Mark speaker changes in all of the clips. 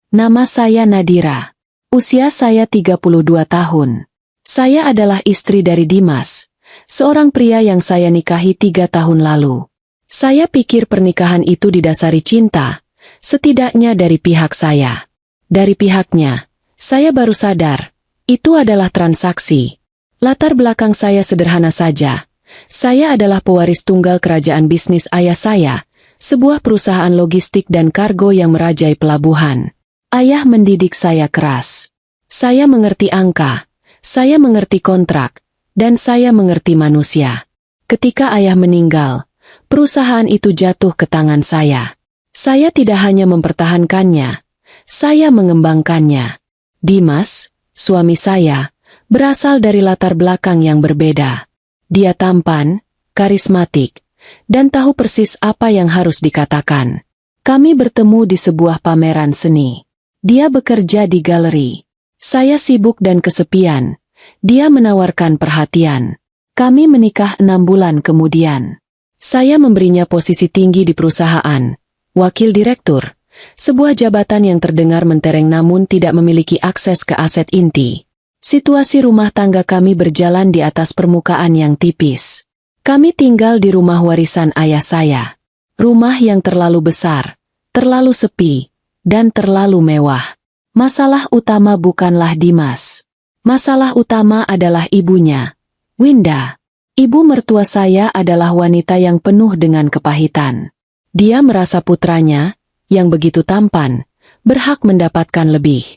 Speaker 1: Nama saya Nadira. Usia saya 32 tahun. Saya adalah istri dari Dimas, seorang pria yang saya nikahi 3 tahun lalu. Saya pikir pernikahan itu didasari cinta, setidaknya dari pihak saya. Dari pihaknya, saya baru sadar, itu adalah transaksi. Latar belakang saya sederhana saja. Saya adalah pewaris tunggal kerajaan bisnis ayah saya, sebuah perusahaan logistik dan kargo yang merajai pelabuhan. Ayah mendidik saya keras. Saya mengerti angka, saya mengerti kontrak, dan saya mengerti manusia. Ketika ayah meninggal, perusahaan itu jatuh ke tangan saya. Saya tidak hanya mempertahankannya, saya mengembangkannya. Dimas, suami saya, berasal dari latar belakang yang berbeda. Dia tampan, karismatik, dan tahu persis apa yang harus dikatakan. Kami bertemu di sebuah pameran seni. Dia bekerja di galeri. Saya sibuk dan kesepian. Dia menawarkan perhatian. Kami menikah 6 bulan kemudian. Saya memberinya posisi tinggi di perusahaan, wakil direktur, sebuah jabatan yang terdengar mentereng namun tidak memiliki akses ke aset inti. Situasi rumah tangga kami berjalan di atas permukaan yang tipis. Kami tinggal di rumah warisan ayah saya. Rumah yang terlalu besar, terlalu sepi, dan terlalu mewah. Masalah utama bukanlah Dimas. Masalah utama adalah ibunya, Winda. Ibu mertua saya adalah wanita yang penuh dengan kepahitan. Dia merasa putranya, yang begitu tampan, berhak mendapatkan lebih.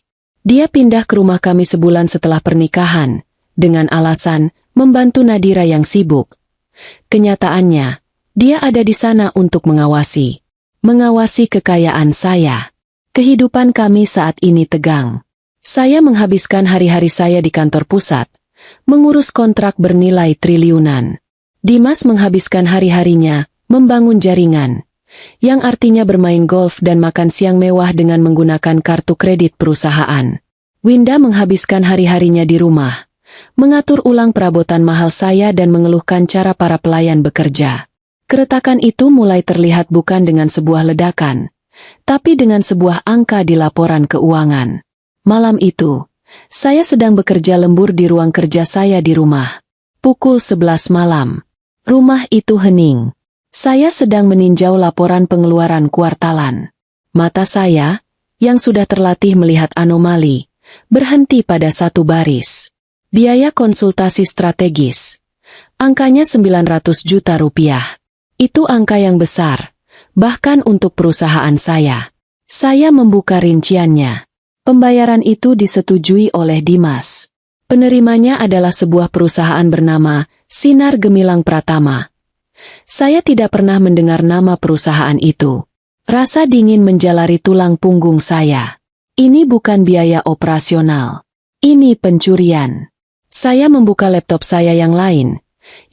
Speaker 1: Dia pindah ke rumah kami sebulan setelah pernikahan, dengan alasan membantu Nadira yang sibuk. Kenyataannya, dia ada di sana untuk mengawasi kekayaan saya. Kehidupan kami saat ini tegang. Saya menghabiskan hari-hari saya di kantor pusat, mengurus kontrak bernilai triliunan. Dimas menghabiskan hari-harinya membangun jaringan, yang artinya bermain golf dan makan siang mewah dengan menggunakan kartu kredit perusahaan. Winda menghabiskan hari-harinya di rumah, mengatur ulang perabotan mahal saya dan mengeluhkan cara para pelayan bekerja. Keretakan itu mulai terlihat bukan dengan sebuah ledakan, tapi dengan sebuah angka di laporan keuangan. Malam itu, saya sedang bekerja lembur di ruang kerja saya di rumah. Pukul 11 malam. Rumah itu hening. Saya sedang meninjau laporan pengeluaran kuartalan. Mata saya, yang sudah terlatih melihat anomali, berhenti pada satu baris. Biaya konsultasi strategis. Angkanya 900 juta rupiah. Itu angka yang besar. Bahkan untuk perusahaan saya. Saya membuka rinciannya. Pembayaran itu disetujui oleh Dimas. Penerimanya adalah sebuah perusahaan bernama Sinar Gemilang Pratama. Saya tidak pernah mendengar nama perusahaan itu. Rasa dingin menjalari tulang punggung saya. Ini bukan biaya operasional. Ini pencurian. Saya membuka laptop saya yang lain,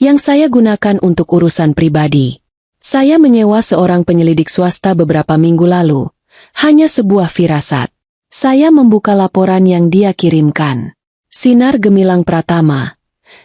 Speaker 1: yang saya gunakan untuk urusan pribadi. Saya menyewa seorang penyelidik swasta beberapa minggu lalu. Hanya sebuah firasat. Saya membuka laporan yang dia kirimkan. Sinar Gemilang Pratama.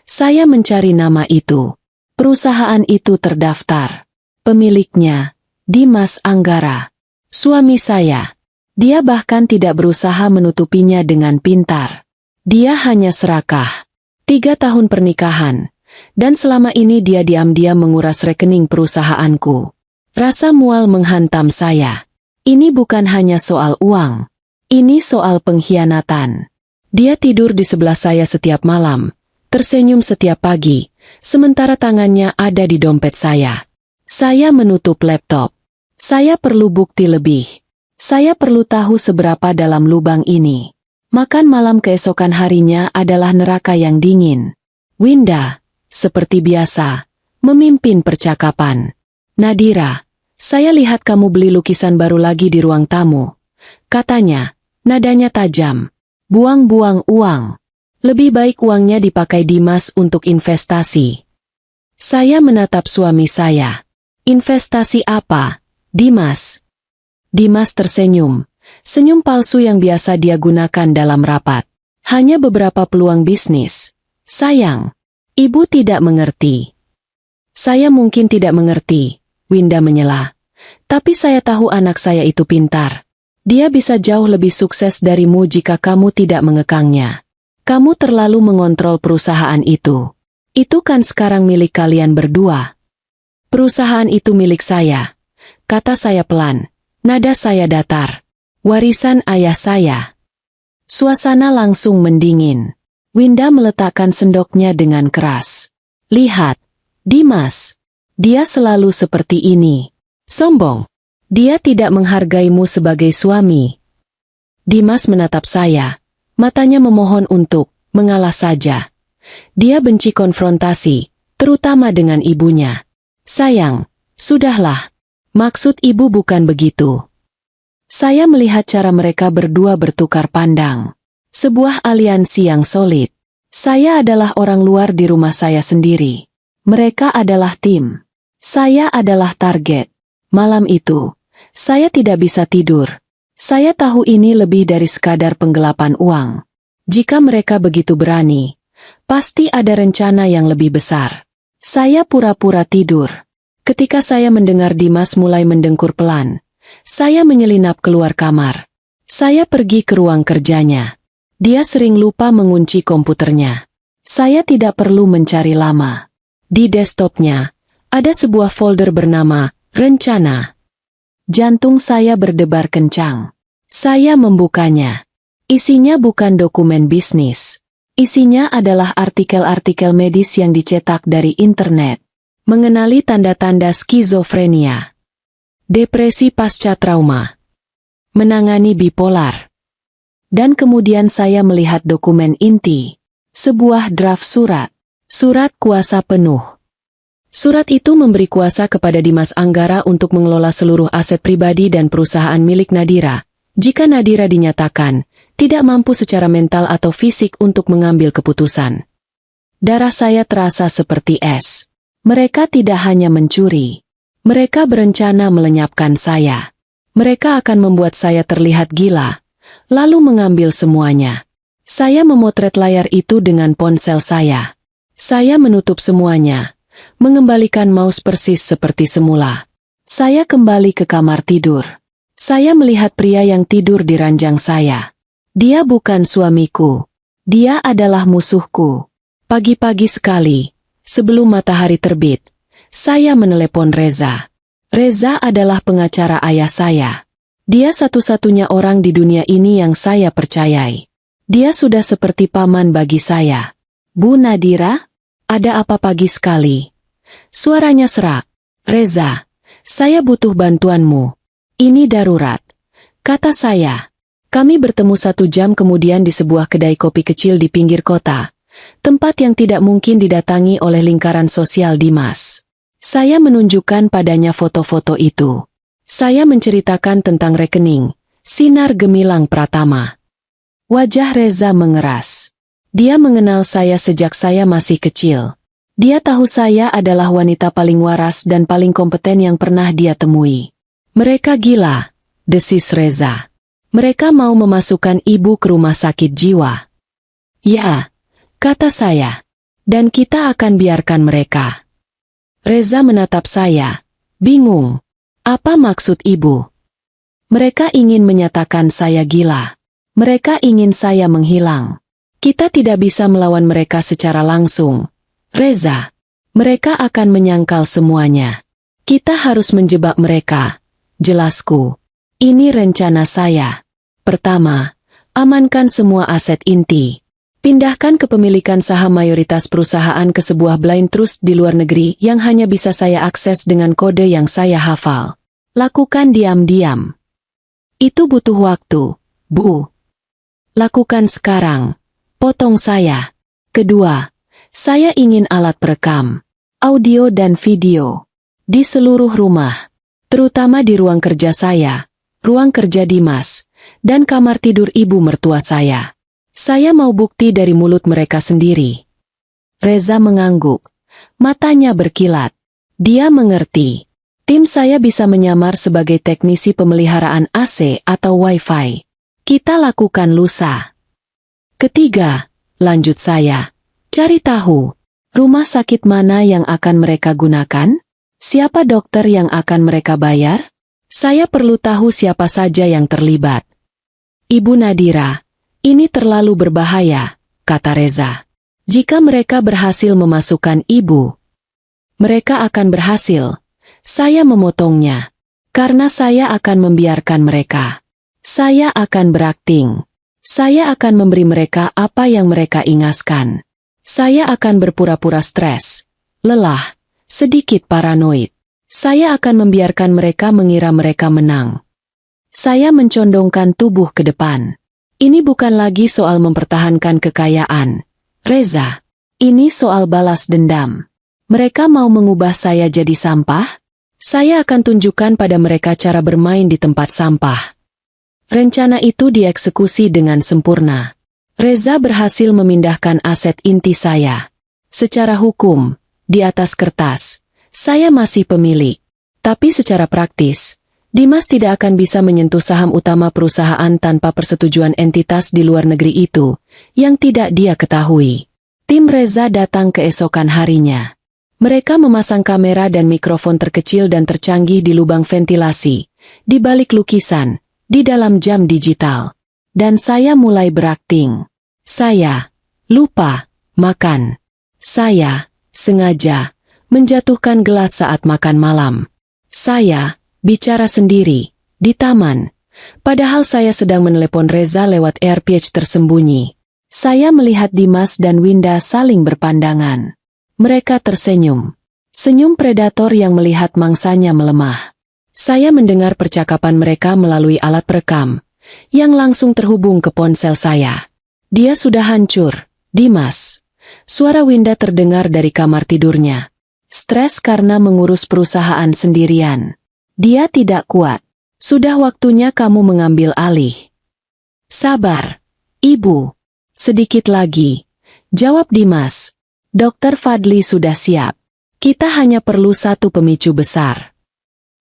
Speaker 1: Saya mencari nama itu. Perusahaan itu terdaftar. Pemiliknya, Dimas Anggara. Suami saya. Dia bahkan tidak berusaha menutupinya dengan pintar. Dia hanya serakah. 3 tahun pernikahan. Dan selama ini dia diam-diam menguras rekening perusahaanku. Rasa mual menghantam saya. Ini bukan hanya soal uang. Ini soal pengkhianatan. Dia tidur di sebelah saya setiap malam, tersenyum setiap pagi, sementara tangannya ada di dompet saya. Saya menutup laptop. Saya perlu bukti lebih. Saya perlu tahu seberapa dalam lubang ini. Makan malam keesokan harinya adalah neraka yang dingin. Winda, seperti biasa, memimpin percakapan. Nadira, saya lihat kamu beli lukisan baru lagi di ruang tamu. Katanya, nadanya tajam. Buang-buang uang. Lebih baik uangnya dipakai Dimas untuk investasi. Saya menatap suami saya. Investasi apa, Dimas? Dimas tersenyum. Senyum palsu yang biasa dia gunakan dalam rapat. Hanya beberapa peluang bisnis. Sayang. Ibu tidak mengerti. Saya mungkin tidak mengerti, Winda menyela. Tapi saya tahu anak saya itu pintar. Dia bisa jauh lebih sukses darimu jika kamu tidak mengekangnya. Kamu terlalu mengontrol perusahaan itu. Itu kan sekarang milik kalian berdua. Perusahaan itu milik saya, kata saya pelan. Nada saya datar. Warisan ayah saya. Suasana langsung mendingin. Winda meletakkan sendoknya dengan keras. Lihat, Dimas. Dia selalu seperti ini. Sombong. Dia tidak menghargaimu sebagai suami. Dimas menatap saya. Matanya memohon untuk mengalah saja. Dia benci konfrontasi, terutama dengan ibunya. Sayang, sudahlah. Maksud ibu bukan begitu. Saya melihat cara mereka berdua bertukar pandang. Sebuah aliansi yang solid. Saya adalah orang luar di rumah saya sendiri. Mereka adalah tim. Saya adalah target. Malam itu, saya tidak bisa tidur. Saya tahu ini lebih dari sekadar penggelapan uang. Jika mereka begitu berani, pasti ada rencana yang lebih besar. Saya pura-pura tidur. Ketika saya mendengar Dimas mulai mendengkur pelan, saya menyelinap keluar kamar. Saya pergi ke ruang kerjanya. Dia sering lupa mengunci komputernya. Saya tidak perlu mencari lama. Di desktopnya, ada sebuah folder bernama Rencana. Jantung saya berdebar kencang. Saya membukanya. Isinya bukan dokumen bisnis. Isinya adalah artikel-artikel medis yang dicetak dari internet. Mengenali tanda-tanda skizofrenia. Depresi pasca trauma. Menangani bipolar. Dan kemudian saya melihat dokumen inti. Sebuah draft surat. Surat kuasa penuh. Surat itu memberi kuasa kepada Dimas Anggara untuk mengelola seluruh aset pribadi dan perusahaan milik Nadira. Jika Nadira dinyatakan tidak mampu secara mental atau fisik untuk mengambil keputusan. Darah saya terasa seperti es. Mereka tidak hanya mencuri. Mereka berencana melenyapkan saya. Mereka akan membuat saya terlihat gila, lalu mengambil semuanya. Saya memotret layar itu dengan ponsel saya. Saya menutup semuanya, mengembalikan mouse persis seperti semula. Saya kembali ke kamar tidur. Saya melihat pria yang tidur di ranjang saya. Dia bukan suamiku. Dia adalah musuhku. Pagi-pagi sekali, sebelum matahari terbit, saya menelepon Reza. Reza adalah pengacara ayah saya. Dia satu-satunya orang di dunia ini yang saya percayai. Dia sudah seperti paman bagi saya. Bu Nadira? Ada apa pagi sekali? Suaranya serak. Reza, saya butuh bantuanmu. Ini darurat. Kata saya. Kami bertemu 1 jam kemudian di sebuah kedai kopi kecil di pinggir kota. Tempat yang tidak mungkin didatangi oleh lingkaran sosial Dimas. Saya menunjukkan padanya foto-foto itu. Saya menceritakan tentang rekening, Sinar Gemilang Pratama. Wajah Reza mengeras. Dia mengenal saya sejak saya masih kecil. Dia tahu saya adalah wanita paling waras dan paling kompeten yang pernah dia temui. Mereka gila, desis Reza. Mereka mau memasukkan ibu ke rumah sakit jiwa. Ya, kata saya. Dan kita akan biarkan mereka. Reza menatap saya, bingung. Apa maksud ibu? Mereka ingin menyatakan saya gila. Mereka ingin saya menghilang. Kita tidak bisa melawan mereka secara langsung. Reza, mereka akan menyangkal semuanya. Kita harus menjebak mereka. Jelasku. Ini rencana saya. Pertama, amankan semua aset inti. Pindahkan kepemilikan saham mayoritas perusahaan ke sebuah blind trust di luar negeri yang hanya bisa saya akses dengan kode yang saya hafal. Lakukan diam-diam. Itu butuh waktu, Bu. Lakukan sekarang. Potong saya. Kedua, saya ingin alat perekam, audio dan video. Di seluruh rumah. Terutama di ruang kerja saya, ruang kerja Dimas, dan kamar tidur ibu mertua saya. Saya mau bukti dari mulut mereka sendiri. Reza mengangguk. Matanya berkilat. Dia mengerti. Tim saya bisa menyamar sebagai teknisi pemeliharaan AC atau Wi-Fi. Kita lakukan lusa. Ketiga, lanjut saya. Cari tahu, rumah sakit mana yang akan mereka gunakan? Siapa dokter yang akan mereka bayar? Saya perlu tahu siapa saja yang terlibat. Ibu Nadira, ini terlalu berbahaya, kata Reza. Jika mereka berhasil memasukkan ibu, mereka akan berhasil. Saya memotongnya. Karena saya akan membiarkan mereka. Saya akan berakting. Saya akan memberi mereka apa yang mereka ingaskan. Saya akan berpura-pura stres, lelah, sedikit paranoid. Saya akan membiarkan mereka mengira mereka menang. Saya mencondongkan tubuh ke depan. Ini bukan lagi soal mempertahankan kekayaan, Reza. Ini soal balas dendam. Mereka mau mengubah saya jadi sampah? Saya akan tunjukkan pada mereka cara bermain di tempat sampah. Rencana itu dieksekusi dengan sempurna. Reza berhasil memindahkan aset inti saya. Secara hukum, di atas kertas, saya masih pemilik. Tapi secara praktis, Dimas tidak akan bisa menyentuh saham utama perusahaan tanpa persetujuan entitas di luar negeri itu, yang tidak dia ketahui. Tim Reza datang keesokan harinya. Mereka memasang kamera dan mikrofon terkecil dan tercanggih di lubang ventilasi, di balik lukisan, di dalam jam digital. Dan saya mulai berakting. Saya lupa makan. Saya sengaja menjatuhkan gelas saat makan malam. Saya bicara sendiri, di taman. Padahal saya sedang menelepon Reza lewat AirPage tersembunyi. Saya melihat Dimas dan Winda saling berpandangan. Mereka tersenyum. Senyum predator yang melihat mangsanya melemah. Saya mendengar percakapan mereka melalui alat perekam, yang langsung terhubung ke ponsel saya. Dia sudah hancur, Dimas. Suara Winda terdengar dari kamar tidurnya. Stres karena mengurus perusahaan sendirian. Dia tidak kuat. Sudah waktunya kamu mengambil alih. Sabar, Ibu. Sedikit lagi. Jawab Dimas. Dokter Fadli sudah siap. Kita hanya perlu satu pemicu besar.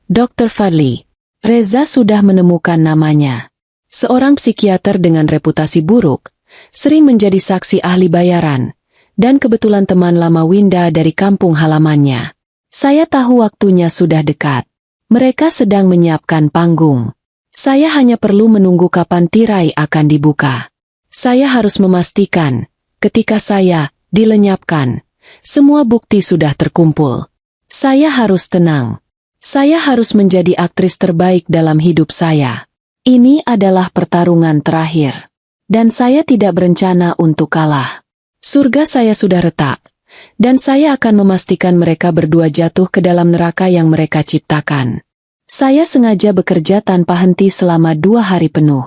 Speaker 1: Dokter Fadli. Reza sudah menemukan namanya. Seorang psikiater dengan reputasi buruk, sering menjadi saksi ahli bayaran, dan kebetulan teman lama Winda dari kampung halamannya. Saya tahu waktunya sudah dekat. Mereka sedang menyiapkan panggung. Saya hanya perlu menunggu kapan tirai akan dibuka. Saya harus memastikan, ketika saya dilenyapkan, semua bukti sudah terkumpul. Saya harus tenang. Saya harus menjadi aktris terbaik dalam hidup saya. Ini adalah pertarungan terakhir. Dan saya tidak berencana untuk kalah. Surga saya sudah retak. Dan saya akan memastikan mereka berdua jatuh ke dalam neraka yang mereka ciptakan. Saya sengaja bekerja tanpa henti selama 2 hari penuh.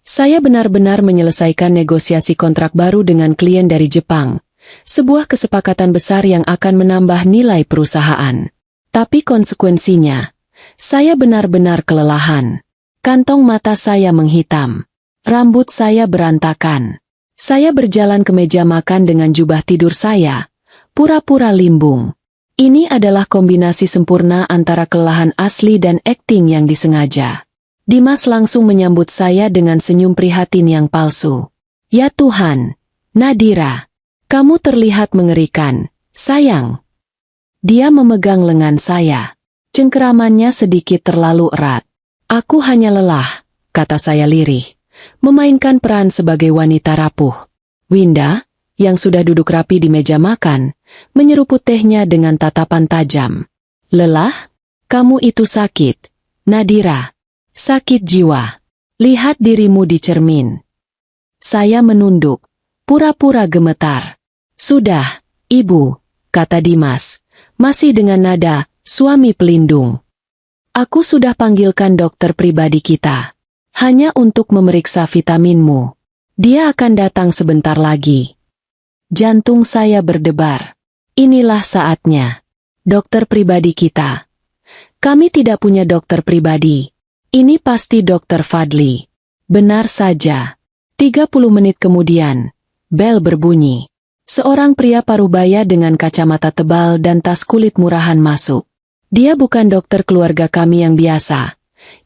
Speaker 1: Saya benar-benar menyelesaikan negosiasi kontrak baru dengan klien dari Jepang. Sebuah kesepakatan besar yang akan menambah nilai perusahaan. Tapi konsekuensinya, saya benar-benar kelelahan. Kantong mata saya menghitam. Rambut saya berantakan. Saya berjalan ke meja makan dengan jubah tidur saya, pura-pura limbung. Ini adalah kombinasi sempurna antara kelelahan asli dan akting yang disengaja. Dimas langsung menyambut saya dengan senyum prihatin yang palsu. Ya Tuhan, Nadira, kamu terlihat mengerikan, sayang. Dia memegang lengan saya. Cengkeramannya sedikit terlalu erat. Aku hanya lelah, kata saya lirih, memainkan peran sebagai wanita rapuh. Winda, yang sudah duduk rapi di meja makan, menyeruput tehnya dengan tatapan tajam. Lelah? Kamu itu sakit, Nadira. Sakit jiwa. Lihat dirimu di cermin. Saya menunduk, pura-pura gemetar. Sudah, Ibu, kata Dimas, masih dengan nada suami pelindung. Aku sudah panggilkan dokter pribadi kita. Hanya untuk memeriksa vitaminmu. Dia akan datang sebentar lagi. Jantung saya berdebar. Inilah saatnya. Dokter pribadi kita. Kami tidak punya dokter pribadi. Ini pasti dokter Fadli. Benar saja. 30 menit kemudian, bel berbunyi. Seorang pria parubaya dengan kacamata tebal dan tas kulit murahan masuk. Dia bukan dokter keluarga kami yang biasa,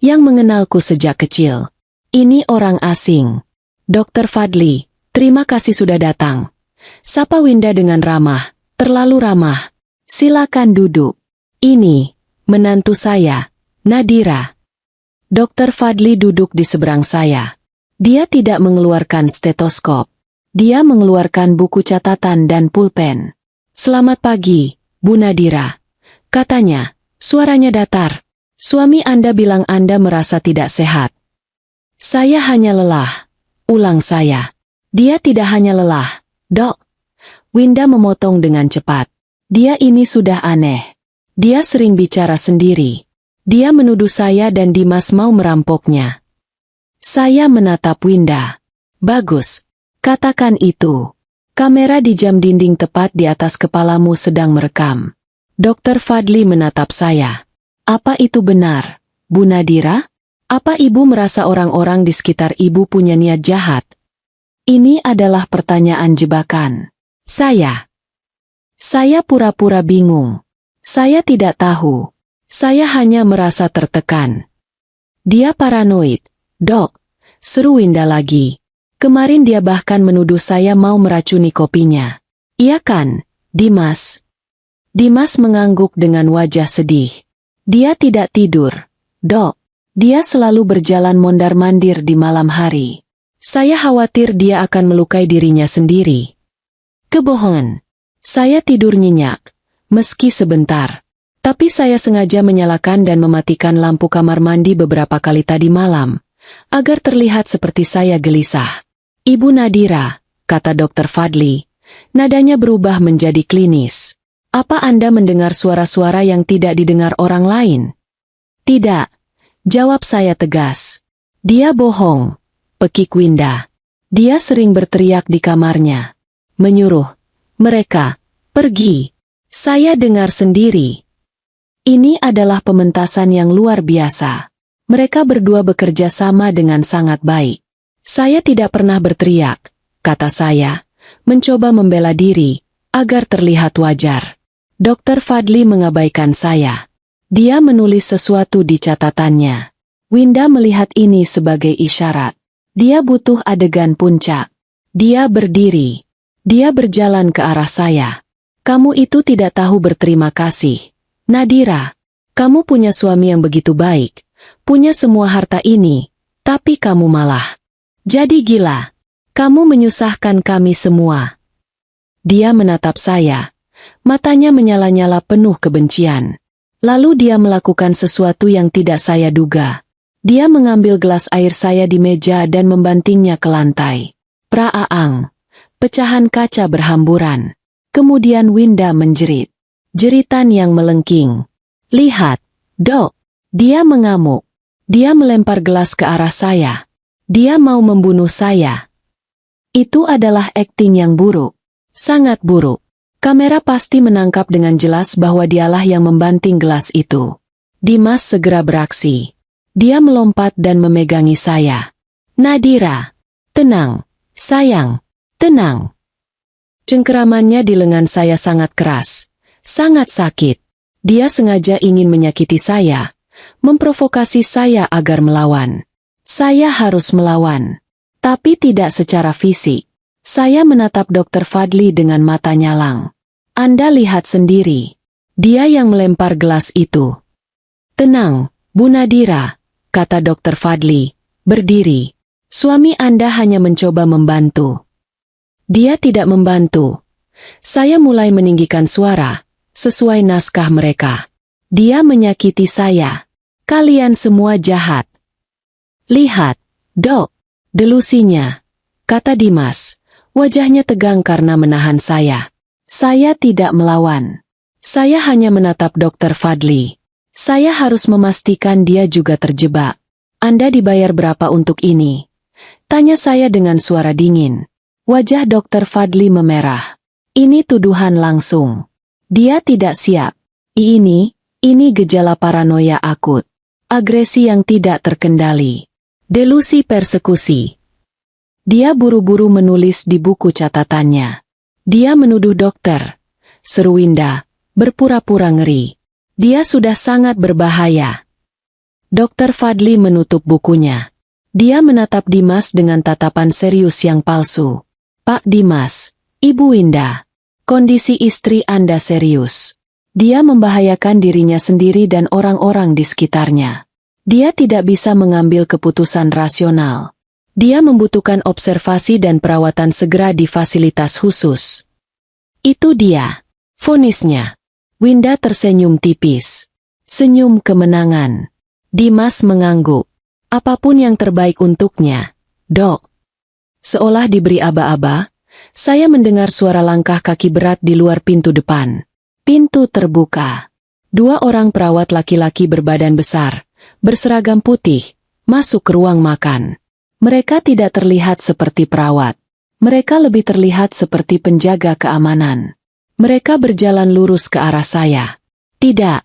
Speaker 1: yang mengenalku sejak kecil. Ini orang asing. Dokter Fadli, terima kasih sudah datang. Sapa Winda dengan ramah, terlalu ramah. Silakan duduk. Ini, menantu saya, Nadira. Dokter Fadli duduk di seberang saya. Dia tidak mengeluarkan stetoskop. Dia mengeluarkan buku catatan dan pulpen. "Selamat pagi, Bu Nadira," katanya. Suaranya datar. "Suami Anda bilang Anda merasa tidak sehat." "Saya hanya lelah," ulang saya. "Dia tidak hanya lelah, Dok." Winda memotong dengan cepat. "Dia ini sudah aneh. Dia sering bicara sendiri. Dia menuduh saya dan Dimas mau merampoknya." Saya menatap Winda. "Bagus. Katakan itu." Kamera di jam dinding tepat di atas kepalamu sedang merekam. Dokter Fadli menatap saya. "Apa itu benar, Bu Nadira? Apa Ibu merasa orang-orang di sekitar Ibu punya niat jahat?" Ini adalah pertanyaan jebakan. Saya pura-pura bingung. Saya tidak tahu. Saya hanya merasa tertekan. "Dia paranoid, Dok," seru Winda lagi. "Kemarin dia bahkan menuduh saya mau meracuni kopinya. Iya kan, Dimas?" Dimas mengangguk dengan wajah sedih. "Dia tidak tidur, Dok. Dia selalu berjalan mondar-mandir di malam hari. Saya khawatir dia akan melukai dirinya sendiri." Kebohongan. Saya tidur nyenyak, meski sebentar. Tapi saya sengaja menyalakan dan mematikan lampu kamar mandi beberapa kali tadi malam, agar terlihat seperti saya gelisah. "Ibu Nadira," kata Dokter Fadli, nadanya berubah menjadi klinis. "Apa Anda mendengar suara-suara yang tidak didengar orang lain?" "Tidak," jawab saya tegas. "Dia bohong," pekik Winda. "Dia sering berteriak di kamarnya. Menyuruh mereka pergi. Saya dengar sendiri." Ini adalah pementasan yang luar biasa. Mereka berdua bekerja sama dengan sangat baik. "Saya tidak pernah berteriak," kata saya, mencoba membela diri, agar terlihat wajar. Dokter Fadli mengabaikan saya. Dia menulis sesuatu di catatannya. Winda melihat ini sebagai isyarat. Dia butuh adegan puncak. Dia berdiri. Dia berjalan ke arah saya. "Kamu itu tidak tahu berterima kasih, Nadira. Kamu punya suami yang begitu baik, punya semua harta ini, tapi kamu malah jadi gila. Kamu menyusahkan kami semua." Dia menatap saya. Matanya menyala-nyala penuh kebencian. Lalu dia melakukan sesuatu yang tidak saya duga. Dia mengambil gelas air saya di meja dan membantingnya ke lantai. Praaang. Pecahan kaca berhamburan. Kemudian Winda menjerit. Jeritan yang melengking. "Lihat, Dok." Dia mengamuk. Dia melempar gelas ke arah saya. Dia mau membunuh saya. Itu adalah akting yang buruk. Sangat buruk. Kamera pasti menangkap dengan jelas bahwa dialah yang membanting gelas itu. Dimas segera beraksi. Dia melompat dan memegangi saya. "Nadira, tenang, sayang, tenang." Cengkeramannya di lengan saya sangat keras. Sangat sakit. Dia sengaja ingin menyakiti saya, memprovokasi saya agar melawan. Saya harus melawan, tapi tidak secara fisik. Saya menatap Dokter Fadli dengan mata nyalang. "Anda lihat sendiri. Dia yang melempar gelas itu." "Tenang, Bu Nadira," kata Dokter Fadli, berdiri. "Suami Anda hanya mencoba membantu." "Dia tidak membantu." Saya mulai meninggikan suara. Sesuai naskah mereka. "Dia menyakiti saya. Kalian semua jahat." "Lihat, Dok, delusinya," kata Dimas. Wajahnya tegang karena menahan saya. Saya tidak melawan. Saya hanya menatap Dokter Fadli. Saya harus memastikan dia juga terjebak. "Anda dibayar berapa untuk ini?" tanya saya dengan suara dingin. Wajah Dokter Fadli memerah. Ini tuduhan langsung. Dia tidak siap. Ini gejala paranoia akut. Agresi yang tidak terkendali. Delusi persekusi. Dia buru-buru menulis di buku catatannya. "Dia menuduh dokter," seru Winda, berpura-pura ngeri. "Dia sudah sangat berbahaya." Dokter Fadli menutup bukunya. Dia menatap Dimas dengan tatapan serius yang palsu. "Pak Dimas, Ibu Winda, kondisi istri Anda serius. Dia membahayakan dirinya sendiri dan orang-orang di sekitarnya. Dia tidak bisa mengambil keputusan rasional. Dia membutuhkan observasi dan perawatan segera di fasilitas khusus. Itu dia, vonisnya. Winda tersenyum tipis. Senyum kemenangan. Dimas mengangguk. Apapun yang terbaik untuknya, Dok. Seolah diberi aba-aba, saya mendengar suara langkah kaki berat di luar pintu depan. Pintu terbuka. 2 orang perawat laki-laki berbadan besar, berseragam putih, masuk ke ruang makan. Mereka tidak terlihat seperti perawat. Mereka lebih terlihat seperti penjaga keamanan. Mereka berjalan lurus ke arah saya. Tidak,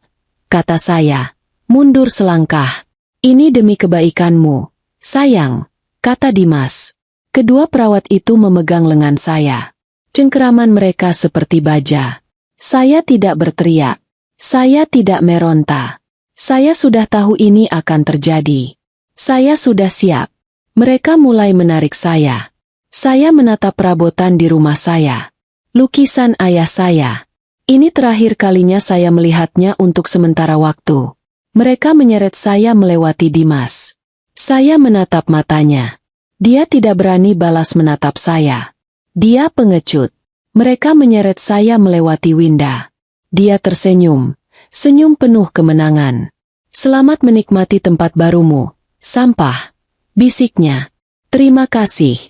Speaker 1: kata saya. Mundur selangkah. Ini demi kebaikanmu, sayang, kata Dimas. Kedua perawat itu memegang lengan saya. Cengkeraman mereka seperti baja. Saya tidak berteriak. Saya tidak meronta. Saya sudah tahu ini akan terjadi. Saya sudah siap. Mereka mulai menarik saya. Saya menatap perabotan di rumah saya. Lukisan ayah saya. Ini terakhir kalinya saya melihatnya untuk sementara waktu. Mereka menyeret saya melewati Dimas. Saya menatap matanya. Dia tidak berani balas menatap saya. Dia pengecut. Mereka menyeret saya melewati Winda. Dia tersenyum. Senyum penuh kemenangan. Selamat menikmati tempat barumu, sampah. Bisiknya. Terima kasih,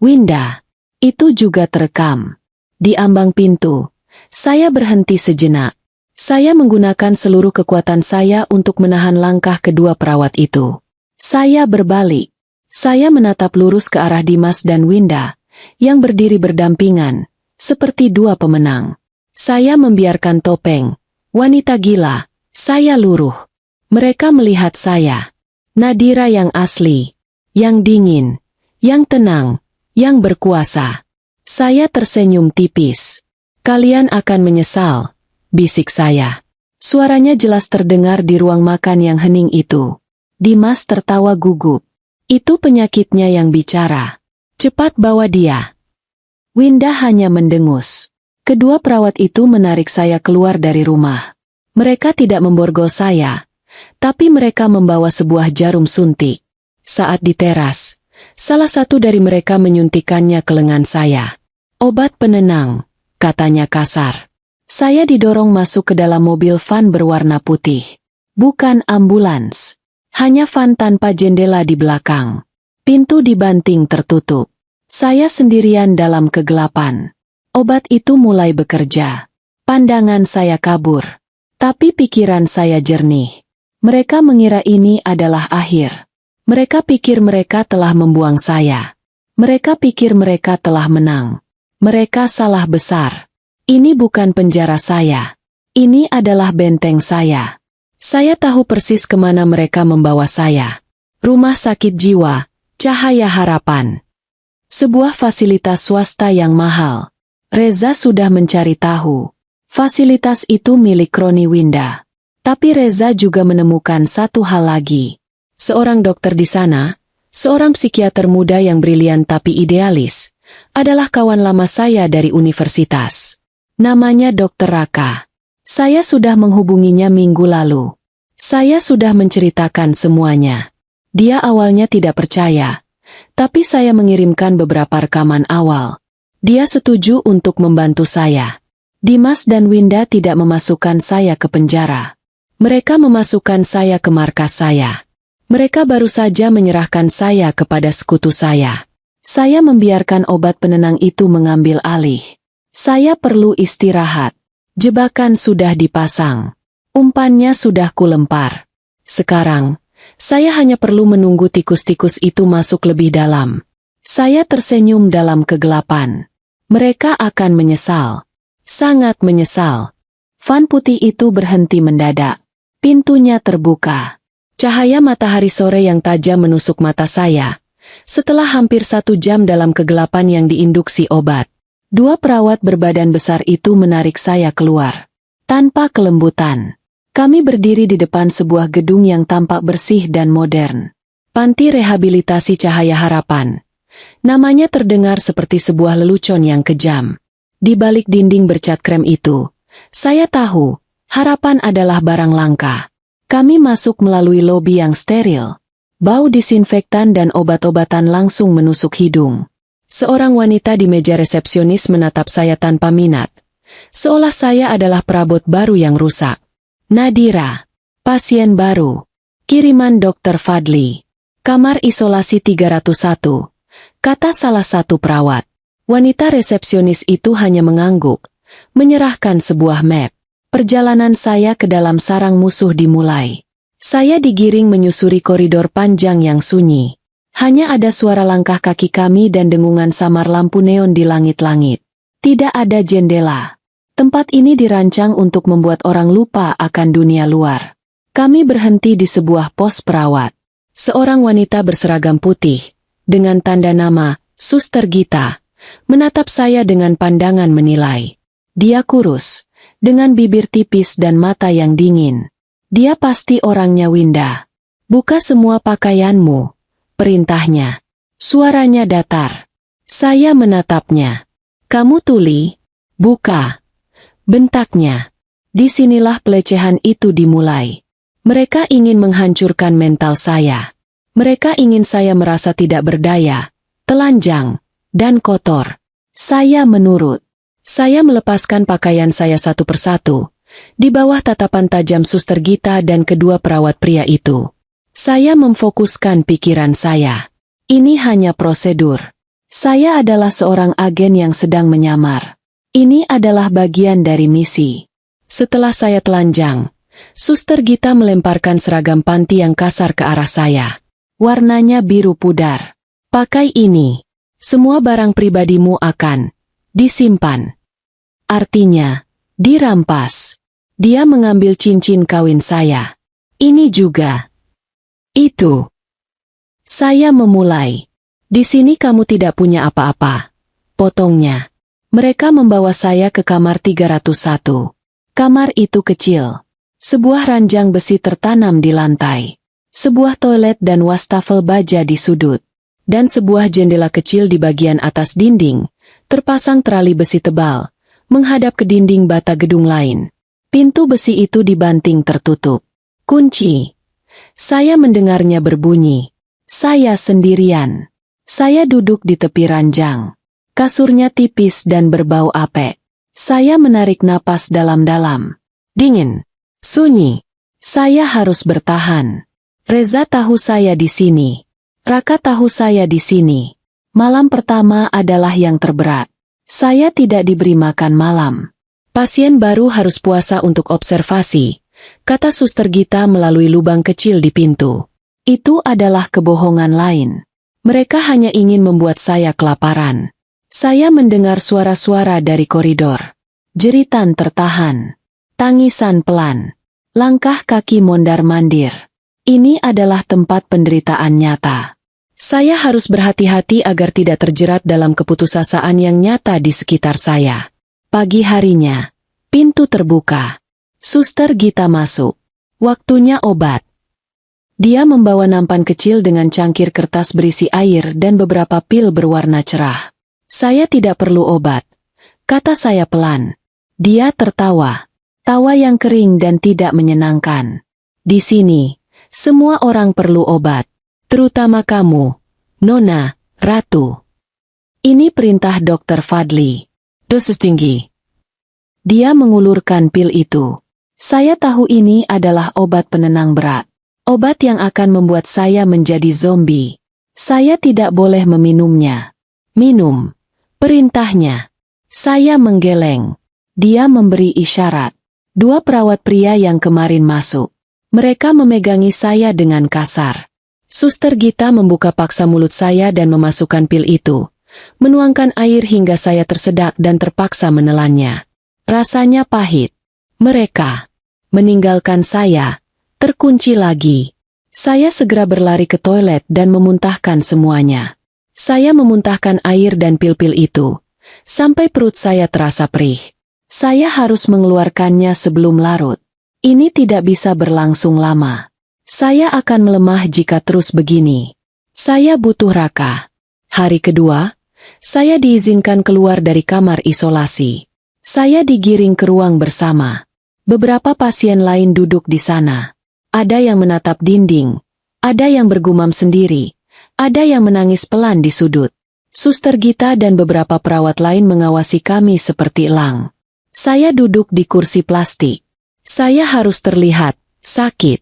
Speaker 1: Winda. Itu juga terekam. Di ambang pintu, saya berhenti sejenak. Saya menggunakan seluruh kekuatan saya untuk menahan langkah kedua perawat itu. Saya berbalik. Saya menatap lurus ke arah Dimas dan Winda, yang berdiri berdampingan, seperti 2 pemenang. Saya membiarkan topeng. Wanita gila, saya luruh. Mereka melihat saya. Nadira yang asli. Yang dingin, yang tenang, yang berkuasa. Saya tersenyum tipis. Kalian akan menyesal, bisik saya. Suaranya jelas terdengar di ruang makan yang hening itu. Dimas tertawa gugup. Itu penyakitnya yang bicara. Cepat bawa dia. Winda hanya mendengus. Kedua perawat itu menarik saya keluar dari rumah. Mereka tidak memborgol saya, tapi mereka membawa sebuah jarum suntik. Saat di teras, salah satu dari mereka menyuntikkannya ke lengan saya. Obat penenang, katanya kasar. Saya didorong masuk ke dalam mobil van berwarna putih. Bukan ambulans. Hanya van tanpa jendela di belakang. Pintu dibanting tertutup. Saya sendirian dalam kegelapan. Obat itu mulai bekerja. Pandangan saya kabur. Tapi pikiran saya jernih. Mereka mengira ini adalah akhir. Mereka pikir mereka telah membuang saya. Mereka pikir mereka telah menang. Mereka salah besar. Ini bukan penjara saya. Ini adalah benteng saya. Saya tahu persis kemana mereka membawa saya. Rumah sakit jiwa, Cahaya Harapan. Sebuah fasilitas swasta yang mahal. Reza sudah mencari tahu. Fasilitas itu milik Roni Winda. Tapi Reza juga menemukan satu hal lagi. Seorang dokter di sana, seorang psikiater muda yang brilian tapi idealis, adalah kawan lama saya dari universitas. Namanya Dr. Raka. Saya sudah menghubunginya minggu lalu. Saya sudah menceritakan semuanya. Dia awalnya tidak percaya, tapi saya mengirimkan beberapa rekaman awal. Dia setuju untuk membantu saya. Dimas dan Winda tidak memasukkan saya ke penjara. Mereka memasukkan saya ke markas saya. Mereka baru saja menyerahkan saya kepada sekutu saya. Saya membiarkan obat penenang itu mengambil alih. Saya perlu istirahat. Jebakan sudah dipasang. Umpannya sudah kulempar. Sekarang, saya hanya perlu menunggu tikus-tikus itu masuk lebih dalam. Saya tersenyum dalam kegelapan. Mereka akan menyesal. Sangat menyesal. Van putih itu berhenti mendadak. Pintunya terbuka. Cahaya matahari sore yang tajam menusuk mata saya. Setelah hampir 1 jam dalam kegelapan yang diinduksi obat, 2 perawat berbadan besar itu menarik saya keluar. Tanpa kelembutan. Kami berdiri di depan sebuah gedung yang tampak bersih dan modern. Panti Rehabilitasi Cahaya Harapan. Namanya terdengar seperti sebuah lelucon yang kejam. Di balik dinding bercat krem itu, saya tahu, harapan adalah barang langka. Kami masuk melalui lobi yang steril. Bau disinfektan dan obat-obatan langsung menusuk hidung. Seorang wanita di meja resepsionis menatap saya tanpa minat. Seolah saya adalah perabot baru yang rusak. Nadira, pasien baru. Kiriman Dr. Fadli. Kamar isolasi 301. Kata salah satu perawat. Wanita resepsionis itu hanya mengangguk, menyerahkan sebuah map. Perjalanan saya ke dalam sarang musuh dimulai. Saya digiring menyusuri koridor panjang yang sunyi. Hanya ada suara langkah kaki kami dan dengungan samar lampu neon di langit-langit. Tidak ada jendela. Tempat ini dirancang untuk membuat orang lupa akan dunia luar. Kami berhenti di sebuah pos perawat. Seorang wanita berseragam putih, dengan tanda nama, Suster Gita, menatap saya dengan pandangan menilai. Dia kurus, dengan bibir tipis dan mata yang dingin. Dia pasti orangnya Winda. Buka semua pakaianmu, perintahnya. Suaranya datar. Saya menatapnya. Kamu tuli? Buka. Bentaknya. Disinilah pelecehan itu dimulai. Mereka ingin menghancurkan mental saya. Mereka ingin saya merasa tidak berdaya, telanjang, dan kotor. Saya menurut. Saya melepaskan pakaian saya satu persatu, di bawah tatapan tajam Suster Gita dan kedua perawat pria itu. Saya memfokuskan pikiran saya. Ini hanya prosedur. Saya adalah seorang agen yang sedang menyamar. Ini adalah bagian dari misi. Setelah saya telanjang, Suster Gita melemparkan seragam panti yang kasar ke arah saya. Warnanya biru pudar. Pakai ini. Semua barang pribadimu akan disimpan. Artinya, dirampas. Dia mengambil cincin kawin saya. Ini juga. Itu. Saya memulai. Di sini kamu tidak punya apa-apa. Potongnya. Mereka membawa saya ke kamar 301. Kamar itu kecil. Sebuah ranjang besi tertanam di lantai. Sebuah toilet dan wastafel baja di sudut. Dan sebuah jendela kecil di bagian atas dinding, terpasang terali besi tebal, menghadap ke dinding bata gedung lain. Pintu besi itu dibanting tertutup. Kunci. Saya mendengarnya berbunyi. Saya sendirian. Saya duduk di tepi ranjang. Kasurnya tipis dan berbau apek. Saya menarik napas dalam-dalam. Dingin. Sunyi. Saya harus bertahan. Reza tahu saya di sini. Raka tahu saya di sini. Malam pertama adalah yang terberat. Saya tidak diberi makan malam. Pasien baru harus puasa untuk observasi, kata Suster Gita melalui lubang kecil di pintu. Itu adalah kebohongan lain. Mereka hanya ingin membuat saya kelaparan. Saya mendengar suara-suara dari koridor. Jeritan tertahan. Tangisan pelan. Langkah kaki mondar-mandir. Ini adalah tempat penderitaan nyata. Saya harus berhati-hati agar tidak terjerat dalam keputusasaan yang nyata di sekitar saya. Pagi harinya, pintu terbuka. Suster Gita masuk. Waktunya obat. Dia membawa nampan kecil dengan cangkir kertas berisi air dan beberapa pil berwarna cerah. Saya tidak perlu obat, kata saya pelan. Dia tertawa. Tawa yang kering dan tidak menyenangkan. Di sini, semua orang perlu obat, terutama kamu, Nona, Ratu. Ini perintah Dr. Fadli. Dosis tinggi. Dia mengulurkan pil itu. Saya tahu ini adalah obat penenang berat. Obat yang akan membuat saya menjadi zombie. Saya tidak boleh meminumnya. Minum. Perintahnya. Saya menggeleng. Dia memberi isyarat. Dua perawat pria yang kemarin masuk. Mereka memegangi saya dengan kasar. Suster Gita membuka paksa mulut saya dan memasukkan pil itu. Menuangkan air hingga saya tersedak dan terpaksa menelannya. Rasanya pahit. Mereka meninggalkan saya. Terkunci lagi. Saya segera berlari ke toilet dan memuntahkan semuanya. Saya memuntahkan air dan pil-pil itu. Sampai perut saya terasa perih. Saya harus mengeluarkannya sebelum larut. Ini tidak bisa berlangsung lama. Saya akan melemah jika terus begini. Saya butuh Raka. Hari kedua, saya diizinkan keluar dari kamar isolasi. Saya digiring ke ruang bersama. Beberapa pasien lain duduk di sana. ada yang menatap dinding, ada yang bergumam sendiri, ada yang menangis pelan di sudut. Suster Gita dan beberapa perawat lain mengawasi kami seperti elang. Saya duduk di kursi plastik. Saya harus terlihat sakit.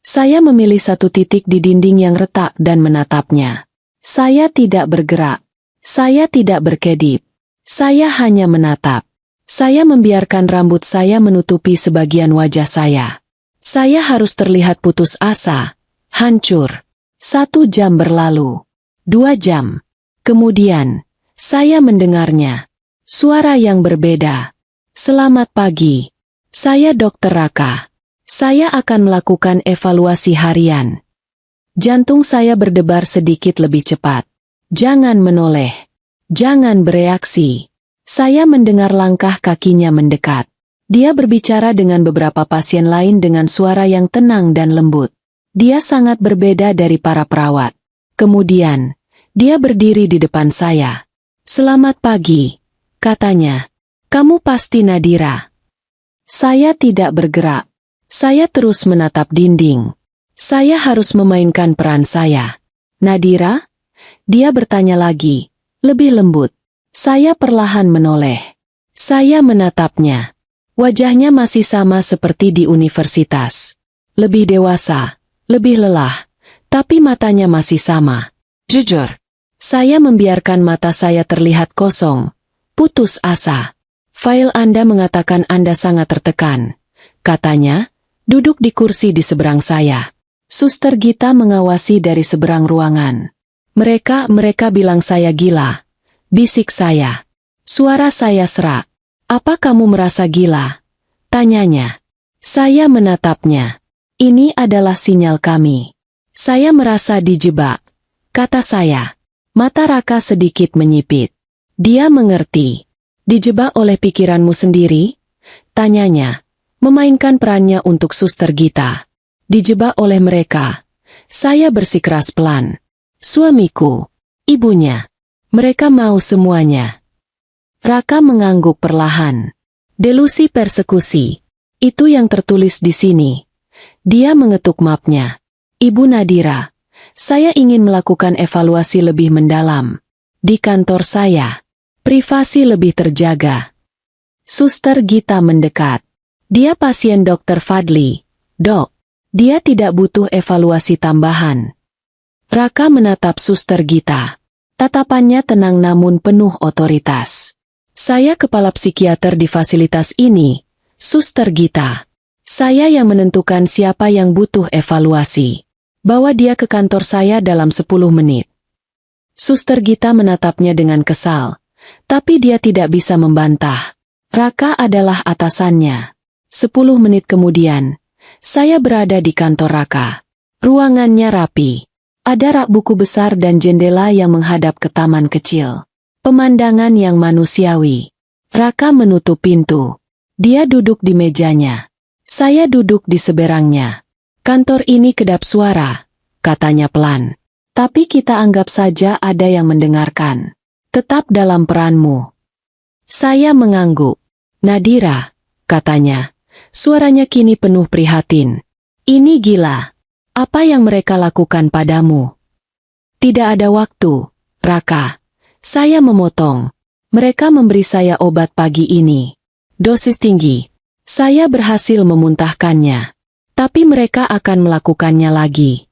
Speaker 1: Saya memilih satu titik di dinding yang retak dan menatapnya. Saya tidak bergerak. Saya tidak berkedip. Saya hanya menatap. Saya membiarkan rambut saya menutupi sebagian wajah saya. Saya harus terlihat putus asa, hancur. 1 jam berlalu. 2 jam. Kemudian, saya mendengarnya. Suara yang berbeda. Selamat pagi. Saya Dr. Raka. Saya akan melakukan evaluasi harian. Jantung saya berdebar sedikit lebih cepat. Jangan menoleh. Jangan bereaksi. Saya mendengar langkah kakinya mendekat. Dia berbicara dengan beberapa pasien lain dengan suara yang tenang dan lembut. Dia sangat berbeda dari para perawat. Kemudian, dia berdiri di depan saya. Selamat pagi, katanya. Kamu pasti Nadira. Saya tidak bergerak. Saya terus menatap dinding. Saya harus memainkan peran saya. Nadira? Dia bertanya lagi, lebih lembut. Saya perlahan menoleh. Saya menatapnya. Wajahnya masih sama seperti di universitas. Lebih dewasa, lebih lelah, tapi matanya masih sama. Jujur. Saya membiarkan mata saya terlihat kosong, putus asa. File Anda mengatakan Anda sangat tertekan. Katanya, duduk di kursi di seberang saya. Suster Gita mengawasi dari seberang ruangan. Mereka bilang saya gila. Bisik saya. Suara saya serak. Apa kamu merasa gila? Tanyanya. Saya menatapnya. Ini adalah sinyal kami. Saya merasa dijebak. Kata saya. Mata Raka sedikit menyipit. Dia mengerti. Dijebak oleh pikiranmu sendiri? Tanyanya. Memainkan perannya untuk Suster Gita. Dijebak oleh mereka. Saya bersikeras pelan. Suamiku. Ibunya. Mereka mau semuanya. Raka mengangguk perlahan. Delusi persekusi. Itu yang tertulis di sini. Dia mengetuk mapnya. Ibu Nadira. Saya ingin melakukan evaluasi lebih mendalam. Di kantor saya. Privasi lebih terjaga. Suster Gita mendekat. Dia pasien Dr. Fadli. Dok, dia tidak butuh evaluasi tambahan. Raka menatap Suster Gita. Tatapannya tenang namun penuh otoritas. Saya kepala psikiater di fasilitas ini, Suster Gita. Saya yang menentukan siapa yang butuh evaluasi. Bawa dia ke kantor saya dalam 10 menit. Suster Gita menatapnya dengan kesal. Tapi dia tidak bisa membantah. Raka adalah atasannya. 10 menit kemudian, saya berada di kantor Raka. Ruangannya rapi. Ada rak buku besar dan jendela yang menghadap ke taman kecil. Pemandangan yang manusiawi. Raka menutup pintu. Dia duduk di mejanya. Saya duduk di seberangnya. Kantor ini kedap suara, katanya pelan. Tapi kita anggap saja ada yang mendengarkan. Tetap dalam peranmu. Saya mengangguk. Nadira, katanya. Suaranya kini penuh prihatin. Ini gila. Apa yang mereka lakukan padamu? Tidak ada waktu, Raka. Saya memotong. Mereka memberi saya obat pagi ini. Dosis tinggi. Saya berhasil memuntahkannya. Tapi mereka akan melakukannya lagi.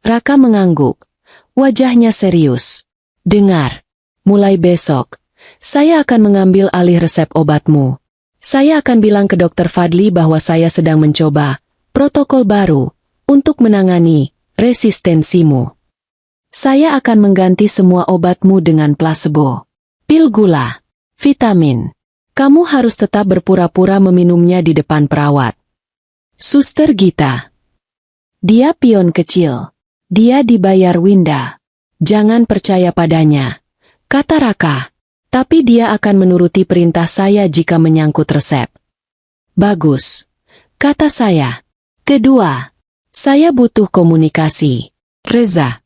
Speaker 1: Raka mengangguk. Wajahnya serius. Dengar. Mulai besok, saya akan mengambil alih resep obatmu. Saya akan bilang ke Dr. Fadli bahwa saya sedang mencoba protokol baru untuk menangani resistensimu. Saya akan mengganti semua obatmu dengan placebo. Pil gula, vitamin. Kamu harus tetap berpura-pura meminumnya di depan perawat. Suster Gita. Dia pion kecil. Dia dibayar Winda. Jangan percaya padanya, kata Raka. Tapi dia akan menuruti perintah saya jika menyangkut resep. Bagus, kata saya. Kedua, saya butuh komunikasi. Reza.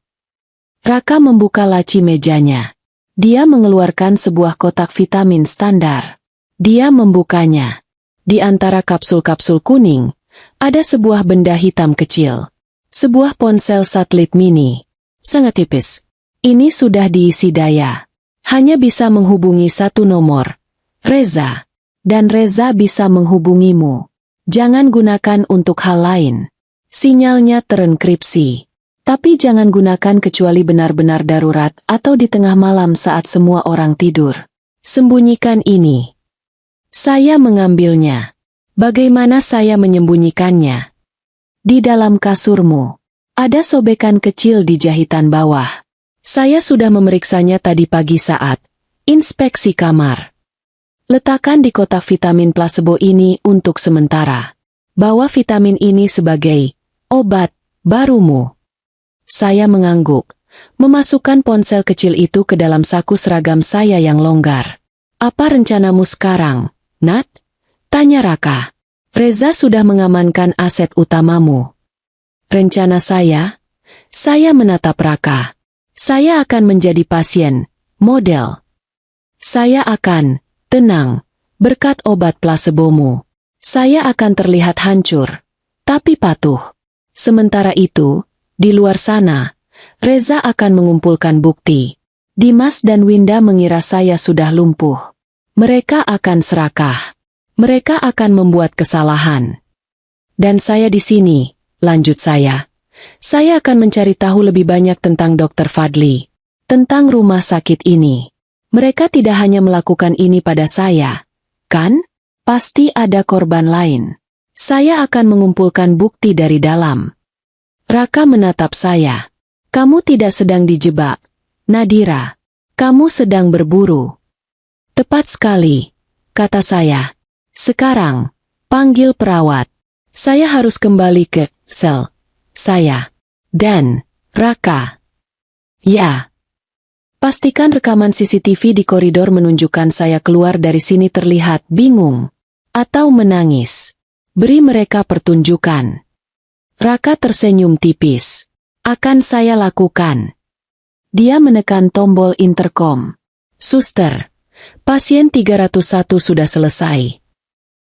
Speaker 1: Raka membuka laci mejanya. Dia mengeluarkan sebuah kotak vitamin standar. Dia membukanya. Di antara kapsul-kapsul kuning, Ada sebuah benda hitam kecil. Sebuah ponsel satelit mini. Sangat tipis. Ini sudah diisi daya. Hanya bisa menghubungi satu nomor. Reza. Dan Reza bisa menghubungimu. Jangan gunakan untuk hal lain. Sinyalnya terenkripsi. Tapi jangan gunakan kecuali benar-benar darurat atau di tengah malam saat semua orang tidur. Sembunyikan ini. Saya mengambilnya. Bagaimana saya menyembunyikannya? Di dalam kasurmu. Ada sobekan kecil di jahitan bawah. Saya sudah memeriksanya tadi pagi saat inspeksi kamar. Letakkan di kotak vitamin plasebo ini untuk sementara. Bawa vitamin ini sebagai obat barumu. Saya mengangguk, memasukkan ponsel kecil itu ke dalam saku seragam saya yang longgar. Apa rencanamu sekarang, Nat? Tanya Raka. Reza sudah mengamankan aset utamamu. Rencana saya menatap Raka. Saya akan menjadi pasien, model. Saya akan tenang, berkat obat plasebomu. Saya akan terlihat hancur, tapi patuh. Sementara itu, di luar sana, Reza akan mengumpulkan bukti. Dimas dan Winda mengira saya sudah lumpuh. Mereka akan serakah. Mereka akan membuat kesalahan. Dan saya di sini, lanjut saya. Saya akan mencari tahu lebih banyak tentang Dr. Fadli. Tentang rumah sakit ini. Mereka tidak hanya melakukan ini pada saya. Kan? Pasti ada korban lain. Saya akan mengumpulkan bukti dari dalam. Raka menatap saya. Kamu tidak sedang dijebak, Nadira. Kamu sedang berburu. Tepat sekali, kata saya. Sekarang, panggil perawat. Saya harus kembali ke sel saya. Dan, Raka. Ya. Pastikan rekaman CCTV di koridor menunjukkan saya keluar dari sini terlihat bingung. Atau menangis. Beri mereka pertunjukan. Raka tersenyum tipis. Akan saya lakukan. Dia menekan tombol intercom. Suster, pasien 301 sudah selesai.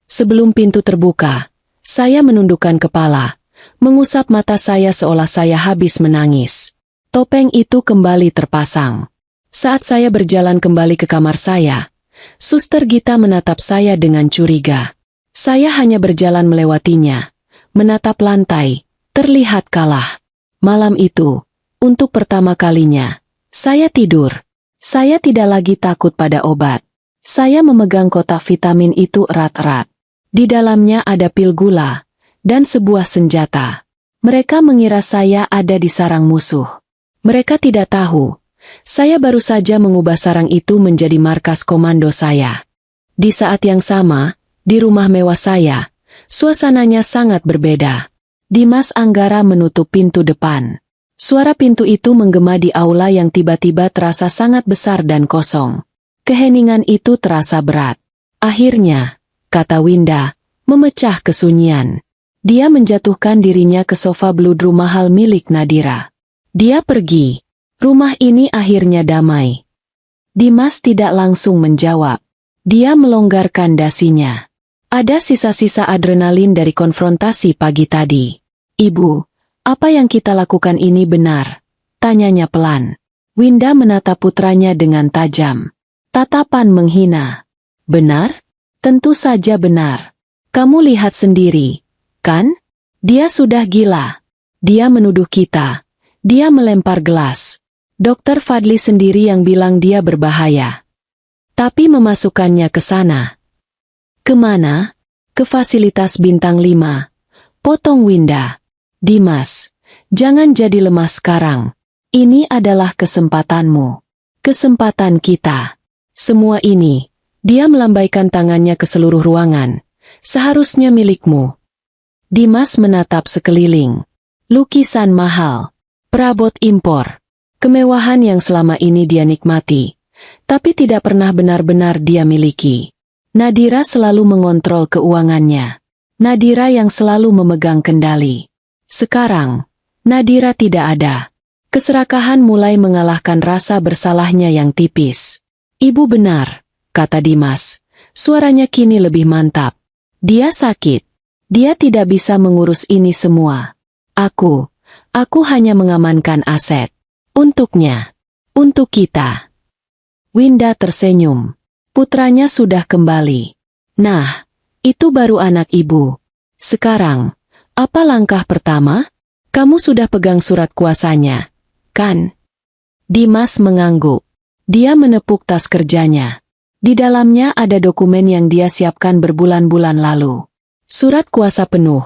Speaker 1: Sebelum pintu terbuka, saya menundukkan kepala, mengusap mata saya seolah saya habis menangis. Topeng itu kembali terpasang. Saat saya berjalan kembali ke kamar saya, Suster Gita menatap saya dengan curiga. Saya hanya berjalan melewatinya, menatap lantai, terlihat kalah. Malam itu, untuk pertama kalinya, saya tidur. Saya tidak lagi takut pada obat. Saya memegang kotak vitamin itu erat-erat. Di dalamnya ada pil gula dan sebuah senjata. Mereka mengira saya ada di sarang musuh. Mereka tidak tahu, saya baru saja mengubah sarang itu menjadi markas komando saya. Di saat yang sama, di rumah mewah saya, suasananya sangat berbeda. Dimas Anggara menutup pintu depan. Suara pintu itu menggema di aula yang tiba-tiba terasa sangat besar dan kosong. Keheningan itu terasa berat. Akhirnya, kata Winda, memecah kesunyian. Dia menjatuhkan dirinya ke sofa bludru mahal milik Nadira. Dia pergi. Rumah ini akhirnya damai. Dimas tidak langsung menjawab. Dia melonggarkan dasinya. Ada sisa-sisa adrenalin dari konfrontasi pagi tadi. Ibu, apa yang kita lakukan ini benar? Tanyanya pelan. Winda menatap putranya dengan tajam. Tatapan menghina. Benar? Tentu saja benar. Kamu lihat sendiri, kan? Dia sudah gila. Dia menuduh kita. Dia melempar gelas. Dokter Fadli sendiri yang bilang dia berbahaya. Tapi memasukkannya ke sana. Kemana? Ke fasilitas bintang 5. Potong Winda. Dimas, jangan jadi lemah sekarang. Ini adalah kesempatanmu. Kesempatan kita. Semua ini, dia melambaikan tangannya ke seluruh ruangan. Seharusnya milikmu. Dimas menatap sekeliling. Lukisan mahal. Perabot impor. Kemewahan yang selama ini dia nikmati. Tapi tidak pernah benar-benar dia miliki. Nadira selalu mengontrol keuangannya. Nadira yang selalu memegang kendali. Sekarang, Nadira tidak ada. Keserakahan mulai mengalahkan rasa bersalahnya yang tipis. Ibu benar, kata Dimas. Suaranya kini lebih mantap. Dia sakit. Dia tidak bisa mengurus ini semua. Aku hanya mengamankan aset. Untuknya. Untuk kita. Winda tersenyum. Putranya sudah kembali. Nah, itu baru anak ibu. Sekarang, apa langkah pertama? Kamu sudah pegang surat kuasanya, kan? Dimas mengangguk. Dia menepuk tas kerjanya. Di dalamnya ada dokumen yang dia siapkan berbulan-bulan lalu. Surat kuasa penuh,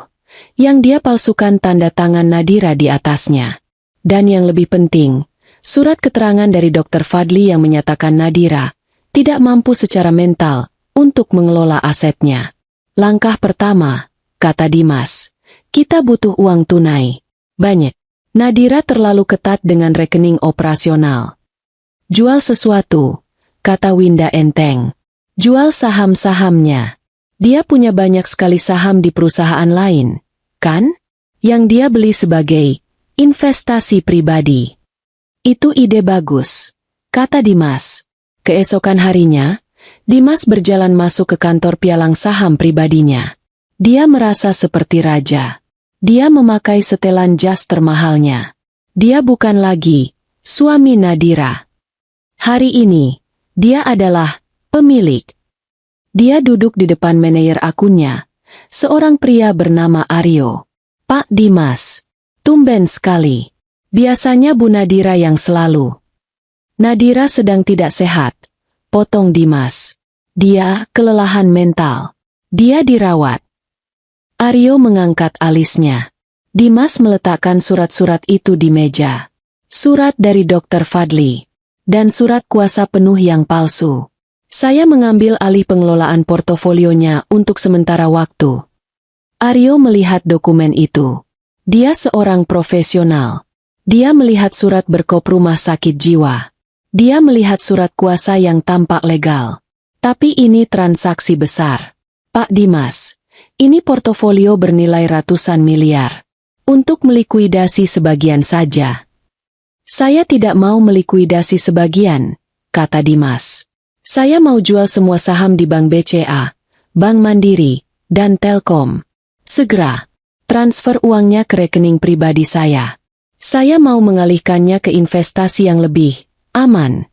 Speaker 1: yang dia palsukan tanda tangan Nadira di atasnya. Dan yang lebih penting, surat keterangan dari Dr. Fadli yang menyatakan Nadira tidak mampu secara mental untuk mengelola asetnya. Langkah pertama, kata Dimas, kita butuh uang tunai. Banyak. Nadira terlalu ketat dengan rekening operasional. Jual sesuatu, kata Winda enteng. Jual saham-sahamnya. Dia punya banyak sekali saham di perusahaan lain, kan? Yang dia beli sebagai investasi pribadi. Itu ide bagus, kata Dimas. Keesokan harinya, Dimas berjalan masuk ke kantor pialang saham pribadinya. Dia merasa seperti raja. Dia memakai setelan jas termahalnya. Dia bukan lagi suami Nadira. Hari ini, dia adalah pemilik. Dia duduk di depan manajer akunnya, seorang pria bernama Aryo. Pak Dimas, tumben sekali. Biasanya Bu Nadira yang selalu. Nadira sedang tidak sehat, potong Dimas. Dia kelelahan mental. Dia dirawat. Aryo mengangkat alisnya. Dimas meletakkan surat-surat itu di meja. Surat dari Dr. Fadli. Dan surat kuasa penuh yang palsu. Saya mengambil alih pengelolaan portofolionya untuk sementara waktu. Aryo melihat dokumen itu. Dia seorang profesional. Dia melihat surat berkop rumah sakit jiwa. Dia melihat surat kuasa yang tampak legal. Tapi ini transaksi besar. Pak Dimas, ini portofolio bernilai ratusan miliar. Untuk melikuidasi sebagian saja. Saya tidak mau melikuidasi sebagian, kata Dimas. Saya mau jual semua saham di Bank BCA, Bank Mandiri, dan Telkom. Segera, transfer uangnya ke rekening pribadi saya. Saya mau mengalihkannya ke investasi yang lebih aman.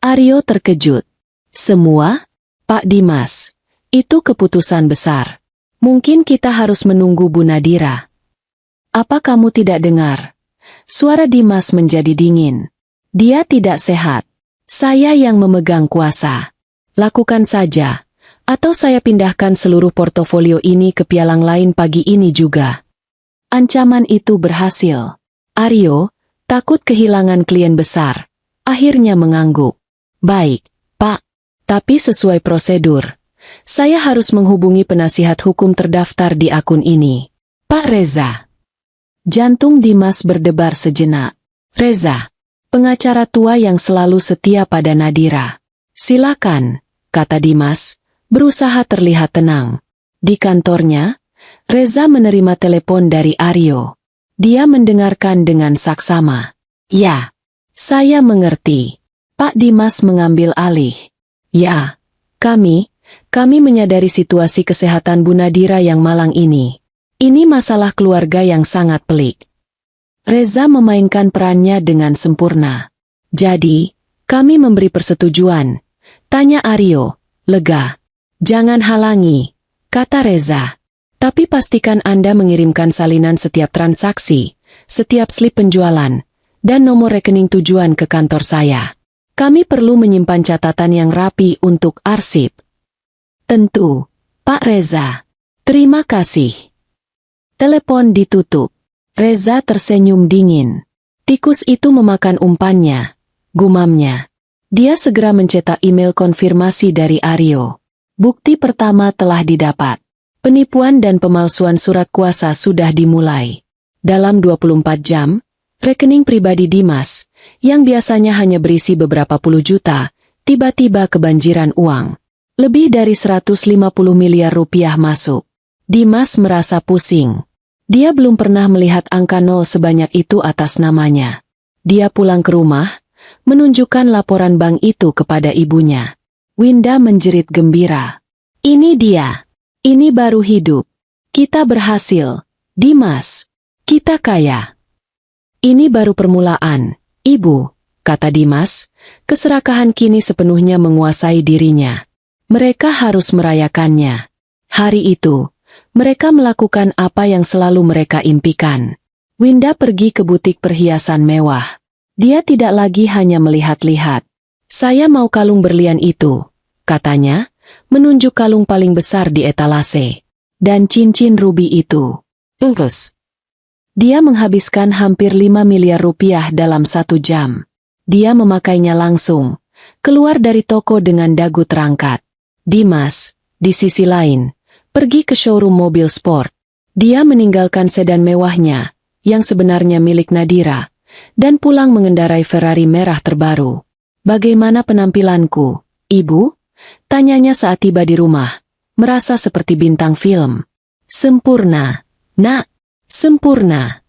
Speaker 1: Aryo terkejut. Semua? Pak Dimas, itu keputusan besar. Mungkin kita harus menunggu Bu Nadira. Apa kamu tidak dengar? Suara Dimas menjadi dingin. Dia tidak sehat. Saya yang memegang kuasa. Lakukan saja. Atau saya pindahkan seluruh portofolio ini ke pialang lain pagi ini juga. Ancaman itu berhasil. Aryo, takut kehilangan klien besar, akhirnya mengangguk. Baik, Pak. Tapi sesuai prosedur. Saya harus menghubungi penasihat hukum terdaftar di akun ini. Pak Reza. Jantung Dimas berdebar sejenak. Reza, pengacara tua yang selalu setia pada Nadira. Silakan, kata Dimas, berusaha terlihat tenang. Di kantornya, Reza menerima telepon dari Aryo. Dia mendengarkan dengan saksama. Ya, saya mengerti. Pak Dimas mengambil alih. Ya, kami menyadari situasi kesehatan Bu Nadira yang malang ini. Ini masalah keluarga yang sangat pelik. Reza memainkan perannya dengan sempurna. Jadi, kami memberi persetujuan. Tanya Aryo, lega. Jangan halangi, kata Reza. Tapi pastikan Anda mengirimkan salinan setiap transaksi, setiap slip penjualan, dan nomor rekening tujuan ke kantor saya. Kami perlu menyimpan catatan yang rapi untuk arsip. Tentu, Pak Reza. Terima kasih. Telepon ditutup. Reza tersenyum dingin. Tikus itu memakan umpannya, gumamnya. Dia segera mencetak email konfirmasi dari Aryo. Bukti pertama telah didapat. Penipuan dan pemalsuan surat kuasa sudah dimulai. Dalam 24 jam, rekening pribadi Dimas, yang biasanya hanya berisi beberapa puluh juta, tiba-tiba kebanjiran uang. Lebih dari 150 miliar rupiah masuk. Dimas merasa pusing. Dia belum pernah melihat angka nol sebanyak itu atas namanya. Dia pulang ke rumah, menunjukkan laporan bank itu kepada ibunya. Winda menjerit gembira. Ini dia. Ini baru hidup. Kita berhasil, Dimas. Kita kaya. Ini baru permulaan, Ibu, kata Dimas. Keserakahan kini sepenuhnya menguasai dirinya. Mereka harus merayakannya. Hari itu, mereka melakukan apa yang selalu mereka impikan. Winda pergi ke butik perhiasan mewah. Dia tidak lagi hanya melihat-lihat. Saya mau kalung berlian itu, katanya, menunjuk kalung paling besar di etalase. Dan cincin rubi itu. Engkus. Dia menghabiskan hampir 5 miliar rupiah dalam 1 jam. Dia memakainya langsung, keluar dari toko dengan dagu terangkat. Dimas, di sisi lain, pergi ke showroom mobil sport. Dia meninggalkan sedan mewahnya, yang sebenarnya milik Nadira, dan pulang mengendarai Ferrari merah terbaru. Bagaimana penampilanku, Ibu? Tanyanya saat tiba di rumah, merasa seperti bintang film. Sempurna, Nak, sempurna.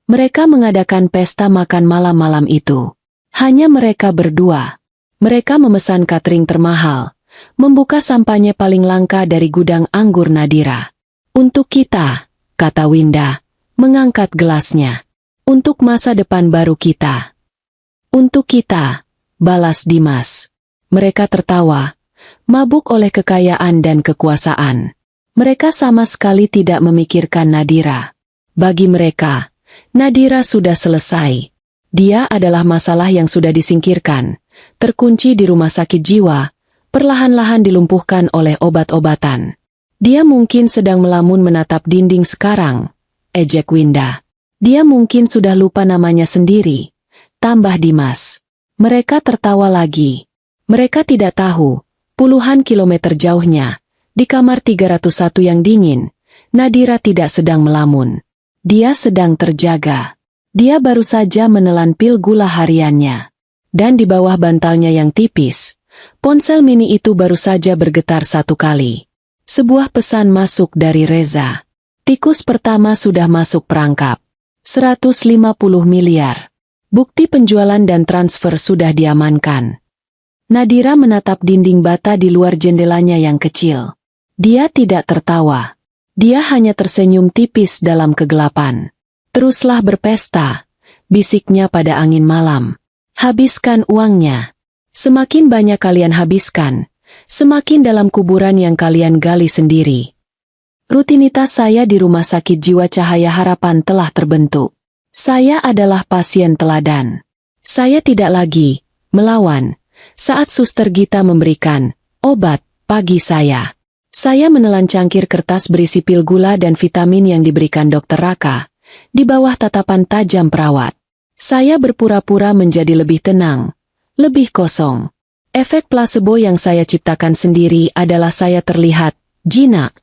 Speaker 1: Mereka mengadakan pesta makan malam-malam itu. Hanya mereka berdua. Mereka memesan catering termahal, membuka sampahnya paling langka dari gudang anggur Nadira. Untuk kita, kata Winda, mengangkat gelasnya. Untuk masa depan baru kita. Untuk kita, balas Dimas. Mereka tertawa, mabuk oleh kekayaan dan kekuasaan. Mereka sama sekali tidak memikirkan Nadira. Bagi mereka, Nadira sudah selesai. Dia adalah masalah yang sudah disingkirkan, terkunci di rumah sakit jiwa, perlahan-lahan dilumpuhkan oleh obat-obatan. Dia mungkin sedang melamun menatap dinding sekarang, ejek Winda. Dia mungkin sudah lupa namanya sendiri, tambah Dimas. Mereka tertawa lagi. Mereka tidak tahu, puluhan kilometer jauhnya, di kamar 301 yang dingin, Nadira tidak sedang melamun. Dia sedang terjaga. Dia baru saja menelan pil gula hariannya. Dan di bawah bantalnya yang tipis, ponsel mini itu baru saja bergetar 1 kali. Sebuah pesan masuk dari Reza. Tikus pertama sudah masuk perangkap. 150 miliar. Bukti penjualan dan transfer sudah diamankan. Nadira menatap dinding bata di luar jendelanya yang kecil. Dia tidak tertawa. Dia hanya tersenyum tipis dalam kegelapan. Teruslah berpesta, bisiknya pada angin malam. Habiskan uangnya. Semakin banyak kalian habiskan, semakin dalam kuburan yang kalian gali sendiri. Rutinitas saya di Rumah Sakit Jiwa Cahaya Harapan telah terbentuk. Saya adalah pasien teladan. Saya tidak lagi melawan saat Suster Gita memberikan obat pagi saya. Saya menelan cangkir kertas berisi pil gula dan vitamin yang diberikan Dokter Raka, di bawah tatapan tajam perawat. Saya berpura-pura menjadi lebih tenang, lebih kosong. Efek placebo yang saya ciptakan sendiri adalah saya terlihat jinak.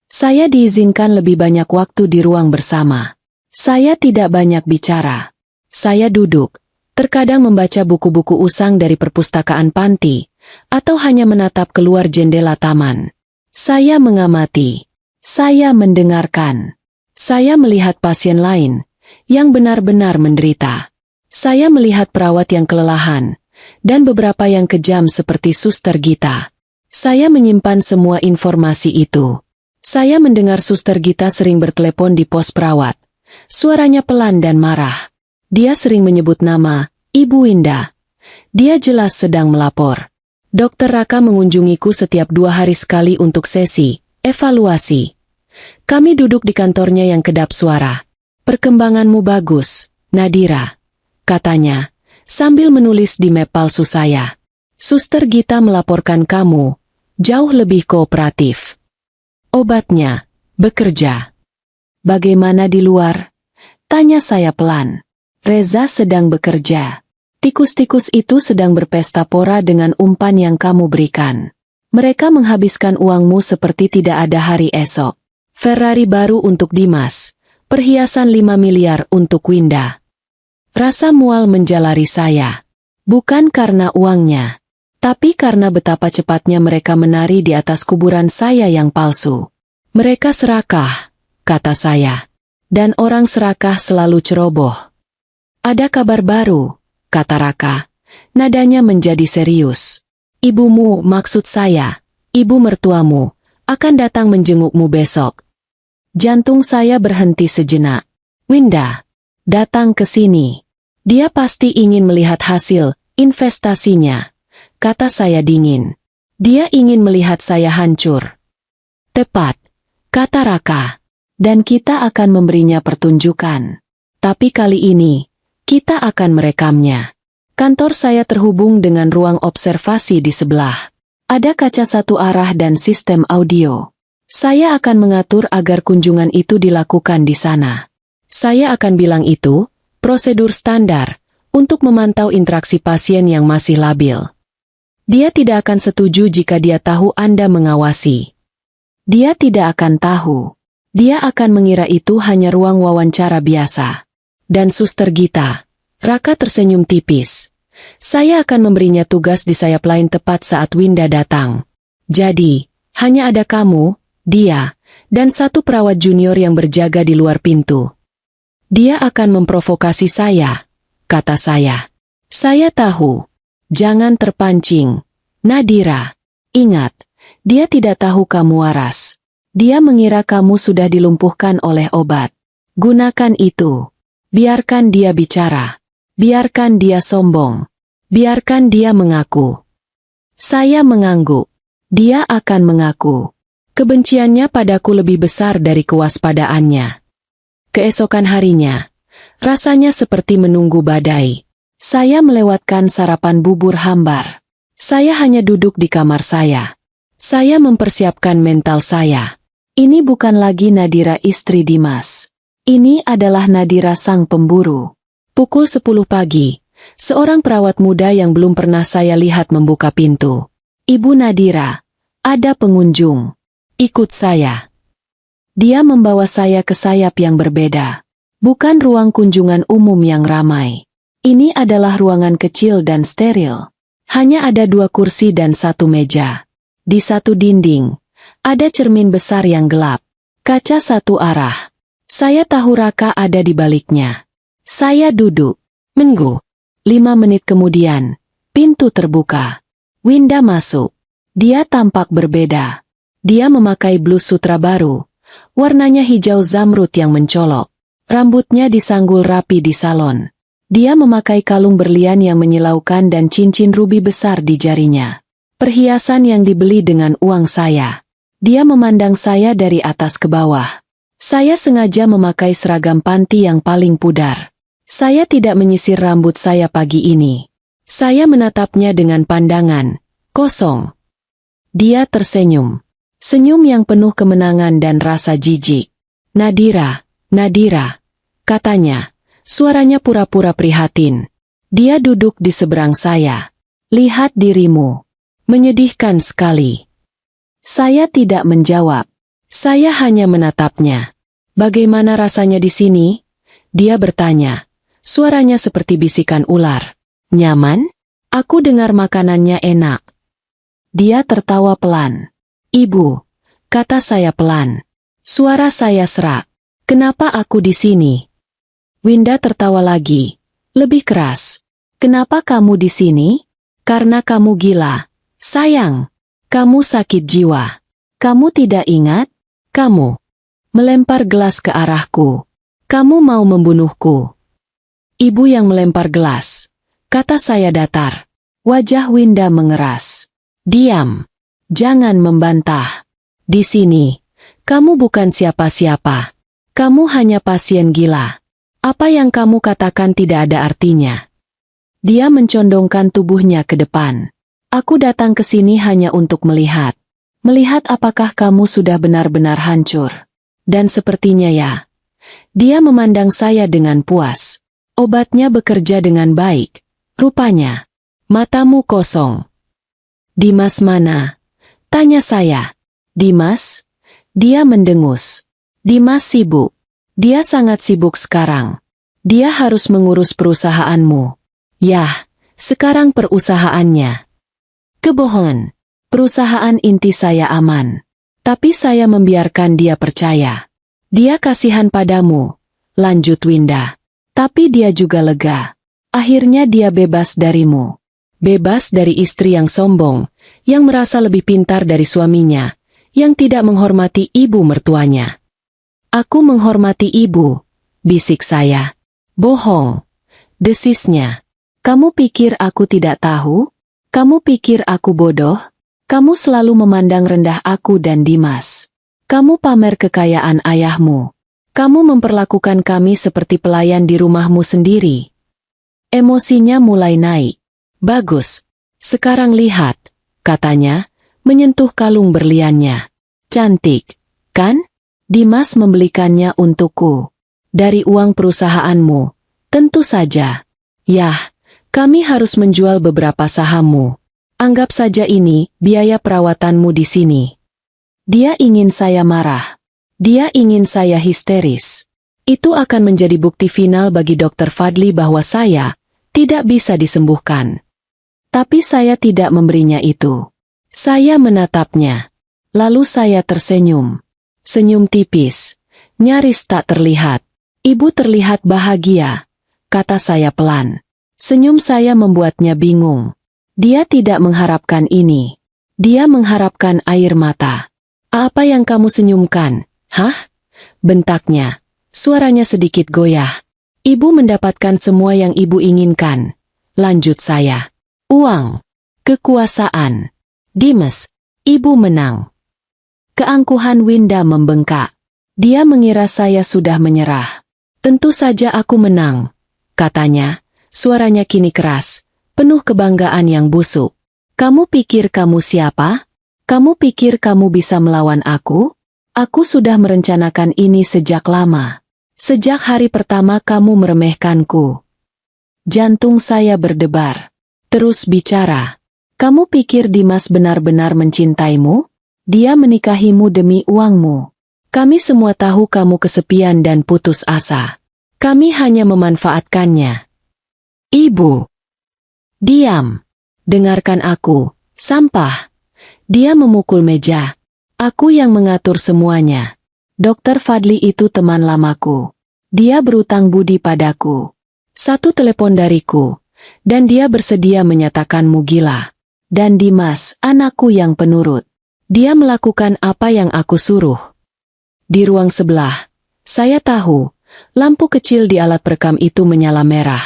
Speaker 1: Saya diizinkan lebih banyak waktu di ruang bersama. Saya tidak banyak bicara. Saya duduk, terkadang membaca buku-buku usang dari perpustakaan panti, atau hanya menatap keluar jendela taman. Saya mengamati. Saya mendengarkan. Saya melihat pasien lain, yang benar-benar menderita. Saya melihat perawat yang kelelahan, dan beberapa yang kejam seperti Suster Gita. Saya menyimpan semua informasi itu. Saya mendengar Suster Gita sering bertelepon di pos perawat. Suaranya pelan dan marah. Dia sering menyebut nama Ibu Winda. Dia jelas sedang melapor. Dokter Raka mengunjungiku setiap 2 hari sekali untuk sesi evaluasi. Kami duduk di kantornya yang kedap suara. Perkembanganmu bagus, Nadira, katanya, sambil menulis di map palsu saya. Suster Gita melaporkan kamu jauh lebih kooperatif. Obatnya bekerja. Bagaimana di luar? Tanya saya pelan. Reza sedang bekerja. Tikus-tikus itu sedang berpesta pora dengan umpan yang kamu berikan. Mereka menghabiskan uangmu seperti tidak ada hari esok. Ferrari baru untuk Dimas. Perhiasan 5 miliar untuk Winda. Rasa mual menjalari saya. Bukan karena uangnya, tapi karena betapa cepatnya mereka menari di atas kuburan saya yang palsu. Mereka serakah, kata saya. Dan orang serakah selalu ceroboh. Ada kabar baru, kata Raka. Nadanya menjadi serius. Ibumu, maksud saya, ibu mertuamu, akan datang menjengukmu besok. Jantung saya berhenti sejenak. Winda, datang ke sini. Dia pasti ingin melihat hasil investasinya, kata saya dingin. Dia ingin melihat saya hancur. Tepat, kata Raka. Dan kita akan memberinya pertunjukan. Tapi kali ini, kita akan merekamnya. Kantor saya terhubung dengan ruang observasi di sebelah. Ada kaca satu arah dan sistem audio. Saya akan mengatur agar kunjungan itu dilakukan di sana. Saya akan bilang itu prosedur standar untuk memantau interaksi pasien yang masih labil. Dia tidak akan setuju jika dia tahu Anda mengawasi. Dia tidak akan tahu. Dia akan mengira itu hanya ruang wawancara biasa. Dan Suster Gita, Raka tersenyum tipis. Saya akan memberinya tugas di sayap lain tepat saat Winda datang. Jadi, hanya ada kamu, dia, dan satu perawat junior yang berjaga di luar pintu. Dia akan memprovokasi saya, kata saya. Saya tahu. Jangan terpancing, Nadira. Ingat, dia tidak tahu kamu waras. Dia mengira kamu sudah dilumpuhkan oleh obat. Gunakan itu. Biarkan dia bicara. Biarkan dia sombong. Biarkan dia mengaku. Saya mengangguk. Dia akan mengaku. Kebenciannya padaku lebih besar dari kewaspadaannya. Keesokan harinya, rasanya seperti menunggu badai. Saya melewatkan sarapan bubur hambar. Saya hanya duduk di kamar saya. Saya mempersiapkan mental saya. Ini bukan lagi Nadira istri Dimas. Ini adalah Nadira sang pemburu. Pukul 10 pagi, seorang perawat muda yang belum pernah saya lihat membuka pintu. Ibu Nadira, ada pengunjung. Ikut saya. Dia membawa saya ke sayap yang berbeda. Bukan ruang kunjungan umum yang ramai. Ini adalah ruangan kecil dan steril. Hanya ada 2 kursi dan 1 meja. Di satu dinding, ada cermin besar yang gelap. Kaca satu arah. Saya tahu Raka ada di baliknya. Saya duduk. Menunggu. 5 menit kemudian, pintu terbuka. Winda masuk. Dia tampak berbeda. Dia memakai blus sutra baru. Warnanya hijau zamrud yang mencolok. Rambutnya disanggul rapi di salon. Dia memakai kalung berlian yang menyilaukan dan cincin rubi besar di jarinya. Perhiasan yang dibeli dengan uang saya. Dia memandang saya dari atas ke bawah. Saya sengaja memakai seragam panti yang paling pudar. Saya tidak menyisir rambut saya pagi ini. Saya menatapnya dengan pandangan kosong. Dia tersenyum. Senyum yang penuh kemenangan dan rasa jijik. Nadira, Nadira, katanya. Suaranya pura-pura prihatin. Dia duduk di seberang saya. Lihat dirimu. Menyedihkan sekali. Saya tidak menjawab. Saya hanya menatapnya. Bagaimana rasanya di sini? Dia bertanya. Suaranya seperti bisikan ular. Nyaman? Aku dengar makanannya enak. Dia tertawa pelan. Ibu, kata saya pelan. Suara saya serak. Kenapa aku di sini? Winda tertawa lagi. Lebih keras. Kenapa kamu di sini? Karena kamu gila. Sayang, kamu sakit jiwa. Kamu tidak ingat? Kamu melempar gelas ke arahku. Kamu mau membunuhku. Ibu yang melempar gelas. Kata saya datar. Wajah Winda mengeras. Diam. Jangan membantah. Di sini, kamu bukan siapa-siapa. Kamu hanya pasien gila. Apa yang kamu katakan tidak ada artinya. Dia mencondongkan tubuhnya ke depan. Aku datang ke sini hanya untuk melihat. Melihat apakah kamu sudah benar-benar hancur. Dan sepertinya ya. Dia memandang saya dengan puas. Obatnya bekerja dengan baik. Rupanya. Matamu kosong. Dimas mana? Tanya saya. Dimas? Dia mendengus. Dimas sibuk. Dia sangat sibuk sekarang. Dia harus mengurus perusahaanmu. Yah, sekarang perusahaannya. Kebohongan. Perusahaan inti saya aman. Tapi saya membiarkan dia percaya. Dia kasihan padamu, lanjut Winda. Tapi dia juga lega. Akhirnya dia bebas darimu. Bebas dari istri yang sombong, yang merasa lebih pintar dari suaminya, yang tidak menghormati ibu mertuanya. Aku menghormati ibu, bisik saya. Bohong, desisnya. Kamu pikir aku tidak tahu? Kamu pikir aku bodoh? Kamu selalu memandang rendah aku dan Dimas. Kamu pamer kekayaan ayahmu. Kamu memperlakukan kami seperti pelayan di rumahmu sendiri. Emosinya mulai naik. Bagus. Sekarang lihat, katanya, menyentuh kalung berliannya. Cantik, kan? Dimas membelikannya untukku. Dari uang perusahaanmu, tentu saja. Yah, kami harus menjual beberapa sahammu. Anggap saja ini biaya perawatanmu di sini. Dia ingin saya marah. Dia ingin saya histeris. Itu akan menjadi bukti final bagi Dr. Fadli bahwa saya tidak bisa disembuhkan. Tapi saya tidak memberinya itu. Saya menatapnya. Lalu saya tersenyum. Senyum tipis, nyaris tak terlihat. Ibu terlihat bahagia, kata saya pelan. Senyum saya membuatnya bingung. Dia tidak mengharapkan ini. Dia mengharapkan air mata. Apa yang kamu senyumkan? Hah? Bentaknya. Suaranya sedikit goyah. Ibu mendapatkan semua yang ibu inginkan. Lanjut saya. Uang. Kekuasaan. Dimas. Ibu menang. Keangkuhan Winda membengkak. Dia mengira saya sudah menyerah. Tentu saja aku menang, katanya. Suaranya kini keras, penuh kebanggaan yang busuk. Kamu pikir kamu siapa? Kamu pikir kamu bisa melawan aku? Aku sudah merencanakan ini sejak lama. Sejak hari pertama kamu meremehkanku. Jantung saya berdebar. Terus bicara. Kamu pikir Dimas benar-benar mencintaimu? Dia menikahimu demi uangmu. Kami semua tahu kamu kesepian dan putus asa. Kami hanya memanfaatkannya. Ibu. Diam. Dengarkan aku, sampah. Dia memukul meja. Aku yang mengatur semuanya. Dr. Fadli itu teman lamaku. Dia berutang budi padaku. Satu telepon dariku. Dan dia bersedia menyatakanmu gila. Dan Dimas, anakku yang penurut. Dia melakukan apa yang aku suruh. Di ruang sebelah, saya tahu, lampu kecil di alat perekam itu menyala merah.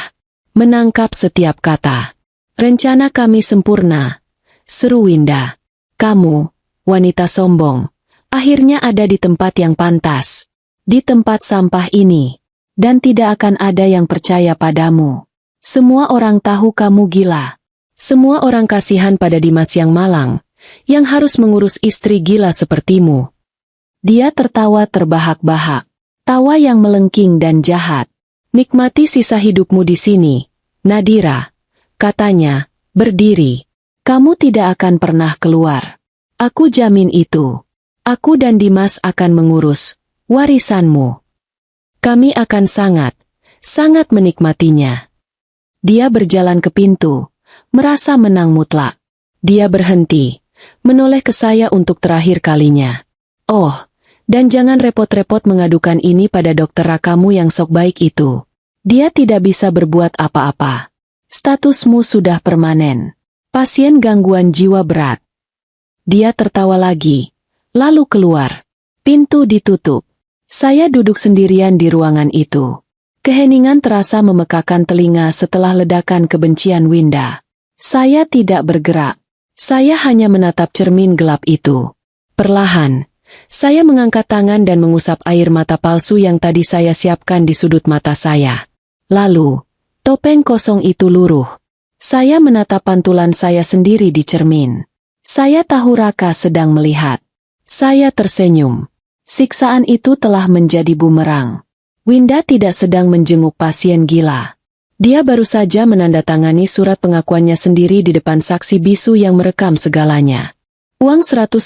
Speaker 1: Menangkap setiap kata. Rencana kami sempurna. Seru Winda. Kamu, wanita sombong, akhirnya ada di tempat yang pantas. Di tempat sampah ini. Dan tidak akan ada yang percaya padamu. Semua orang tahu kamu gila. Semua orang kasihan pada Dimas yang malang. Yang harus mengurus istri gila sepertimu. Dia tertawa terbahak-bahak. Tawa yang melengking dan jahat. Nikmati sisa hidupmu di sini, Nadira. Katanya, berdiri. Kamu tidak akan pernah keluar. Aku jamin itu. Aku dan Dimas akan mengurus warisanmu. Kami akan sangat menikmatinya. Dia berjalan ke pintu, merasa menang mutlak. Dia berhenti. Menoleh ke saya untuk terakhir kalinya. Oh, dan jangan repot-repot mengadukan ini pada dokter rakamu yang sok baik itu. Dia tidak bisa berbuat apa-apa. Statusmu sudah permanen. Pasien gangguan jiwa berat. Dia tertawa lagi. Lalu keluar. Pintu ditutup. Saya duduk sendirian di ruangan itu. Keheningan terasa memekakan telinga setelah ledakan kebencian Winda. Saya tidak bergerak. Saya hanya menatap cermin gelap itu. Perlahan, saya mengangkat tangan dan mengusap air mata palsu yang tadi saya siapkan di sudut mata saya. Lalu, topeng kosong itu luruh. Saya menatap pantulan saya sendiri di cermin. Saya tahu Raka sedang melihat. Saya tersenyum. Siksaan itu telah menjadi bumerang. Winda tidak sedang menjenguk pasien gila. Dia baru saja menandatangani surat pengakuannya sendiri di depan saksi bisu yang merekam segalanya. Uang 150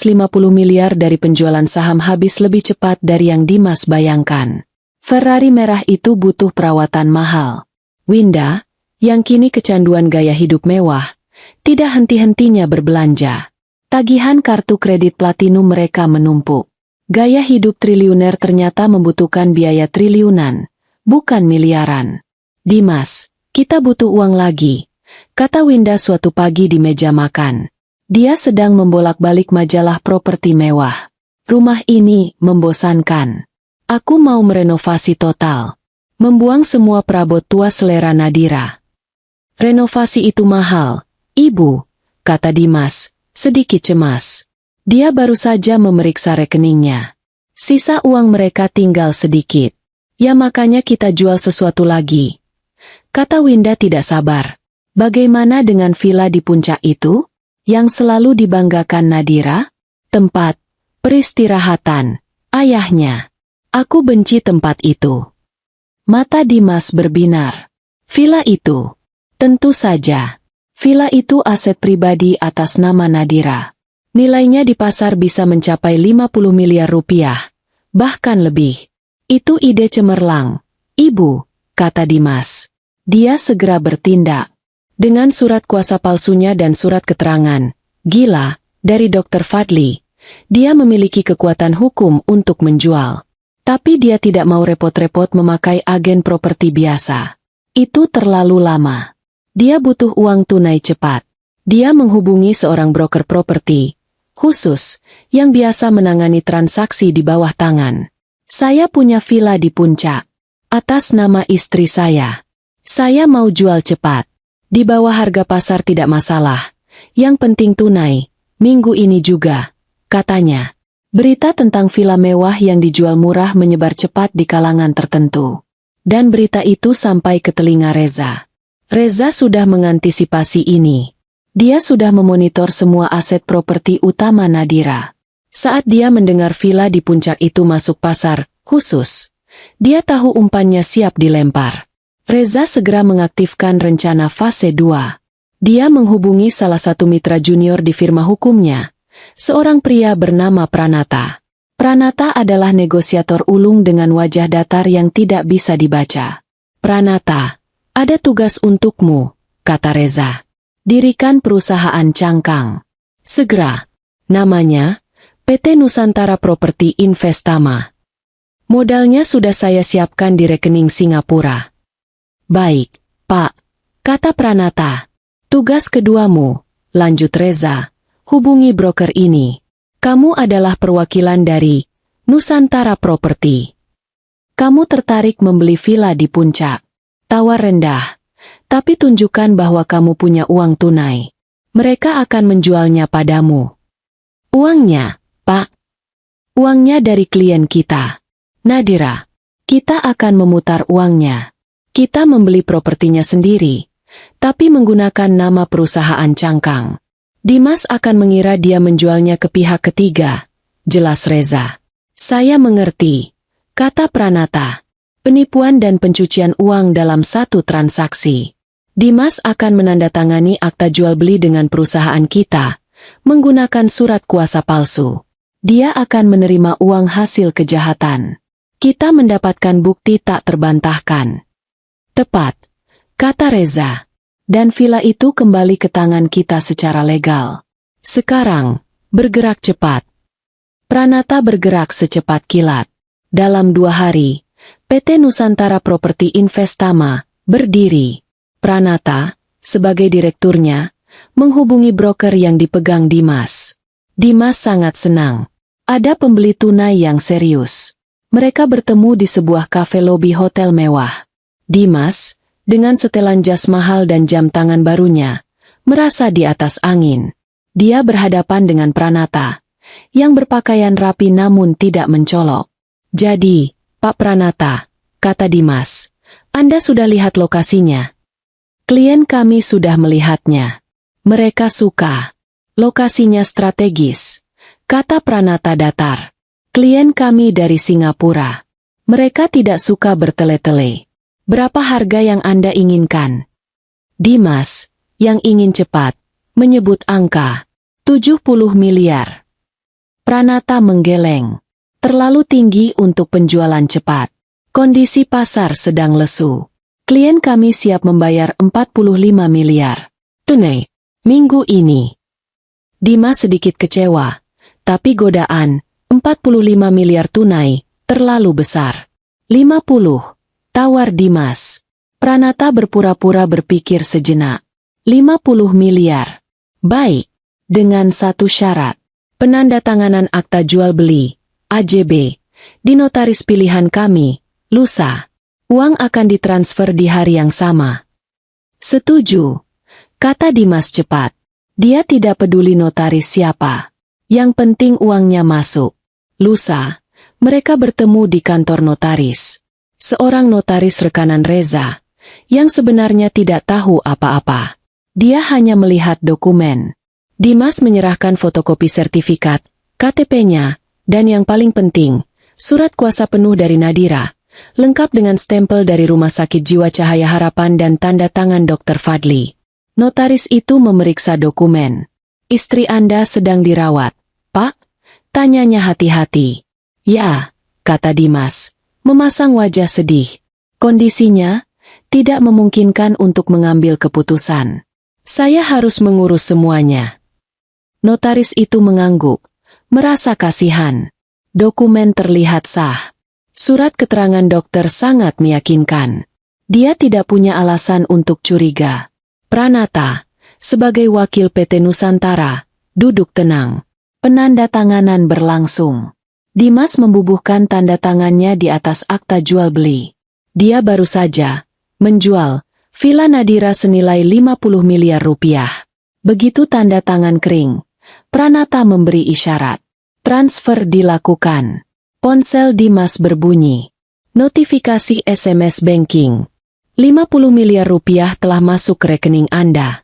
Speaker 1: miliar dari penjualan saham habis lebih cepat dari yang Dimas bayangkan. Ferrari merah itu butuh perawatan mahal. Winda, yang kini kecanduan gaya hidup mewah, tidak henti-hentinya berbelanja. Tagihan kartu kredit platinum mereka menumpuk. Gaya hidup triliuner ternyata membutuhkan biaya triliunan, bukan miliaran. Dimas, kita butuh uang lagi, kata Winda suatu pagi di meja makan. Dia sedang membolak-balik majalah properti mewah. Rumah ini membosankan. Aku mau merenovasi total. Membuang semua perabot tua selera Nadira. Renovasi itu mahal, Ibu, kata Dimas, sedikit cemas. Dia baru saja memeriksa rekeningnya. Sisa uang mereka tinggal sedikit. Ya makanya kita jual sesuatu lagi, kata Winda tidak sabar. Bagaimana dengan villa di puncak itu? Yang selalu dibanggakan Nadira? Tempat peristirahatan ayahnya. Aku benci tempat itu. Mata Dimas berbinar. Villa itu? Tentu saja. Villa itu aset pribadi atas nama Nadira. Nilainya di pasar bisa mencapai 50 miliar rupiah, bahkan lebih. Itu ide cemerlang, Ibu, kata Dimas. Dia segera bertindak. Dengan surat kuasa palsunya dan surat keterangan, gila, dari Dr. Fadli, dia memiliki kekuatan hukum untuk menjual. Tapi dia tidak mau repot-repot memakai agen properti biasa. Itu terlalu lama. Dia butuh uang tunai cepat. Dia menghubungi seorang broker properti khusus yang biasa menangani transaksi di bawah tangan. Saya punya villa di puncak, atas nama istri saya. Saya mau jual cepat. Di bawah harga pasar tidak masalah. Yang penting tunai, minggu ini juga, katanya. Berita tentang villa mewah yang dijual murah menyebar cepat di kalangan tertentu. Dan berita itu sampai ke telinga Reza. Reza sudah mengantisipasi ini. Dia sudah memonitor semua aset properti utama Nadira. Saat dia mendengar villa di puncak itu masuk pasar khusus, dia tahu umpannya siap dilempar. Reza segera mengaktifkan rencana fase 2. Dia menghubungi salah satu mitra junior di firma hukumnya, seorang pria bernama Pranata. Pranata adalah negosiator ulung dengan wajah datar yang tidak bisa dibaca. Pranata, ada tugas untukmu, kata Reza. Dirikan perusahaan cangkang. Segera. Namanya PT Nusantara Properti Investama. Modalnya sudah saya siapkan di rekening Singapura. Baik, Pak, kata Pranata. Tugas keduamu, lanjut Reza, hubungi broker ini. Kamu adalah perwakilan dari Nusantara Properti. Kamu tertarik membeli villa di puncak. Tawar rendah, tapi tunjukkan bahwa kamu punya uang tunai. Mereka akan menjualnya padamu. Uangnya, Pak? Uangnya dari klien kita, Nadira. Kita akan memutar uangnya. Kita membeli propertinya sendiri, tapi menggunakan nama perusahaan cangkang. Dimas akan mengira dia menjualnya ke pihak ketiga, jelas Reza. Saya mengerti, kata Pranata. Penipuan dan pencucian uang dalam satu transaksi. Dimas akan menandatangani akta jual beli dengan perusahaan kita, menggunakan surat kuasa palsu. Dia akan menerima uang hasil kejahatan. Kita mendapatkan bukti tak terbantahkan. Tepat, kata Reza. Dan villa itu kembali ke tangan kita secara legal. Sekarang, bergerak cepat. Pranata bergerak secepat kilat. Dalam 2 hari, PT Nusantara Properti Investama berdiri. Pranata, sebagai direkturnya, menghubungi broker yang dipegang Dimas. Dimas sangat senang. Ada pembeli tunai yang serius. Mereka bertemu di sebuah kafe lobi hotel mewah. Dimas, dengan setelan jas mahal dan jam tangan barunya, merasa di atas angin. Dia berhadapan dengan Pranata, yang berpakaian rapi namun tidak mencolok. Jadi, Pak Pranata, kata Dimas, Anda sudah lihat lokasinya. Klien kami sudah melihatnya. Mereka suka. Lokasinya strategis, kata Pranata datar. Klien kami dari Singapura. Mereka tidak suka bertele-tele. Berapa harga yang Anda inginkan? Dimas, yang ingin cepat, menyebut angka 70 miliar. Pranata menggeleng. Terlalu tinggi untuk penjualan cepat. Kondisi pasar sedang lesu. Klien kami siap membayar 45 miliar. Tunai, minggu ini. Dimas sedikit kecewa, tapi godaan 45 miliar tunai terlalu besar. 50, tawar Dimas. Pranata berpura-pura berpikir sejenak. 50 miliar. Baik, dengan satu syarat. Penandatanganan akta jual beli, AJB, di notaris pilihan kami, lusa. Uang akan ditransfer di hari yang sama. Setuju, kata Dimas cepat. Dia tidak peduli notaris siapa. Yang penting uangnya masuk. Lusa, mereka bertemu di kantor notaris. Seorang notaris rekanan Reza, yang sebenarnya tidak tahu apa-apa. Dia hanya melihat dokumen. Dimas menyerahkan fotokopi sertifikat, KTP-nya, dan yang paling penting, surat kuasa penuh dari Nadira, lengkap dengan stempel dari Rumah Sakit Jiwa Cahaya Harapan dan tanda tangan Dr. Fadli. Notaris itu memeriksa dokumen. Istri Anda sedang dirawat, Pak? Tanyanya hati-hati. Ya, kata Dimas, memasang wajah sedih. Kondisinya tidak memungkinkan untuk mengambil keputusan. Saya harus mengurus semuanya. Notaris itu mengangguk, merasa kasihan. Dokumen terlihat sah. Surat keterangan dokter sangat meyakinkan. Dia tidak punya alasan untuk curiga. Pranata, sebagai wakil PT Nusantara, duduk tenang. Penandatanganan berlangsung. Dimas membubuhkan tanda tangannya di atas akta jual beli. Dia baru saja menjual Villa Nadira senilai 50 miliar rupiah. Begitu tanda tangan kering, Pranata memberi isyarat. Transfer dilakukan. Ponsel Dimas berbunyi. Notifikasi SMS banking. 50 miliar rupiah telah masuk ke rekening Anda.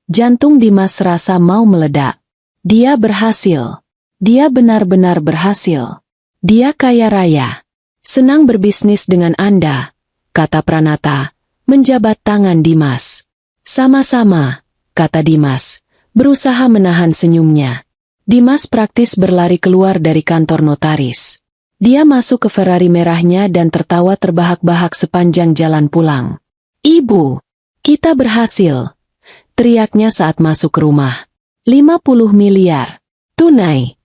Speaker 1: Jantung Dimas rasa mau meledak. Dia berhasil. Dia benar-benar berhasil. Dia kaya raya. Senang berbisnis dengan Anda, kata Pranata, menjabat tangan Dimas. Sama-sama, kata Dimas, berusaha menahan senyumnya. Dimas praktis berlari keluar dari kantor notaris. Dia masuk ke Ferrari merahnya dan tertawa terbahak-bahak sepanjang jalan pulang. Ibu, kita berhasil, teriaknya saat masuk ke rumah. 50 miliar. Tunai.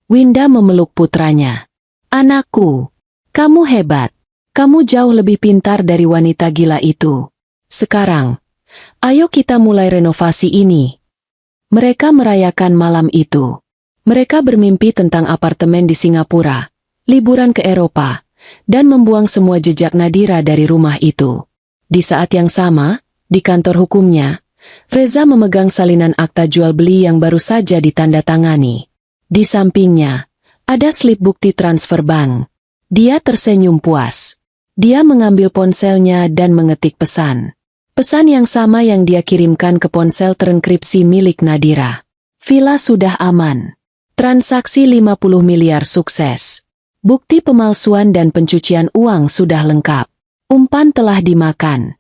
Speaker 1: Winda memeluk putranya. Anakku, kamu hebat. Kamu jauh lebih pintar dari wanita gila itu. Sekarang, ayo kita mulai renovasi ini. Mereka merayakan malam itu. Mereka bermimpi tentang apartemen di Singapura, liburan ke Eropa, dan membuang semua jejak Nadira dari rumah itu. Di saat yang sama, di kantor hukumnya, Reza memegang salinan akta jual beli yang baru saja ditandatangani. Di sampingnya, ada slip bukti transfer bank. Dia tersenyum puas. Dia mengambil ponselnya dan mengetik pesan. Pesan yang sama yang dia kirimkan ke ponsel terenkripsi milik Nadira. Villa sudah aman. Transaksi 50 miliar sukses. Bukti pemalsuan dan pencucian uang sudah lengkap. Umpan telah dimakan.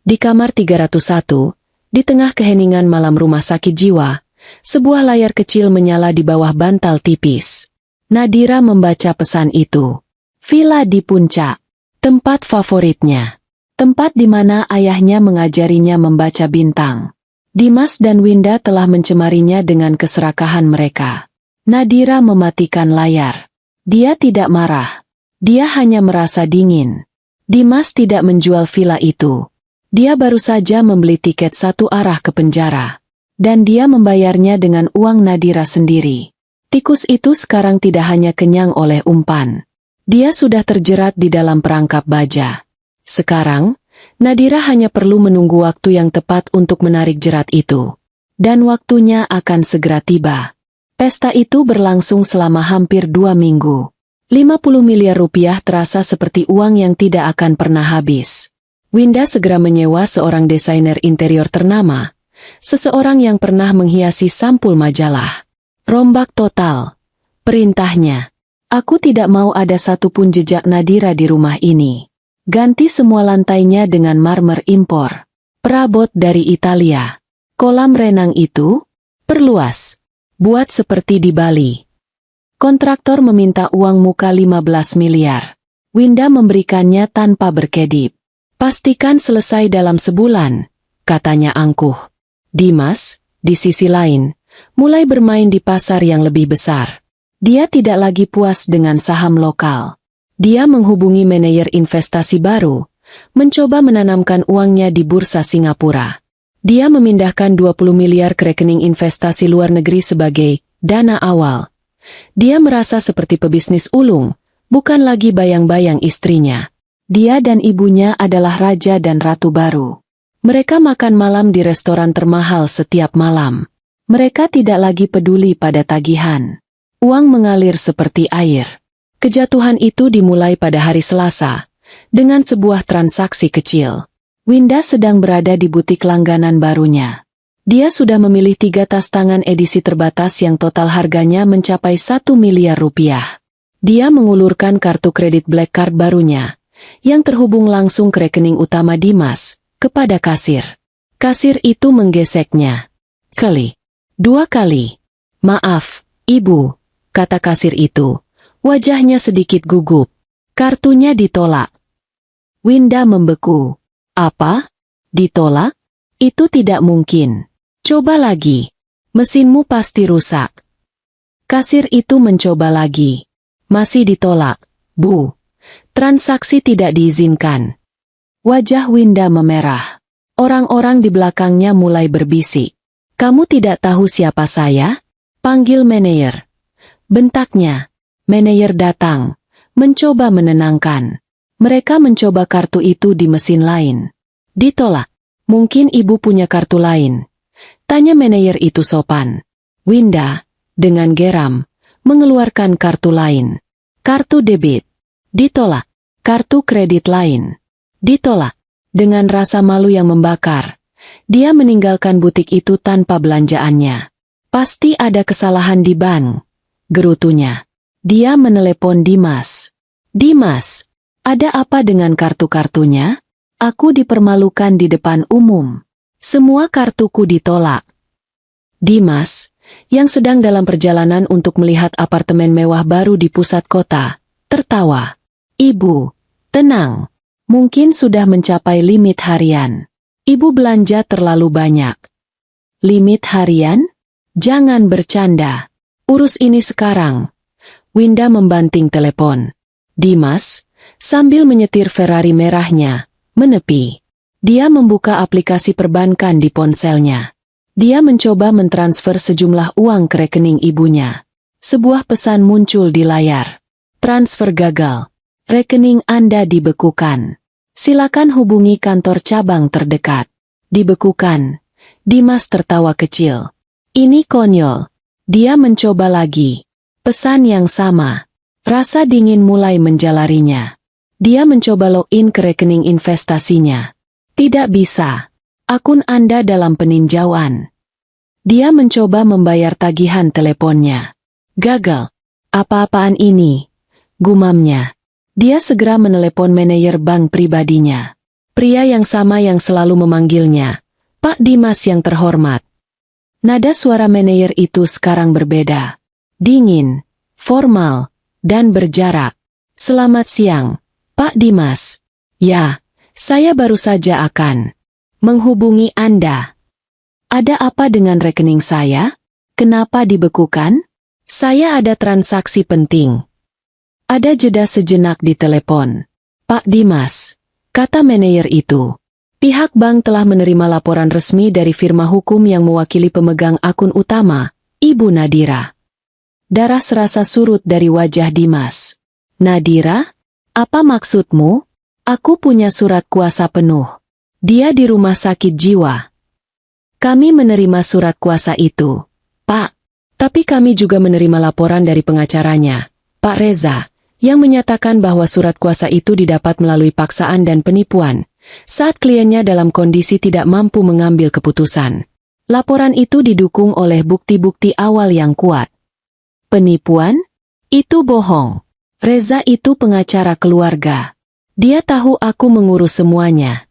Speaker 1: Di kamar 301, di tengah keheningan malam rumah sakit jiwa, sebuah layar kecil menyala di bawah bantal tipis. Nadira membaca pesan itu. Villa di puncak. Tempat favoritnya. Tempat di mana ayahnya mengajarinya membaca bintang. Dimas dan Winda telah mencemarinya dengan keserakahan mereka. Nadira mematikan layar. Dia tidak marah. Dia hanya merasa dingin. Dimas tidak menjual villa itu. Dia baru saja membeli tiket satu arah ke penjara. Dan dia membayarnya dengan uang Nadira sendiri. Tikus itu sekarang tidak hanya kenyang oleh umpan. Dia sudah terjerat di dalam perangkap baja. Sekarang, Nadira hanya perlu menunggu waktu yang tepat untuk menarik jerat itu. Dan waktunya akan segera tiba. Pesta itu berlangsung selama hampir 2 minggu. 50 miliar rupiah terasa seperti uang yang tidak akan pernah habis. Winda segera menyewa seorang desainer interior ternama. Seseorang yang pernah menghiasi sampul majalah. Rombak total. Perintahnya. Aku tidak mau ada satupun jejak Nadira di rumah ini. Ganti semua lantainya dengan marmer impor. Perabot dari Italia. Kolam renang itu, perluas. Buat seperti di Bali. Kontraktor meminta uang muka 15 miliar. Winda memberikannya tanpa berkedip. Pastikan selesai dalam sebulan, katanya angkuh. Dimas, di sisi lain, mulai bermain di pasar yang lebih besar. Dia tidak lagi puas dengan saham lokal. Dia menghubungi manajer investasi baru, mencoba menanamkan uangnya di bursa Singapura. Dia memindahkan 20 miliar ke rekening investasi luar negeri sebagai dana awal. Dia merasa seperti pebisnis ulung, bukan lagi bayang-bayang istrinya. Dia dan ibunya adalah raja dan ratu baru. Mereka makan malam di restoran termahal setiap malam. Mereka tidak lagi peduli pada tagihan. Uang mengalir seperti air. Kejatuhan itu dimulai pada hari Selasa, dengan sebuah transaksi kecil. Winda sedang berada di butik langganan barunya. Dia sudah memilih 3 tas tangan edisi terbatas yang total harganya mencapai 1 miliar rupiah. Dia mengulurkan kartu kredit Black Card barunya, yang terhubung langsung ke rekening utama Dimas, kepada kasir. Kasir itu menggeseknya. 2 kali. "Maaf, Ibu," kata kasir itu. Wajahnya sedikit gugup. Kartunya ditolak. Winda membeku. "Apa? Ditolak? Itu tidak mungkin. Coba lagi. Mesinmu pasti rusak." Kasir itu mencoba lagi. "Masih ditolak, Bu. Transaksi tidak diizinkan." Wajah Winda memerah. Orang-orang di belakangnya mulai berbisik. "Kamu tidak tahu siapa saya? Panggil manajer." Bentaknya. Manajer datang, mencoba menenangkan. Mereka mencoba kartu itu di mesin lain. "Ditolak. Mungkin Ibu punya kartu lain?" tanya manajer itu sopan. Winda, dengan geram, mengeluarkan kartu lain. Kartu debit. Ditolak. Kartu kredit lain. Ditolak. Dengan rasa malu yang membakar, dia meninggalkan butik itu tanpa belanjaannya. "Pasti ada kesalahan di bank," gerutunya. Dia menelepon Dimas. "Dimas, ada apa dengan kartu-kartunya? Aku dipermalukan di depan umum. Semua kartuku ditolak." Dimas, yang sedang dalam perjalanan untuk melihat apartemen mewah baru di pusat kota, tertawa. "Ibu, tenang. Mungkin sudah mencapai limit harian. Ibu belanja terlalu banyak." "Limit harian? Jangan bercanda. Urus ini sekarang." Winda membanting telepon. Dimas, sambil menyetir Ferrari merahnya, menepi. Dia membuka aplikasi perbankan di ponselnya. Dia mencoba mentransfer sejumlah uang ke rekening ibunya. Sebuah pesan muncul di layar. "Transfer gagal. Rekening Anda dibekukan. Silakan hubungi kantor cabang terdekat." Dibekukan. Dimas tertawa kecil. Ini konyol. Dia mencoba lagi. Pesan yang sama. Rasa dingin mulai menjalarinya. Dia mencoba login ke rekening investasinya. Tidak bisa. Akun Anda dalam peninjauan. Dia mencoba membayar tagihan teleponnya. Gagal. "Apa-apaan ini?" gumamnya. Dia segera menelepon manajer bank pribadinya. Pria yang sama yang selalu memanggilnya, "Pak Dimas yang terhormat." Nada suara manajer itu sekarang berbeda. Dingin, formal, dan berjarak. "Selamat siang, Pak Dimas." "Ya, saya baru saja akan menghubungi Anda." "Ada apa dengan rekening saya? Kenapa dibekukan?" "Saya ada transaksi penting." Ada jeda sejenak di telepon. "Pak Dimas," kata manajer itu. "Pihak bank telah menerima laporan resmi dari firma hukum yang mewakili pemegang akun utama, Ibu Nadira." Darah serasa surut dari wajah Dimas. "Nadira? Apa maksudmu?" "Aku punya surat kuasa penuh. Dia di rumah sakit jiwa." "Kami menerima surat kuasa itu, Pak. Tapi kami juga menerima laporan dari pengacaranya, Pak Reza, yang menyatakan bahwa surat kuasa itu didapat melalui paksaan dan penipuan, saat kliennya dalam kondisi tidak mampu mengambil keputusan. Laporan itu didukung oleh bukti-bukti awal yang kuat." "Penipuan? Itu bohong. Reza itu pengacara keluarga. Dia tahu aku mengurus semuanya."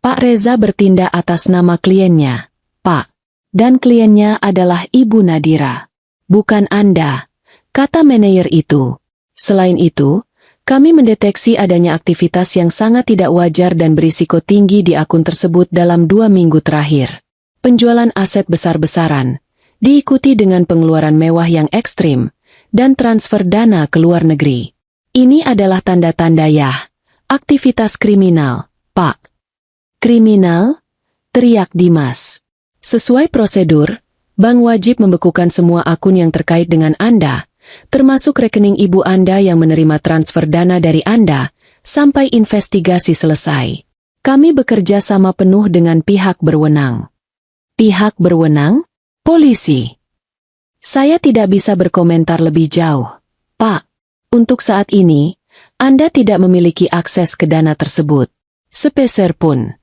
Speaker 1: "Pak Reza bertindak atas nama kliennya, Pak. Dan kliennya adalah Ibu Nadira. Bukan Anda," kata manajer itu. "Selain itu, kami mendeteksi adanya aktivitas yang sangat tidak wajar dan berisiko tinggi di akun tersebut dalam 2 minggu terakhir. Penjualan aset besar-besaran, diikuti dengan pengeluaran mewah yang ekstrim, dan transfer dana ke luar negeri. Ini adalah tanda-tanda aktivitas kriminal, Pak." "Kriminal?" teriak Dimas. "Sesuai prosedur, bank wajib membekukan semua akun yang terkait dengan Anda, termasuk rekening ibu Anda yang menerima transfer dana dari Anda, sampai investigasi selesai. Kami bekerja sama penuh dengan pihak berwenang. Pihak berwenang? Polisi. Saya tidak bisa berkomentar lebih jauh, Pak. Untuk saat ini, Anda tidak memiliki akses ke dana tersebut. Sepeser pun.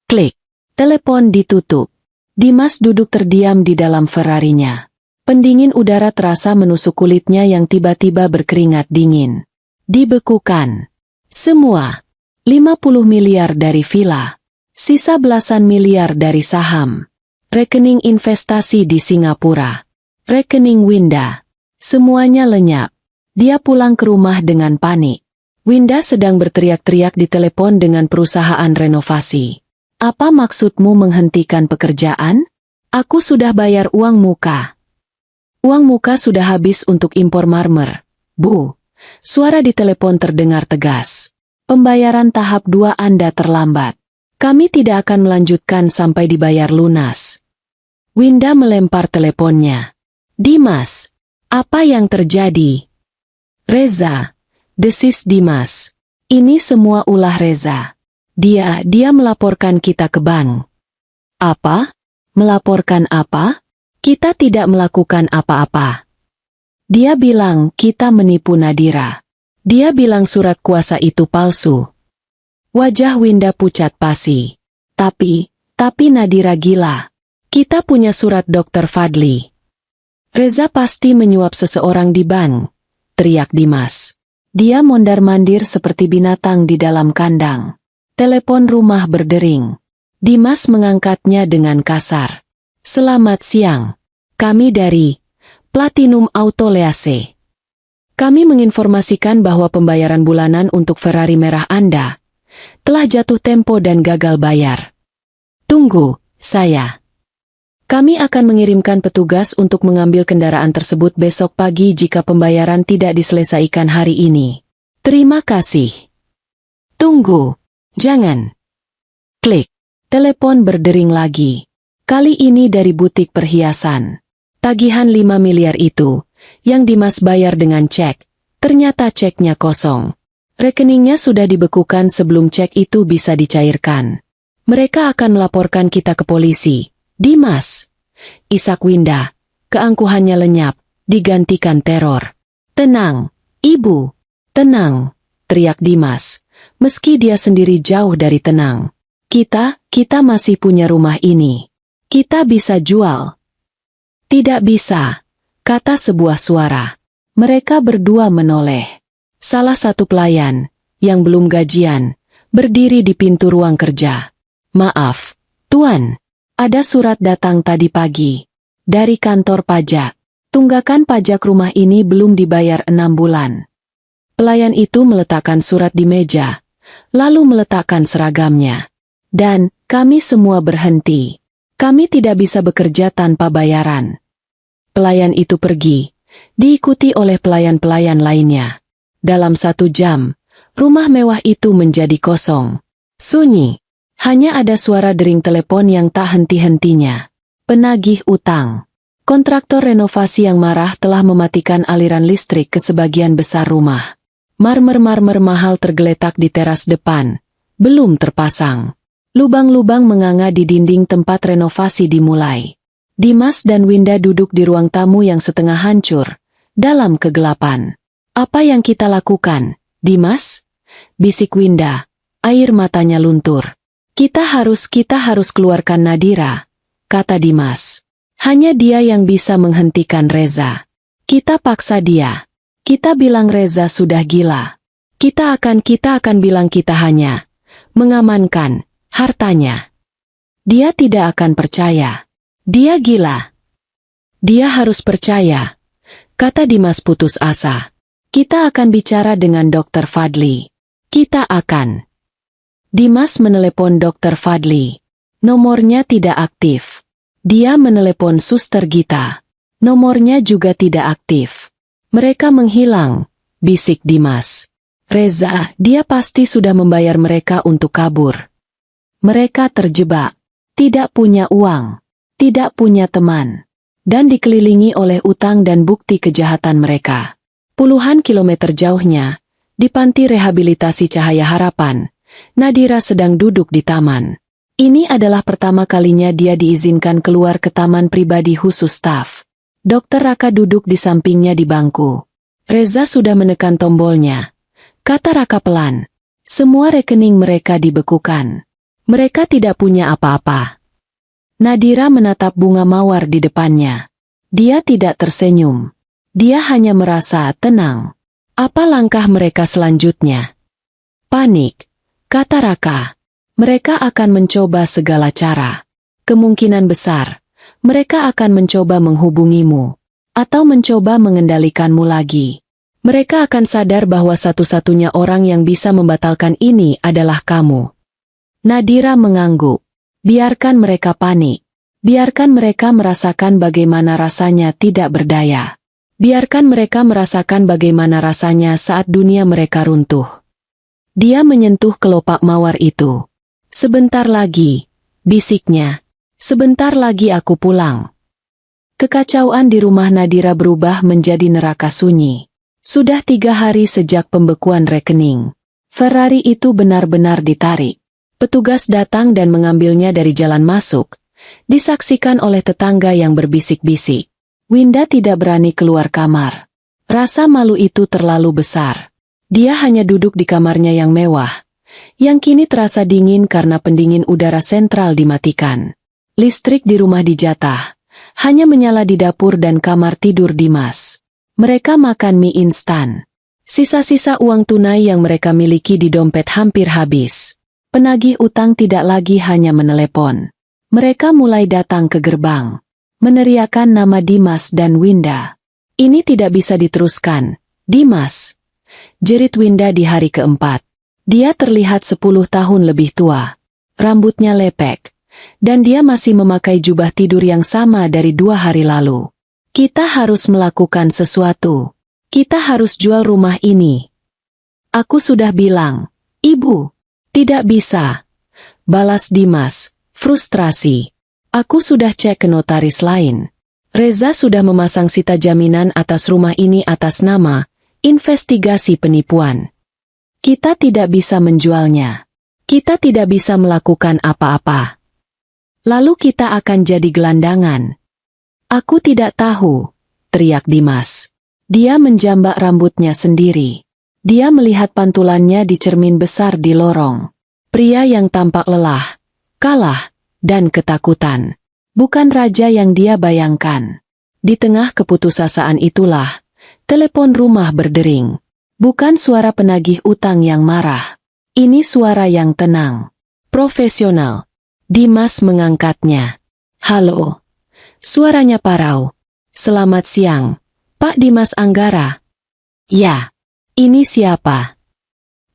Speaker 1: Klik. Telepon ditutup. Dimas duduk terdiam di dalam Ferrarinya. Pendingin udara terasa menusuk kulitnya yang tiba-tiba berkeringat dingin. Dibekukan. Semua. 50 miliar dari villa. Sisa belasan miliar dari saham. Rekening investasi di Singapura. Rekening Winda. Semuanya lenyap. Dia pulang ke rumah dengan panik. Winda sedang berteriak-teriak di telepon dengan perusahaan renovasi. Apa maksudmu menghentikan pekerjaan? Aku sudah bayar uang muka. Uang muka sudah habis untuk impor marmer. Bu, suara di telepon terdengar tegas. Pembayaran tahap 2 Anda terlambat. Kami tidak akan melanjutkan sampai dibayar lunas. Winda melempar teleponnya. Dimas, apa yang terjadi? Reza, desis Dimas. Ini semua ulah Reza. Dia melaporkan kita ke bank. Apa? Melaporkan apa? Kita tidak melakukan apa-apa. Dia bilang kita menipu Nadira. Dia bilang surat kuasa itu palsu. Wajah Winda pucat pasi. Tapi Nadira gila. Kita punya surat Dr. Fadli. Reza pasti menyuap seseorang di bank, teriak Dimas. Dia mondar-mandir seperti binatang di dalam kandang. Telepon rumah berdering. Dimas mengangkatnya dengan kasar. Selamat siang. Kami dari Platinum Auto Lease. Kami menginformasikan bahwa pembayaran bulanan untuk Ferrari merah Anda telah jatuh tempo dan gagal bayar. Tunggu, saya. Kami akan mengirimkan petugas untuk mengambil kendaraan tersebut besok pagi jika pembayaran tidak diselesaikan hari ini. Terima kasih. Tunggu. Jangan. Klik. Telepon berdering lagi. Kali ini dari butik perhiasan. Tagihan 5 miliar itu, yang Dimas bayar dengan cek, ternyata ceknya kosong. Rekeningnya sudah dibekukan sebelum cek itu bisa dicairkan. Mereka akan melaporkan kita ke polisi. Dimas. Isak Winda. Keangkuhannya lenyap, digantikan teror. Tenang, Ibu. Tenang, teriak Dimas. Meski dia sendiri jauh dari tenang. Kita masih punya rumah ini. Kita bisa jual. Tidak bisa, kata sebuah suara. Mereka berdua menoleh. Salah satu pelayan, yang belum gajian, berdiri di pintu ruang kerja. Maaf, Tuan, ada surat datang tadi pagi. Dari kantor pajak. Tunggakan pajak rumah ini belum dibayar 6 bulan. Pelayan itu meletakkan surat di meja, lalu meletakkan seragamnya. Dan, kami semua berhenti. Kami tidak bisa bekerja tanpa bayaran. Pelayan itu pergi, diikuti oleh pelayan-pelayan lainnya. Dalam 1 jam, rumah mewah itu menjadi kosong. Sunyi. Hanya ada suara dering telepon yang tak henti-hentinya. Penagih utang. Kontraktor renovasi yang marah telah mematikan aliran listrik ke sebagian besar rumah. Marmer-marmer mahal tergeletak di teras depan. Belum terpasang. Lubang-lubang menganga di dinding tempat renovasi dimulai. Dimas dan Winda duduk di ruang tamu yang setengah hancur, dalam kegelapan. Apa yang kita lakukan, Dimas? Bisik Winda, air matanya luntur. Kita harus keluarkan Nadira, kata Dimas. Hanya dia yang bisa menghentikan Reza. Kita paksa dia. Kita bilang Reza sudah gila. Kita akan bilang kita hanya mengamankan hartanya. Dia tidak akan percaya. Dia gila. Dia harus percaya, kata Dimas putus asa. Kita akan bicara dengan Dr. Fadli. Kita akan. Dimas menelepon Dr. Fadli. Nomornya tidak aktif. Dia menelepon Suster Gita. Nomornya juga tidak aktif. Mereka menghilang, bisik Dimas. Reza, dia pasti sudah membayar mereka untuk kabur. Mereka terjebak. Tidak punya uang. Tidak punya teman. dan dikelilingi oleh utang dan bukti kejahatan mereka. Puluhan kilometer jauhnya, di panti rehabilitasi Cahaya Harapan, Nadira sedang duduk di taman. Ini adalah pertama kalinya dia diizinkan keluar ke taman pribadi khusus staf. Dokter Raka duduk di sampingnya di bangku. Reza sudah menekan tombolnya. Kata Raka pelan. Semua rekening mereka dibekukan. Mereka tidak punya apa-apa. Nadira menatap bunga mawar di depannya. Dia tidak tersenyum. Dia hanya merasa tenang. Apa langkah mereka selanjutnya? Panik, kata Raka. Mereka akan mencoba segala cara. Kemungkinan besar, mereka akan mencoba menghubungimu. Atau mencoba mengendalikanmu lagi. Mereka akan sadar bahwa satu-satunya orang yang bisa membatalkan ini adalah kamu. Nadira mengangguk. Biarkan mereka panik. Biarkan mereka merasakan bagaimana rasanya tidak berdaya. Biarkan mereka merasakan bagaimana rasanya saat dunia mereka runtuh. Dia menyentuh kelopak mawar itu. Sebentar lagi, bisiknya. Sebentar lagi aku pulang. Kekacauan di rumah Nadira berubah menjadi neraka sunyi. Sudah 3 hari sejak pembekuan rekening. Ferrari itu benar-benar ditarik. Petugas datang dan mengambilnya dari jalan masuk. Disaksikan oleh tetangga yang berbisik-bisik. Winda tidak berani keluar kamar. Rasa malu itu terlalu besar. Dia hanya duduk di kamarnya yang mewah, yang kini terasa dingin karena pendingin udara sentral dimatikan. Listrik di rumah dijatah, hanya menyala di dapur dan kamar tidur Dimas. Mereka makan mie instan. Sisa-sisa uang tunai yang mereka miliki di dompet hampir habis. Penagih utang tidak lagi hanya menelepon. Mereka mulai datang ke gerbang, meneriakkan nama Dimas dan Winda. Ini tidak bisa diteruskan, Dimas. Jerit Winda di hari keempat. Dia terlihat 10 tahun lebih tua. Rambutnya lepek. Dan dia masih memakai jubah tidur yang sama dari 2 hari lalu. Kita harus melakukan sesuatu. Kita harus jual rumah ini. Aku sudah bilang, Ibu. Tidak bisa. Balas Dimas, frustrasi. Aku sudah cek ke notaris lain. Reza sudah memasang sita jaminan atas rumah ini atas nama investigasi penipuan. Kita tidak bisa menjualnya. Kita tidak bisa melakukan apa-apa. Lalu kita akan jadi gelandangan. Aku tidak tahu, teriak Dimas. Dia menjambak rambutnya sendiri. Dia melihat pantulannya di cermin besar di lorong. Pria yang tampak lelah, kalah, dan ketakutan. Bukan raja yang dia bayangkan. Di tengah keputusasaan itulah, telepon rumah berdering. Bukan suara penagih utang yang marah. Ini suara yang tenang. Profesional. Dimas mengangkatnya. Halo. Suaranya parau. Selamat siang, Pak Dimas Anggara. Ya. Ini siapa?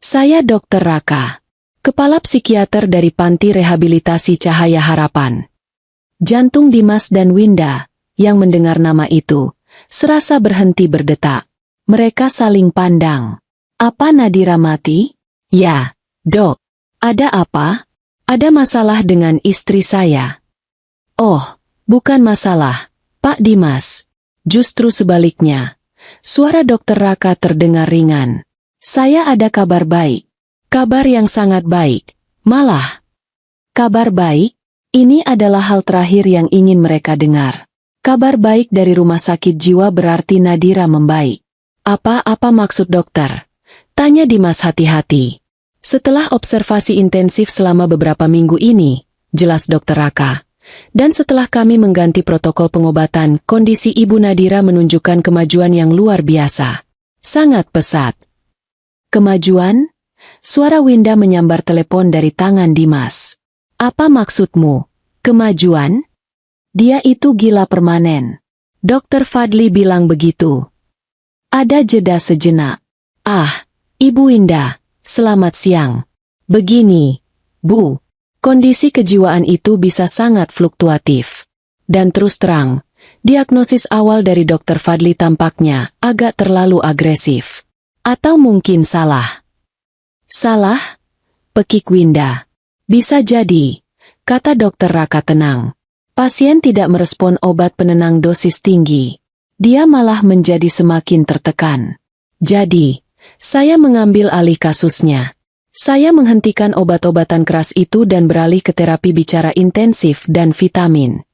Speaker 1: Saya Dr. Raka, kepala psikiater dari Panti Rehabilitasi Cahaya Harapan. Jantung Dimas dan Winda, yang mendengar nama itu, serasa berhenti berdetak. Mereka saling pandang. Apa Nadira mati? Ya, Dok. Ada apa? Ada masalah dengan istri saya. Oh, bukan masalah, Pak Dimas. Justru sebaliknya. Suara Dr. Raka terdengar ringan. Saya ada kabar baik. Kabar yang sangat baik. Malah. Kabar baik? Ini adalah hal terakhir yang ingin mereka dengar. Kabar baik dari rumah sakit jiwa berarti Nadira membaik. Apa maksud dokter? Tanya Dimas hati-hati. Setelah observasi intensif selama beberapa minggu ini, jelas Dr. Raka. Dan setelah kami mengganti protokol pengobatan, kondisi Ibu Nadira menunjukkan kemajuan yang luar biasa. Sangat pesat. Kemajuan? Suara Winda menyambar telepon dari tangan Dimas. Apa maksudmu? Kemajuan? Dia itu gila permanen. Dr. Fadli bilang begitu. Ada jeda sejenak. Ibu Winda, selamat siang. Begini, Bu. Kondisi kejiwaan itu bisa sangat fluktuatif. Dan terus terang, diagnosis awal dari Dr. Fadli tampaknya agak terlalu agresif. Atau mungkin salah. Salah? Pekik Winda. Bisa jadi, kata Dr. Raka tenang. Pasien tidak merespon obat penenang dosis tinggi. Dia malah menjadi semakin tertekan. Jadi, saya mengambil alih kasusnya. Saya menghentikan obat-obatan keras itu dan beralih ke terapi bicara intensif dan vitamin.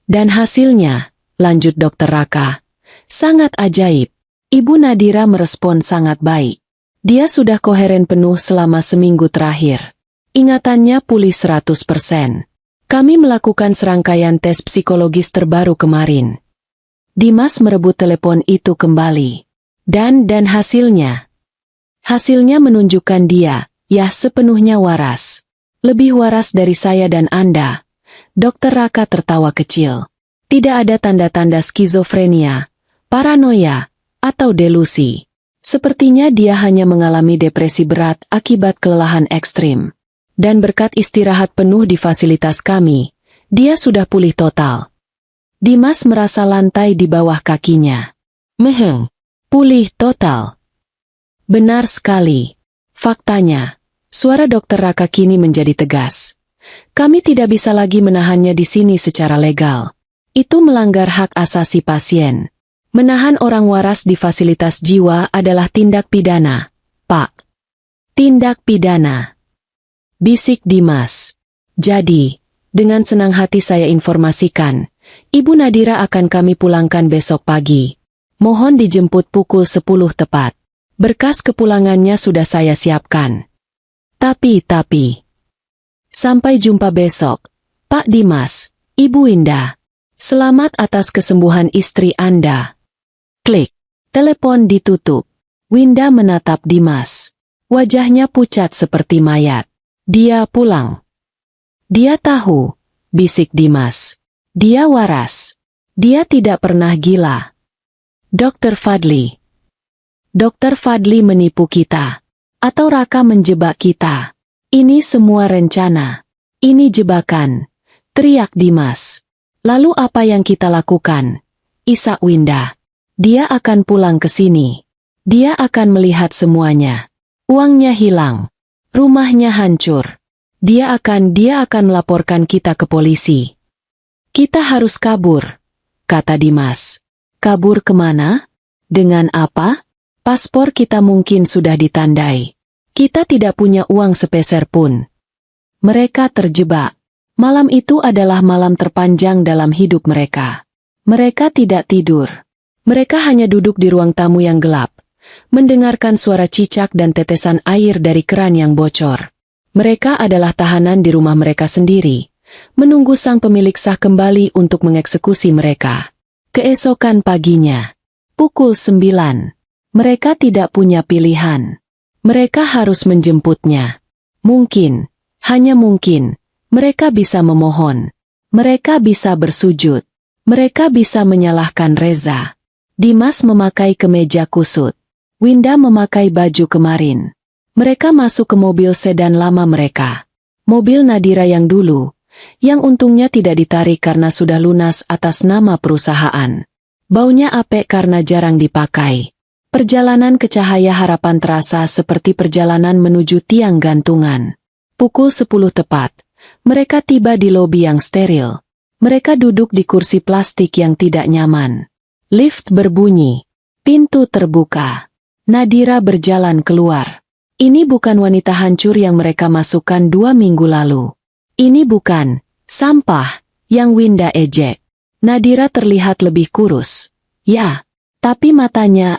Speaker 1: Dan hasilnya, lanjut Dr. Raka, sangat ajaib. Ibu Nadira merespon sangat baik. Dia sudah koheren penuh selama seminggu terakhir. Ingatannya pulih 100%. Kami melakukan serangkaian tes psikologis terbaru kemarin. Dimas merebut telepon itu kembali. Dan hasilnya. Hasilnya menunjukkan dia, ya sepenuhnya waras. Lebih waras dari saya dan Anda. Dr. Raka tertawa kecil. Tidak ada tanda-tanda skizofrenia, paranoia, atau delusi. Sepertinya dia hanya mengalami depresi berat akibat kelelahan ekstrim. Dan berkat istirahat penuh di fasilitas kami, dia sudah pulih total. Dimas merasa lantai di bawah kakinya. Pulih total. Benar sekali. Faktanya, suara Dr. Raka kini menjadi tegas. Kami tidak bisa lagi menahannya di sini secara legal. Itu melanggar hak asasi pasien. Menahan orang waras di fasilitas jiwa adalah tindak pidana, Pak. Tindak pidana. Bisik Dimas. Jadi, dengan senang hati saya informasikan, Ibu Nadira akan kami pulangkan besok pagi. Mohon dijemput pukul 10 tepat. Berkas kepulangannya sudah saya siapkan. Tapi. Sampai jumpa besok, Pak Dimas, Ibu Winda. Selamat atas kesembuhan istri Anda. Klik. Telepon ditutup. Winda menatap Dimas. Wajahnya pucat seperti mayat. Dia pulang. Dia tahu, bisik Dimas. Dia waras. Dia tidak pernah gila. Dr. Fadli. Dr. Fadli menipu kita. Atau Raka menjebak kita. Ini semua rencana. Ini jebakan. Teriak Dimas. Lalu apa yang kita lakukan? Isak Winda. Dia akan pulang ke sini. Dia akan melihat semuanya. Uangnya hilang. Rumahnya hancur. Dia akan melaporkan kita ke polisi. Kita harus kabur, kata Dimas. Kabur kemana? Dengan apa? Paspor kita mungkin sudah ditandai. Kita tidak punya uang sepeser pun. Mereka terjebak. Malam itu adalah malam terpanjang dalam hidup mereka. Mereka tidak tidur. Mereka hanya duduk di ruang tamu yang gelap, mendengarkan suara cicak dan tetesan air dari keran yang bocor. Mereka adalah tahanan di rumah mereka sendiri, menunggu sang pemilik sah kembali untuk mengeksekusi mereka. Keesokan paginya, pukul 9. Mereka tidak punya pilihan. Mereka harus menjemputnya. Mungkin, hanya mungkin, mereka bisa memohon. Mereka bisa bersujud. Mereka bisa menyalahkan Reza. Dimas memakai kemeja kusut. Winda memakai baju kemarin. Mereka masuk ke mobil sedan lama mereka. Mobil Nadira yang dulu, yang untungnya tidak ditarik karena sudah lunas atas nama perusahaan. Baunya apek karena jarang dipakai. Perjalanan ke Cahaya Harapan terasa seperti perjalanan menuju tiang gantungan. Pukul 10 tepat, mereka tiba di lobi yang steril. Mereka duduk di kursi plastik yang tidak nyaman. Lift berbunyi. Pintu terbuka. Nadira berjalan keluar. Ini bukan wanita hancur yang mereka masukkan 2 minggu lalu. Ini bukan sampah yang Winda ejek. Nadira terlihat lebih kurus. Ya. Tapi matanya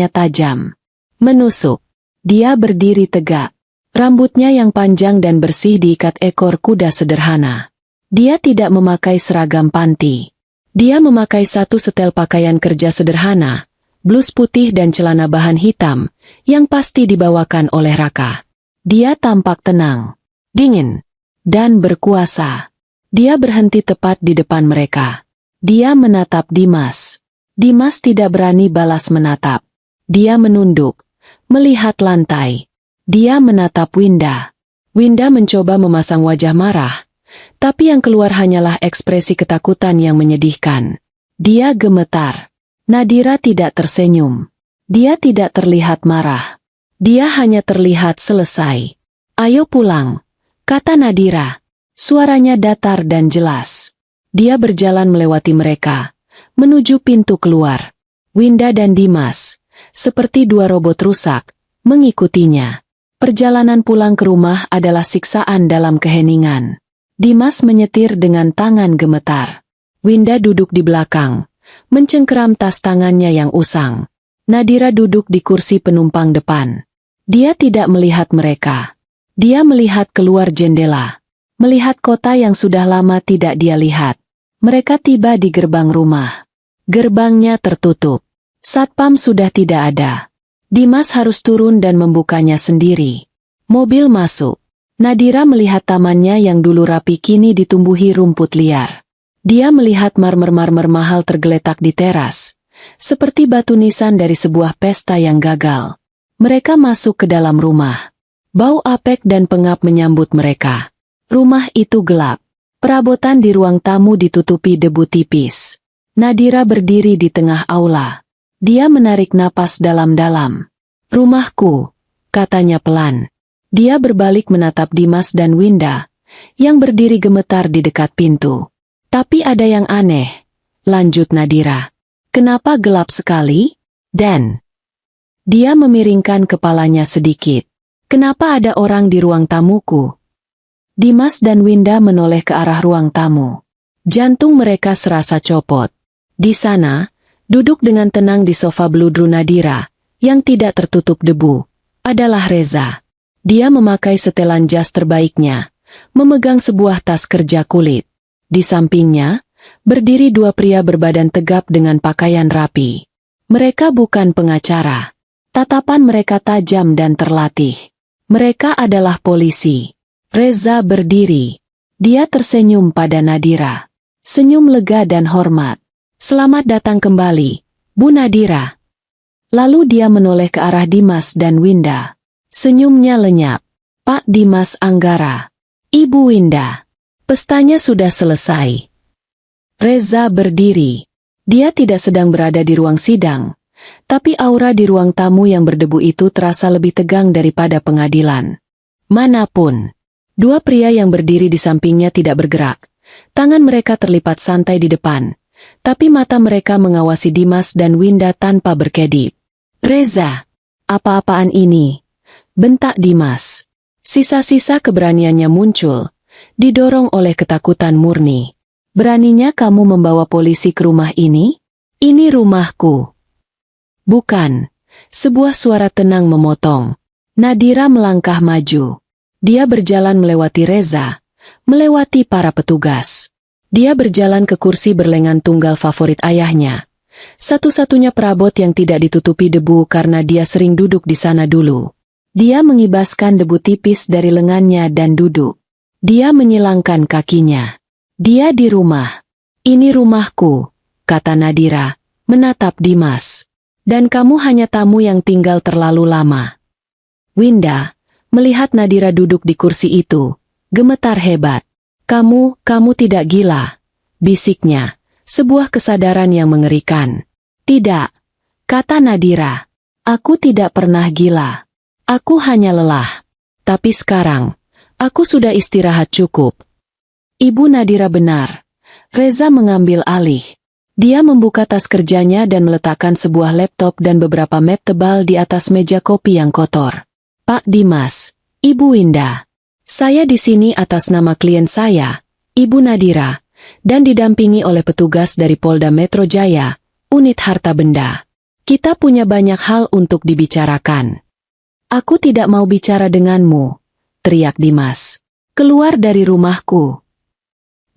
Speaker 1: tajam. Menusuk. Dia berdiri tegak. Rambutnya yang panjang dan bersih diikat ekor kuda sederhana. Dia tidak memakai seragam panti. Dia memakai satu setel pakaian kerja sederhana, blus putih dan celana bahan hitam, yang pasti dibawakan oleh Raka. Dia tampak tenang, dingin, dan berkuasa. Dia berhenti tepat di depan mereka. Dia menatap Dimas. Dimas tidak berani balas menatap. Dia menunduk, melihat lantai. Dia menatap Winda. Winda mencoba memasang wajah marah, tapi yang keluar hanyalah ekspresi ketakutan yang menyedihkan. Dia gemetar. Nadira tidak tersenyum. Dia tidak terlihat marah. Dia hanya terlihat selesai. Ayo pulang, kata Nadira. Suaranya datar dan jelas. Dia berjalan melewati mereka, menuju pintu keluar. Winda dan Dimas, seperti dua robot rusak, mengikutinya. Perjalanan pulang ke rumah adalah siksaan dalam keheningan. Dimas menyetir dengan tangan gemetar. Winda duduk di belakang, mencengkeram tas tangannya yang usang. Nadira duduk di kursi penumpang depan. Dia tidak melihat mereka. Dia melihat keluar jendela. Melihat kota yang sudah lama tidak dia lihat. Mereka tiba di gerbang rumah. Gerbangnya tertutup. Satpam sudah tidak ada. Dimas harus turun dan membukanya sendiri. Mobil masuk. Nadira melihat tamannya yang dulu rapi kini ditumbuhi rumput liar. Dia melihat marmer-marmer mahal tergeletak di teras, seperti batu nisan dari sebuah pesta yang gagal. Mereka masuk ke dalam rumah. Bau apek dan pengap menyambut mereka. Rumah itu gelap. Perabotan di ruang tamu ditutupi debu tipis. Nadira berdiri di tengah aula. Dia menarik napas dalam-dalam. "Rumahku," katanya pelan. Dia berbalik menatap Dimas dan Winda, yang berdiri gemetar di dekat pintu. "Tapi ada yang aneh," lanjut Nadira. "Kenapa gelap sekali? Dan..." Dia memiringkan kepalanya sedikit. "Kenapa ada orang di ruang tamuku?" Dimas dan Winda menoleh ke arah ruang tamu. Jantung mereka serasa copot. Di sana, duduk dengan tenang di sofa beludru Nadira, yang tidak tertutup debu, adalah Reza. Dia memakai setelan jas terbaiknya, memegang sebuah tas kerja kulit. Di sampingnya, berdiri dua pria berbadan tegap dengan pakaian rapi. Mereka bukan pengacara. Tatapan mereka tajam dan terlatih. Mereka adalah polisi. Reza berdiri. Dia tersenyum pada Nadira. Senyum lega dan hormat. "Selamat datang kembali, Bu Nadira." Lalu dia menoleh ke arah Dimas dan Winda. Senyumnya lenyap. "Pak Dimas Anggara, Ibu Winda, pestanya sudah selesai." Reza berdiri. Dia tidak sedang berada di ruang sidang, tapi aura di ruang tamu yang berdebu itu terasa lebih tegang daripada pengadilan. Manapun. Dua pria yang berdiri di sampingnya tidak bergerak. Tangan mereka terlipat santai di depan, tapi mata mereka mengawasi Dimas dan Winda tanpa berkedip. "Reza, apa-apaan ini?" bentak Dimas. Sisa-sisa keberaniannya muncul, didorong oleh ketakutan murni. "Beraninya kamu membawa polisi ke rumah ini? Ini rumahku." "Bukan." Sebuah suara tenang memotong. Nadira melangkah maju. Dia berjalan melewati Reza, melewati para petugas. Dia berjalan ke kursi berlengan tunggal favorit ayahnya. Satu-satunya perabot yang tidak ditutupi debu karena dia sering duduk di sana dulu. Dia mengibaskan debu tipis dari lengannya dan duduk. Dia menyilangkan kakinya. "Dia di rumah. Ini rumahku," kata Nadira, menatap Dimas. "Dan kamu hanya tamu yang tinggal terlalu lama." Winda, melihat Nadira duduk di kursi itu, gemetar hebat. Kamu tidak gila," bisiknya, sebuah kesadaran yang mengerikan. "Tidak," kata Nadira. "Aku tidak pernah gila. Aku hanya lelah. Tapi sekarang, aku sudah istirahat cukup." Ibu Nadira benar. Reza mengambil alih. Dia membuka tas kerjanya dan meletakkan sebuah laptop dan beberapa map tebal di atas meja kopi yang kotor. "Pak Dimas, Ibu Winda, saya di sini atas nama klien saya, Ibu Nadira, dan didampingi oleh petugas dari Polda Metro Jaya, unit harta benda. Kita punya banyak hal untuk dibicarakan." "Aku tidak mau bicara denganmu," teriak Dimas. "Keluar dari rumahku."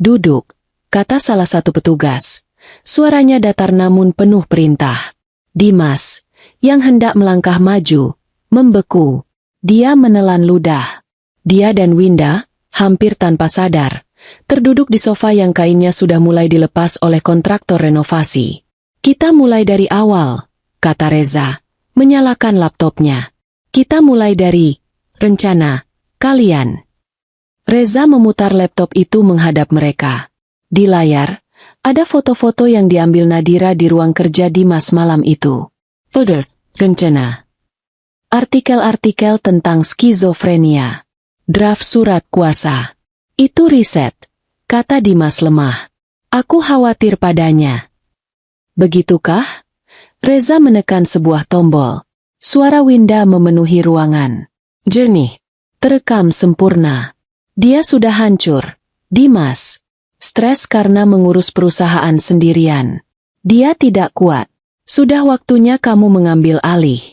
Speaker 1: "Duduk," kata salah satu petugas. Suaranya datar namun penuh perintah. Dimas, yang hendak melangkah maju, membeku. Dia menelan ludah. Dia dan Winda, hampir tanpa sadar, terduduk di sofa yang kainnya sudah mulai dilepas oleh kontraktor renovasi. "Kita mulai dari awal," kata Reza, menyalakan laptopnya. "Kita mulai dari rencana kalian." Reza memutar laptop itu menghadap mereka. Di layar, ada foto-foto yang diambil Nadira di ruang kerja Dimas malam itu. Rencana. Artikel-artikel tentang skizofrenia. Draft surat kuasa. "Itu riset," kata Dimas lemah. Aku khawatir padanya. Begitukah? Reza menekan sebuah tombol. Suara Winda memenuhi ruangan. Jernih. Terekam sempurna. Dia sudah hancur. Dimas. Stres karena mengurus perusahaan sendirian. Dia tidak kuat. Sudah waktunya kamu mengambil alih.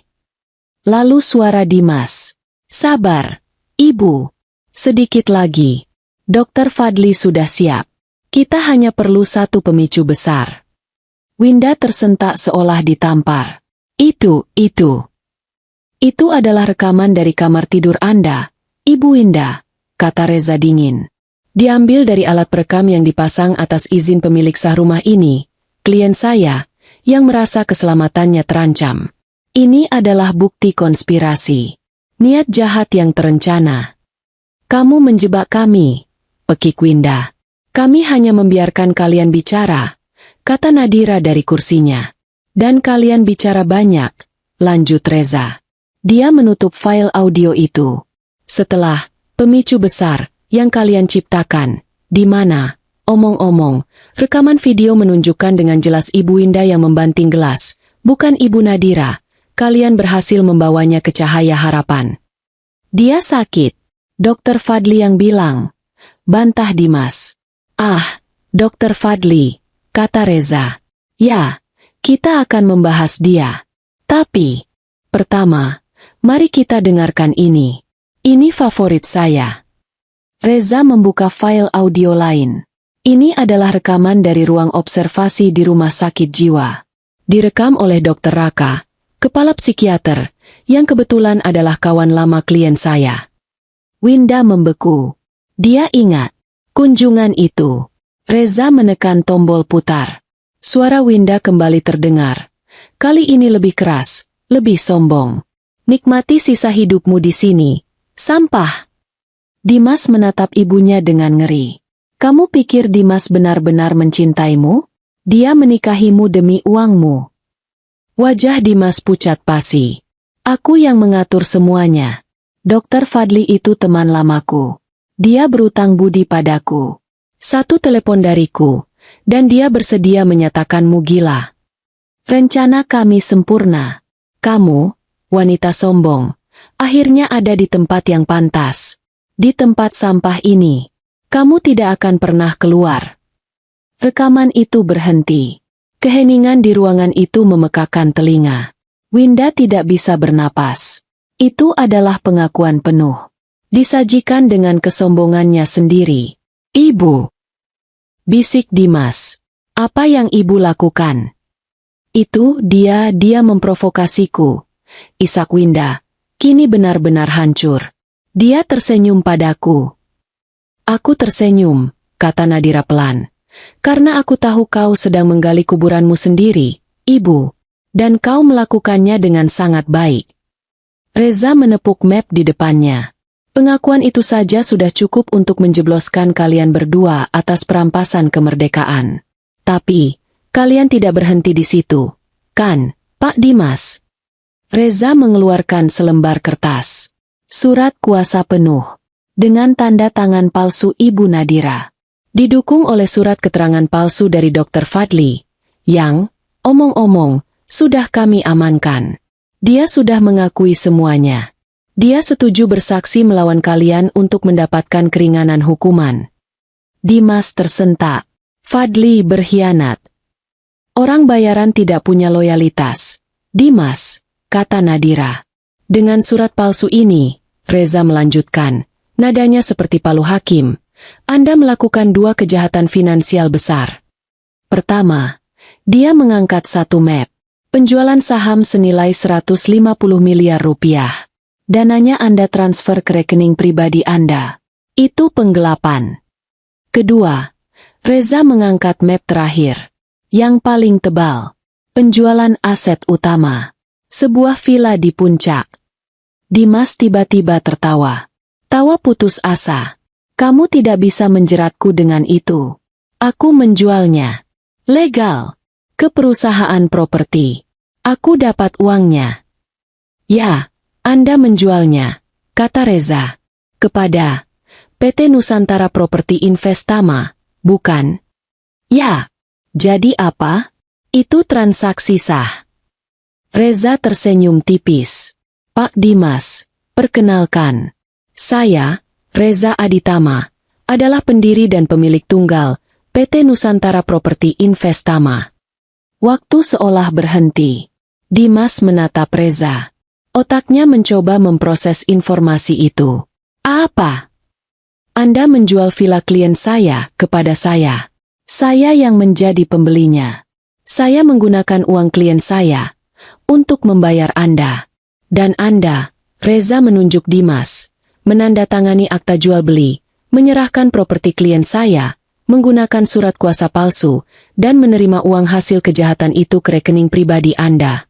Speaker 1: Lalu suara Dimas. Sabar, Ibu. Sedikit lagi. Dokter Fadli sudah siap. Kita hanya perlu satu pemicu besar. Winda tersentak seolah ditampar. Itu adalah rekaman dari kamar tidur Anda, Ibu Winda, kata Reza dingin. Diambil dari alat perekam yang dipasang atas izin pemilik sah rumah ini, klien saya, yang merasa keselamatannya terancam. Ini adalah bukti konspirasi. Niat jahat yang terencana. Kamu menjebak kami, pekik Winda. Kami hanya membiarkan kalian bicara, kata Nadira dari kursinya. Dan kalian bicara banyak, lanjut Reza. Dia menutup file audio itu. Setelah, pemicu besar, yang kalian ciptakan, di mana? Omong-omong, rekaman video menunjukkan dengan jelas Ibu Winda yang membanting gelas, bukan Ibu Nadira. Kalian berhasil membawanya ke cahaya harapan. Dia sakit. Dokter Fadli yang bilang. Bantah Dimas. Ah, Dokter Fadli, kata Reza. Ya, kita akan membahas dia. Tapi, pertama, mari kita dengarkan ini. Ini favorit saya. Reza membuka file audio lain. Ini adalah rekaman dari ruang observasi di rumah sakit jiwa. Direkam oleh Dr. Raka, kepala psikiater, yang kebetulan adalah kawan lama klien saya. Winda membeku. Dia ingat kunjungan itu. Reza menekan tombol putar. Suara Winda kembali terdengar. Kali ini lebih keras, lebih sombong. Nikmati sisa hidupmu di sini. Sampah. Dimas menatap ibunya dengan ngeri. Kamu pikir Dimas benar-benar mencintaimu? Dia menikahimu demi uangmu. Wajah Dimas pucat pasi. Aku yang mengatur semuanya. Dokter Fadli itu teman lamaku. Dia berutang budi padaku. Satu telepon dariku, dan dia bersedia menyatakanmu gila. Rencana kami sempurna. Kamu, wanita sombong, akhirnya ada di tempat yang pantas. Di tempat sampah ini. Kamu tidak akan pernah keluar. Rekaman itu berhenti. Keheningan di ruangan itu memekakan telinga. Winda tidak bisa bernapas. Itu adalah pengakuan penuh. Disajikan dengan kesombongannya sendiri. Ibu. Bisik Dimas. Apa yang ibu lakukan? Itu dia memprovokasiku. Isak Winda. Kini benar-benar hancur. Dia tersenyum padaku. Aku tersenyum, kata Nadira pelan. Karena aku tahu kau sedang menggali kuburanmu sendiri, Ibu. Dan kau melakukannya dengan sangat baik. Reza menepuk map di depannya. Pengakuan itu saja sudah cukup untuk menjebloskan kalian berdua atas perampasan kemerdekaan. Tapi, kalian tidak berhenti di situ. Kan, Pak Dimas? Reza mengeluarkan selembar kertas. Surat kuasa penuh. Dengan tanda tangan palsu Ibu Nadira. Didukung oleh surat keterangan palsu dari Dr. Fadli. Yang, omong-omong, sudah kami amankan. Dia sudah mengakui semuanya. Dia setuju bersaksi melawan kalian untuk mendapatkan keringanan hukuman. Dimas tersentak. Fadli berkhianat. Orang bayaran tidak punya loyalitas. Dimas, kata Nadira. Dengan surat palsu ini, Reza melanjutkan, nadanya seperti palu hakim. Anda melakukan dua kejahatan finansial besar. Pertama, dia mengangkat satu map. Penjualan saham senilai 150 miliar rupiah. Dananya Anda transfer ke rekening pribadi Anda. Itu penggelapan. Kedua, Reza mengangkat map terakhir. Yang paling tebal. Penjualan aset utama. Sebuah villa di puncak. Dimas tiba-tiba tertawa. Tawa putus asa. Kamu tidak bisa menjeratku dengan itu. Aku menjualnya. Legal. Ke perusahaan properti. Aku dapat uangnya. Ya, Anda menjualnya, kata Reza. Kepada PT Nusantara Properti Investama, bukan? Ya, jadi apa? Itu transaksi sah. Reza tersenyum tipis. Pak Dimas, perkenalkan. Saya, Reza Aditama, adalah pendiri dan pemilik tunggal PT Nusantara Properti Investama. Waktu seolah berhenti. Dimas menatap Reza. Otaknya mencoba memproses informasi itu. Apa? Anda menjual villa klien saya kepada saya. Saya yang menjadi pembelinya. Saya menggunakan uang klien saya untuk membayar Anda. Dan Anda, Reza menunjuk Dimas, menandatangani akta jual beli, menyerahkan properti klien saya, menggunakan surat kuasa palsu, dan menerima uang hasil kejahatan itu ke rekening pribadi Anda.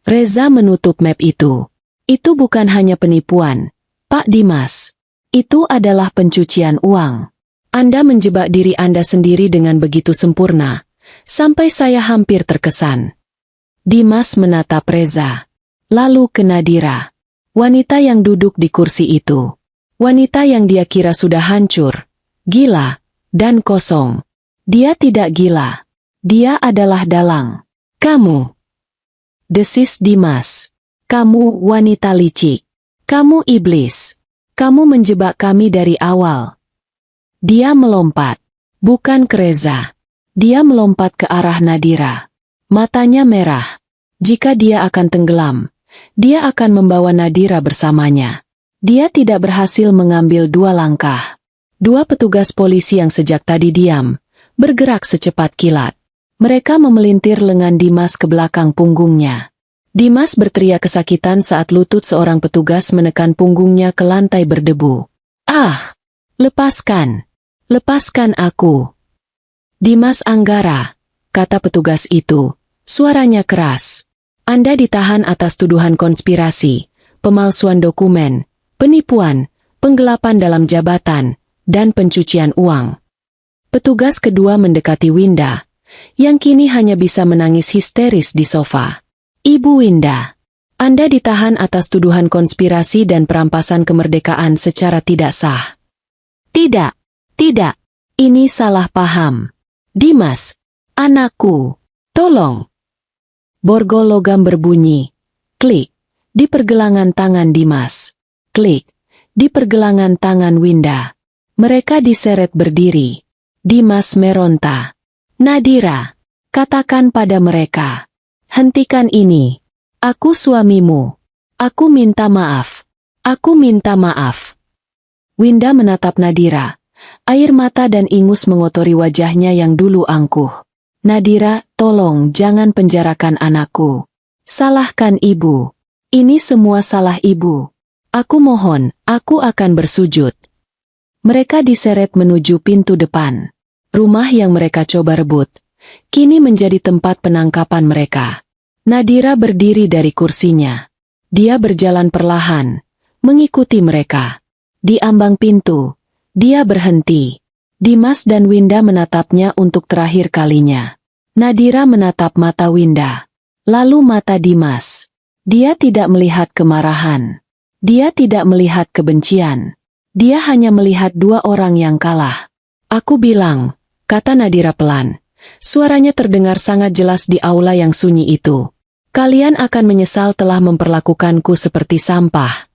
Speaker 1: Reza menutup map itu. Itu bukan hanya penipuan, Pak Dimas. Itu adalah pencucian uang. Anda menjebak diri Anda sendiri dengan begitu sempurna, sampai saya hampir terkesan. Dimas menatap Reza. Lalu ke Nadira. Wanita yang duduk di kursi itu. Wanita yang dia kira sudah hancur, gila, dan kosong. Dia tidak gila. Dia adalah dalang. Kamu. Desis Dimas. Kamu wanita licik. Kamu iblis. Kamu menjebak kami dari awal. Dia melompat. Bukan ke Reza. Dia melompat ke arah Nadira. Matanya merah. Jika dia akan tenggelam, dia akan membawa Nadira bersamanya. Dia tidak berhasil mengambil 2 langkah. 2 petugas polisi yang sejak tadi diam, bergerak secepat kilat. Mereka memelintir lengan Dimas ke belakang punggungnya. Dimas berteriak kesakitan saat lutut seorang petugas menekan punggungnya ke lantai berdebu. Ah! Lepaskan! Lepaskan aku! Dimas Anggara, kata petugas itu, suaranya keras. Anda ditahan atas tuduhan konspirasi, pemalsuan dokumen, penipuan, penggelapan dalam jabatan, dan pencucian uang. Petugas kedua mendekati Winda, yang kini hanya bisa menangis histeris di sofa. Ibu Winda, Anda ditahan atas tuduhan konspirasi dan perampasan kemerdekaan secara tidak sah. Tidak, tidak, ini salah paham. Dimas, anakku, tolong. Borgol logam berbunyi. Klik, di pergelangan tangan Dimas. Klik, di pergelangan tangan Winda. Mereka diseret berdiri. Dimas meronta. Nadira, katakan pada mereka. Hentikan ini. Aku suamimu. Aku minta maaf. Aku minta maaf. Winda menatap Nadira. Air mata dan ingus mengotori wajahnya yang dulu angkuh. Nadira, tolong jangan penjarakan anakku. Salahkan ibu. Ini semua salah ibu. Aku mohon, aku akan bersujud. Mereka diseret menuju pintu depan. Rumah yang mereka coba rebut, kini menjadi tempat penangkapan mereka. Nadira berdiri dari kursinya. Dia berjalan perlahan, mengikuti mereka. Di ambang pintu, dia berhenti. Dimas dan Winda menatapnya untuk terakhir kalinya. Nadira menatap mata Winda, lalu mata Dimas. Dia tidak melihat kemarahan. Dia tidak melihat kebencian. Dia hanya melihat 2 orang yang kalah. Aku bilang, kata Nadira pelan. Suaranya terdengar sangat jelas di aula yang sunyi itu. Kalian akan menyesal telah memperlakukanku seperti sampah.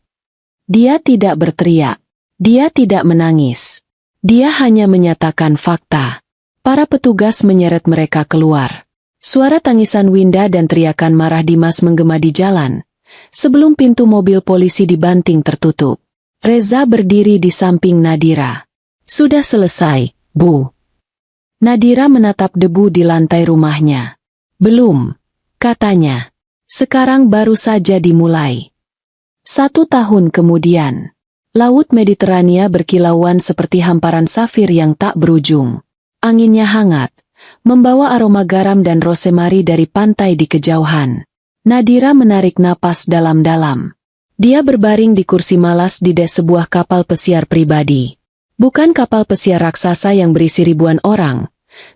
Speaker 1: Dia tidak berteriak. Dia tidak menangis. Dia hanya menyatakan fakta. Para petugas menyeret mereka keluar. Suara tangisan Winda dan teriakan marah Dimas menggema di jalan. Sebelum pintu mobil polisi dibanting tertutup. Reza berdiri di samping Nadira. Sudah selesai, Bu. Nadira menatap debu di lantai rumahnya. Belum, katanya. Sekarang baru saja dimulai. 1 tahun kemudian. Laut Mediterania berkilauan seperti hamparan safir yang tak berujung. Anginnya hangat, membawa aroma garam dan rosemary dari pantai di kejauhan. Nadira menarik napas dalam-dalam. Dia berbaring di kursi malas di dek sebuah kapal pesiar pribadi. Bukan kapal pesiar raksasa yang berisi ribuan orang,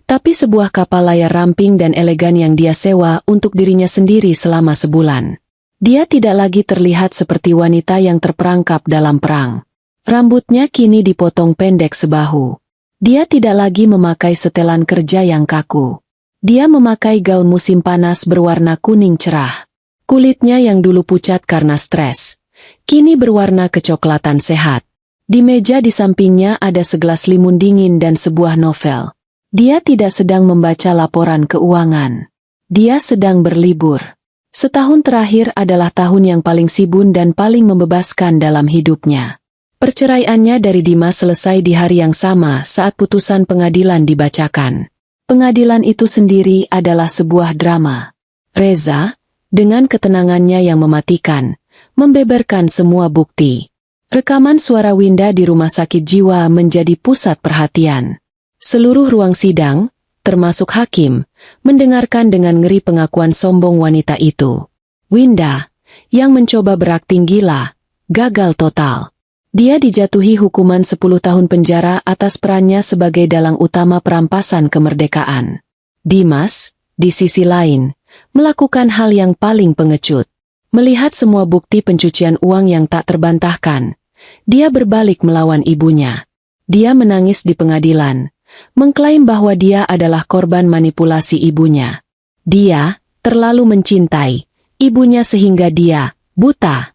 Speaker 1: tapi sebuah kapal layar ramping dan elegan yang dia sewa untuk dirinya sendiri selama sebulan. Dia tidak lagi terlihat seperti wanita yang terperangkap dalam perang. Rambutnya kini dipotong pendek sebahu. Dia tidak lagi memakai setelan kerja yang kaku. Dia memakai gaun musim panas berwarna kuning cerah. Kulitnya yang dulu pucat karena stres, kini berwarna kecoklatan sehat. Di meja di sampingnya ada segelas limun dingin dan sebuah novel. Dia tidak sedang membaca laporan keuangan. Dia sedang berlibur. Setahun terakhir adalah tahun yang paling sibuk dan paling membebaskan dalam hidupnya. Perceraiannya dari Dimas selesai di hari yang sama saat putusan pengadilan dibacakan. Pengadilan itu sendiri adalah sebuah drama. Reza, dengan ketenangannya yang mematikan, membeberkan semua bukti. Rekaman suara Winda di rumah sakit jiwa menjadi pusat perhatian. Seluruh ruang sidang, termasuk hakim, mendengarkan dengan ngeri pengakuan sombong wanita itu. Winda, yang mencoba berakting gila, gagal total. Dia dijatuhi hukuman 10 tahun penjara atas perannya sebagai dalang utama perampasan kemerdekaan. Dimas, di sisi lain, melakukan hal yang paling pengecut. Melihat semua bukti pencucian uang yang tak terbantahkan, dia berbalik melawan ibunya. Dia menangis di pengadilan, mengklaim bahwa dia adalah korban manipulasi ibunya. Dia terlalu mencintai ibunya sehingga dia buta.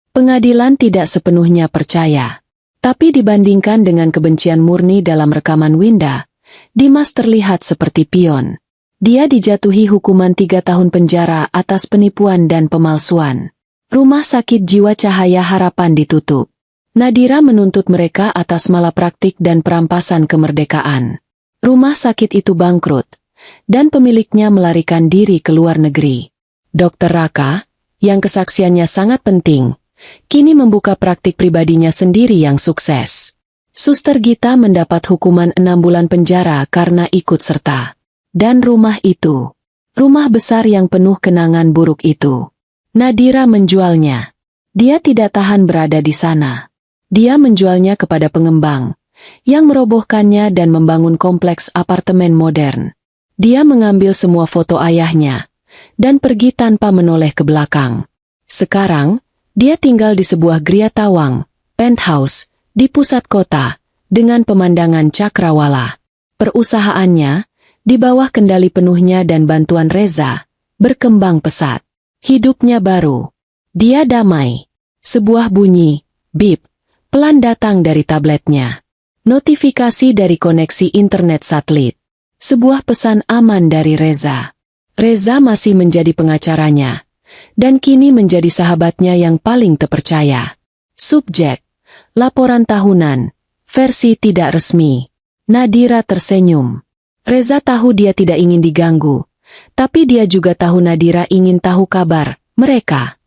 Speaker 1: Pengadilan tidak sepenuhnya percaya. Tapi dibandingkan dengan kebencian murni dalam rekaman Winda, Dimas terlihat seperti pion. Dia dijatuhi hukuman 3 tahun penjara atas penipuan dan pemalsuan. Rumah sakit jiwa Cahaya Harapan ditutup. Nadira menuntut mereka atas malapraktik dan perampasan kemerdekaan. Rumah sakit itu bangkrut, dan pemiliknya melarikan diri ke luar negeri. Dr. Raka, yang kesaksiannya sangat penting, kini membuka praktik pribadinya sendiri yang sukses. Suster Gita mendapat hukuman 6 bulan penjara karena ikut serta. Dan rumah itu, rumah besar yang penuh kenangan buruk itu, Nadira menjualnya. Dia tidak tahan berada di sana. Dia menjualnya kepada pengembang, yang merobohkannya dan membangun kompleks apartemen modern. Dia mengambil semua foto ayahnya, dan pergi tanpa menoleh ke belakang. Sekarang, dia tinggal di sebuah gria tawang, penthouse, di pusat kota, dengan pemandangan cakrawala. Perusahaannya, di bawah kendali penuhnya dan bantuan Reza, berkembang pesat. Hidupnya baru. Dia damai. Sebuah bunyi, bip, pelan datang dari tabletnya. Notifikasi dari koneksi internet satelit. Sebuah pesan aman dari Reza. Reza masih menjadi pengacaranya, dan kini menjadi sahabatnya yang paling terpercaya. Subjek, laporan tahunan, versi tidak resmi. Nadira tersenyum. Reza tahu dia tidak ingin diganggu, tapi dia juga tahu Nadira ingin tahu kabar mereka.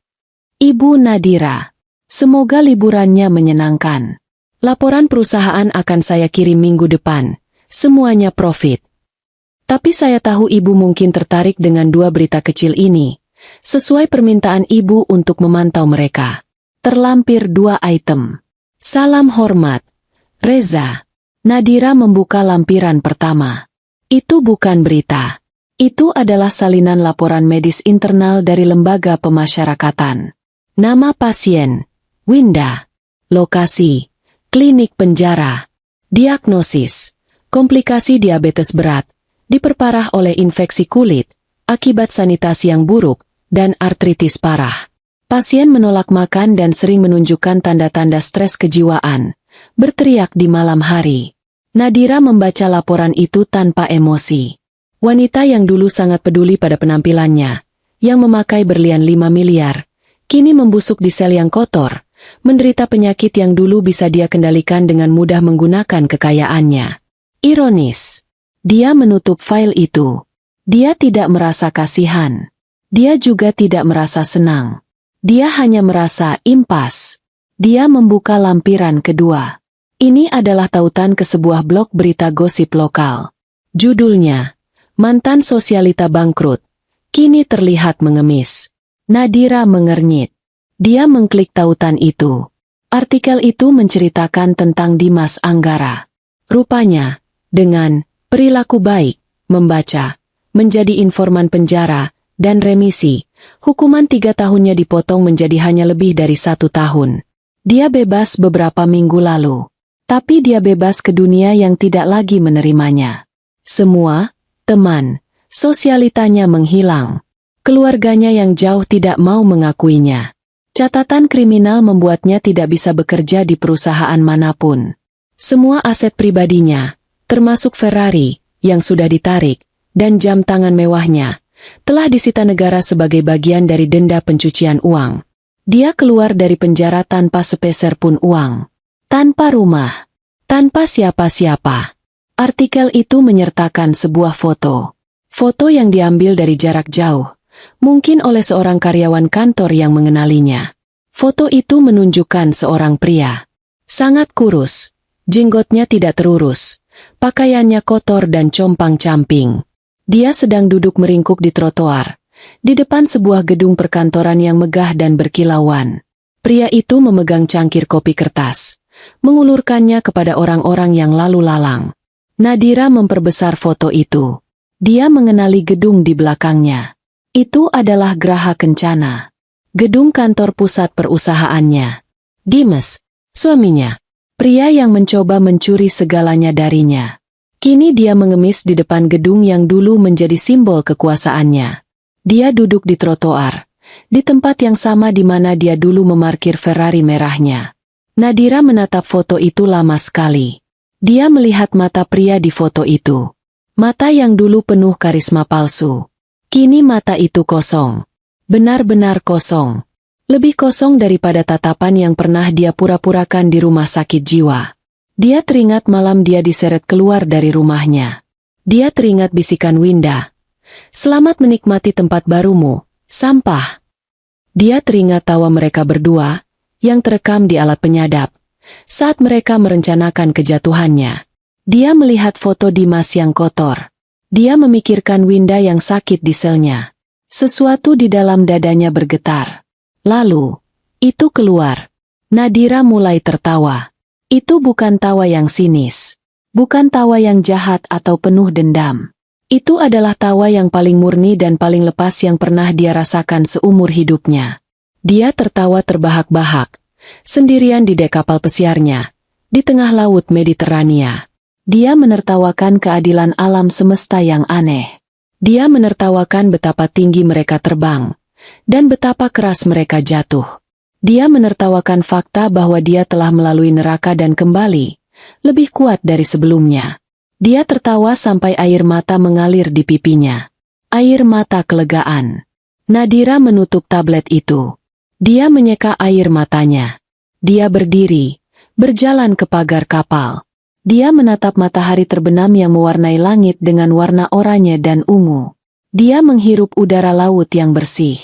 Speaker 1: Ibu Nadira, semoga liburannya menyenangkan. Laporan perusahaan akan saya kirim minggu depan, semuanya profit. Tapi saya tahu ibu mungkin tertarik dengan 2 berita kecil ini, sesuai permintaan ibu untuk memantau mereka. Terlampir 2 item. Salam hormat, Reza. Nadira membuka lampiran pertama. Itu bukan berita. Itu adalah salinan laporan medis internal dari lembaga pemasyarakatan. Nama pasien, Winda. Lokasi, klinik penjara. Diagnosis, komplikasi diabetes berat, diperparah oleh infeksi kulit, akibat sanitasi yang buruk, dan artritis parah. Pasien menolak makan dan sering menunjukkan tanda-tanda stres kejiwaan, berteriak di malam hari. Nadira membaca laporan itu tanpa emosi. Wanita yang dulu sangat peduli pada penampilannya, yang memakai berlian 5 miliar, kini membusuk di sel yang kotor, menderita penyakit yang dulu bisa dia kendalikan dengan mudah menggunakan kekayaannya. Ironis. Dia menutup file itu. Dia tidak merasa kasihan. Dia juga tidak merasa senang. Dia hanya merasa impas. Dia membuka lampiran kedua. Ini adalah tautan ke sebuah blog berita gosip lokal. Judulnya, Mantan Sosialita Bangkrut, kini terlihat mengemis. Nadira mengernyit. Dia mengklik tautan itu. Artikel itu menceritakan tentang Dimas Anggara. Rupanya, dengan perilaku baik, membaca, menjadi informan penjara, dan remisi, hukuman 3 tahunnya dipotong menjadi hanya lebih dari 1 tahun. Dia bebas beberapa minggu lalu. Tapi dia bebas ke dunia yang tidak lagi menerimanya. Semua, teman, sosialitanya menghilang. Keluarganya yang jauh tidak mau mengakuinya. Catatan kriminal membuatnya tidak bisa bekerja di perusahaan manapun. Semua aset pribadinya, termasuk Ferrari, yang sudah ditarik, dan jam tangan mewahnya, telah disita negara sebagai bagian dari denda pencucian uang. Dia keluar dari penjara tanpa sepeser pun uang. Tanpa rumah, tanpa siapa-siapa. Artikel itu menyertakan sebuah foto. Foto yang diambil dari jarak jauh, mungkin oleh seorang karyawan kantor yang mengenalinya. Foto itu menunjukkan seorang pria. Sangat kurus, jenggotnya tidak terurus, pakaiannya kotor dan compang-camping. Dia sedang duduk meringkuk di trotoar, di depan sebuah gedung perkantoran yang megah dan berkilauan. Pria itu memegang cangkir kopi kertas, mengulurkannya kepada orang-orang yang lalu lalang. Nadira memperbesar foto itu. Dia mengenali gedung di belakangnya. Itu adalah Graha Kencana, gedung kantor pusat perusahaannya. Dimas, suaminya, pria yang mencoba mencuri segalanya darinya. Kini dia mengemis di depan gedung yang dulu menjadi simbol kekuasaannya. Dia duduk di trotoar, di tempat yang sama di mana dia dulu memarkir Ferrari merahnya. Nadira menatap foto itu lama sekali. Dia melihat mata pria di foto itu. Mata yang dulu penuh karisma palsu. Kini mata itu kosong. Benar-benar kosong. Lebih kosong daripada tatapan yang pernah dia pura-purakan di rumah sakit jiwa. Dia teringat malam dia diseret keluar dari rumahnya. Dia teringat bisikan Winda. "Selamat menikmati tempat barumu, sampah." Dia teringat tawa mereka berdua, yang terekam di alat penyadap, saat mereka merencanakan kejatuhannya. Dia melihat foto Dimas yang kotor. Dia memikirkan Winda yang sakit di selnya. Sesuatu di dalam dadanya bergetar. Lalu, itu keluar. Nadira mulai tertawa. Itu bukan tawa yang sinis. Bukan tawa yang jahat atau penuh dendam. Itu adalah tawa yang paling murni dan paling lepas yang pernah dia rasakan seumur hidupnya. Dia tertawa terbahak-bahak, sendirian di dek kapal pesiarnya, di tengah laut Mediterania. Dia menertawakan keadilan alam semesta yang aneh. Dia menertawakan betapa tinggi mereka terbang, dan betapa keras mereka jatuh. Dia menertawakan fakta bahwa dia telah melalui neraka dan kembali, lebih kuat dari sebelumnya. Dia tertawa sampai air mata mengalir di pipinya. Air mata kelegaan. Nadira menutup tablet itu. Dia menyeka air matanya. Dia berdiri, berjalan ke pagar kapal. Dia menatap matahari terbenam yang mewarnai langit dengan warna oranye dan ungu. Dia menghirup udara laut yang bersih.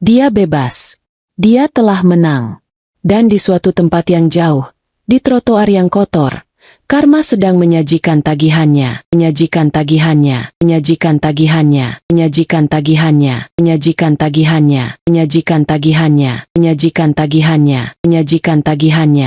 Speaker 1: Dia bebas. Dia telah menang. Dan di suatu tempat yang jauh, di trotoar yang kotor, karma sedang menyajikan tagihannya, menyajikan tagihannya, menyajikan tagihannya, menyajikan tagihannya, menyajikan tagihannya, menyajikan tagihannya, menyajikan tagihannya, menyajikan tagihannya.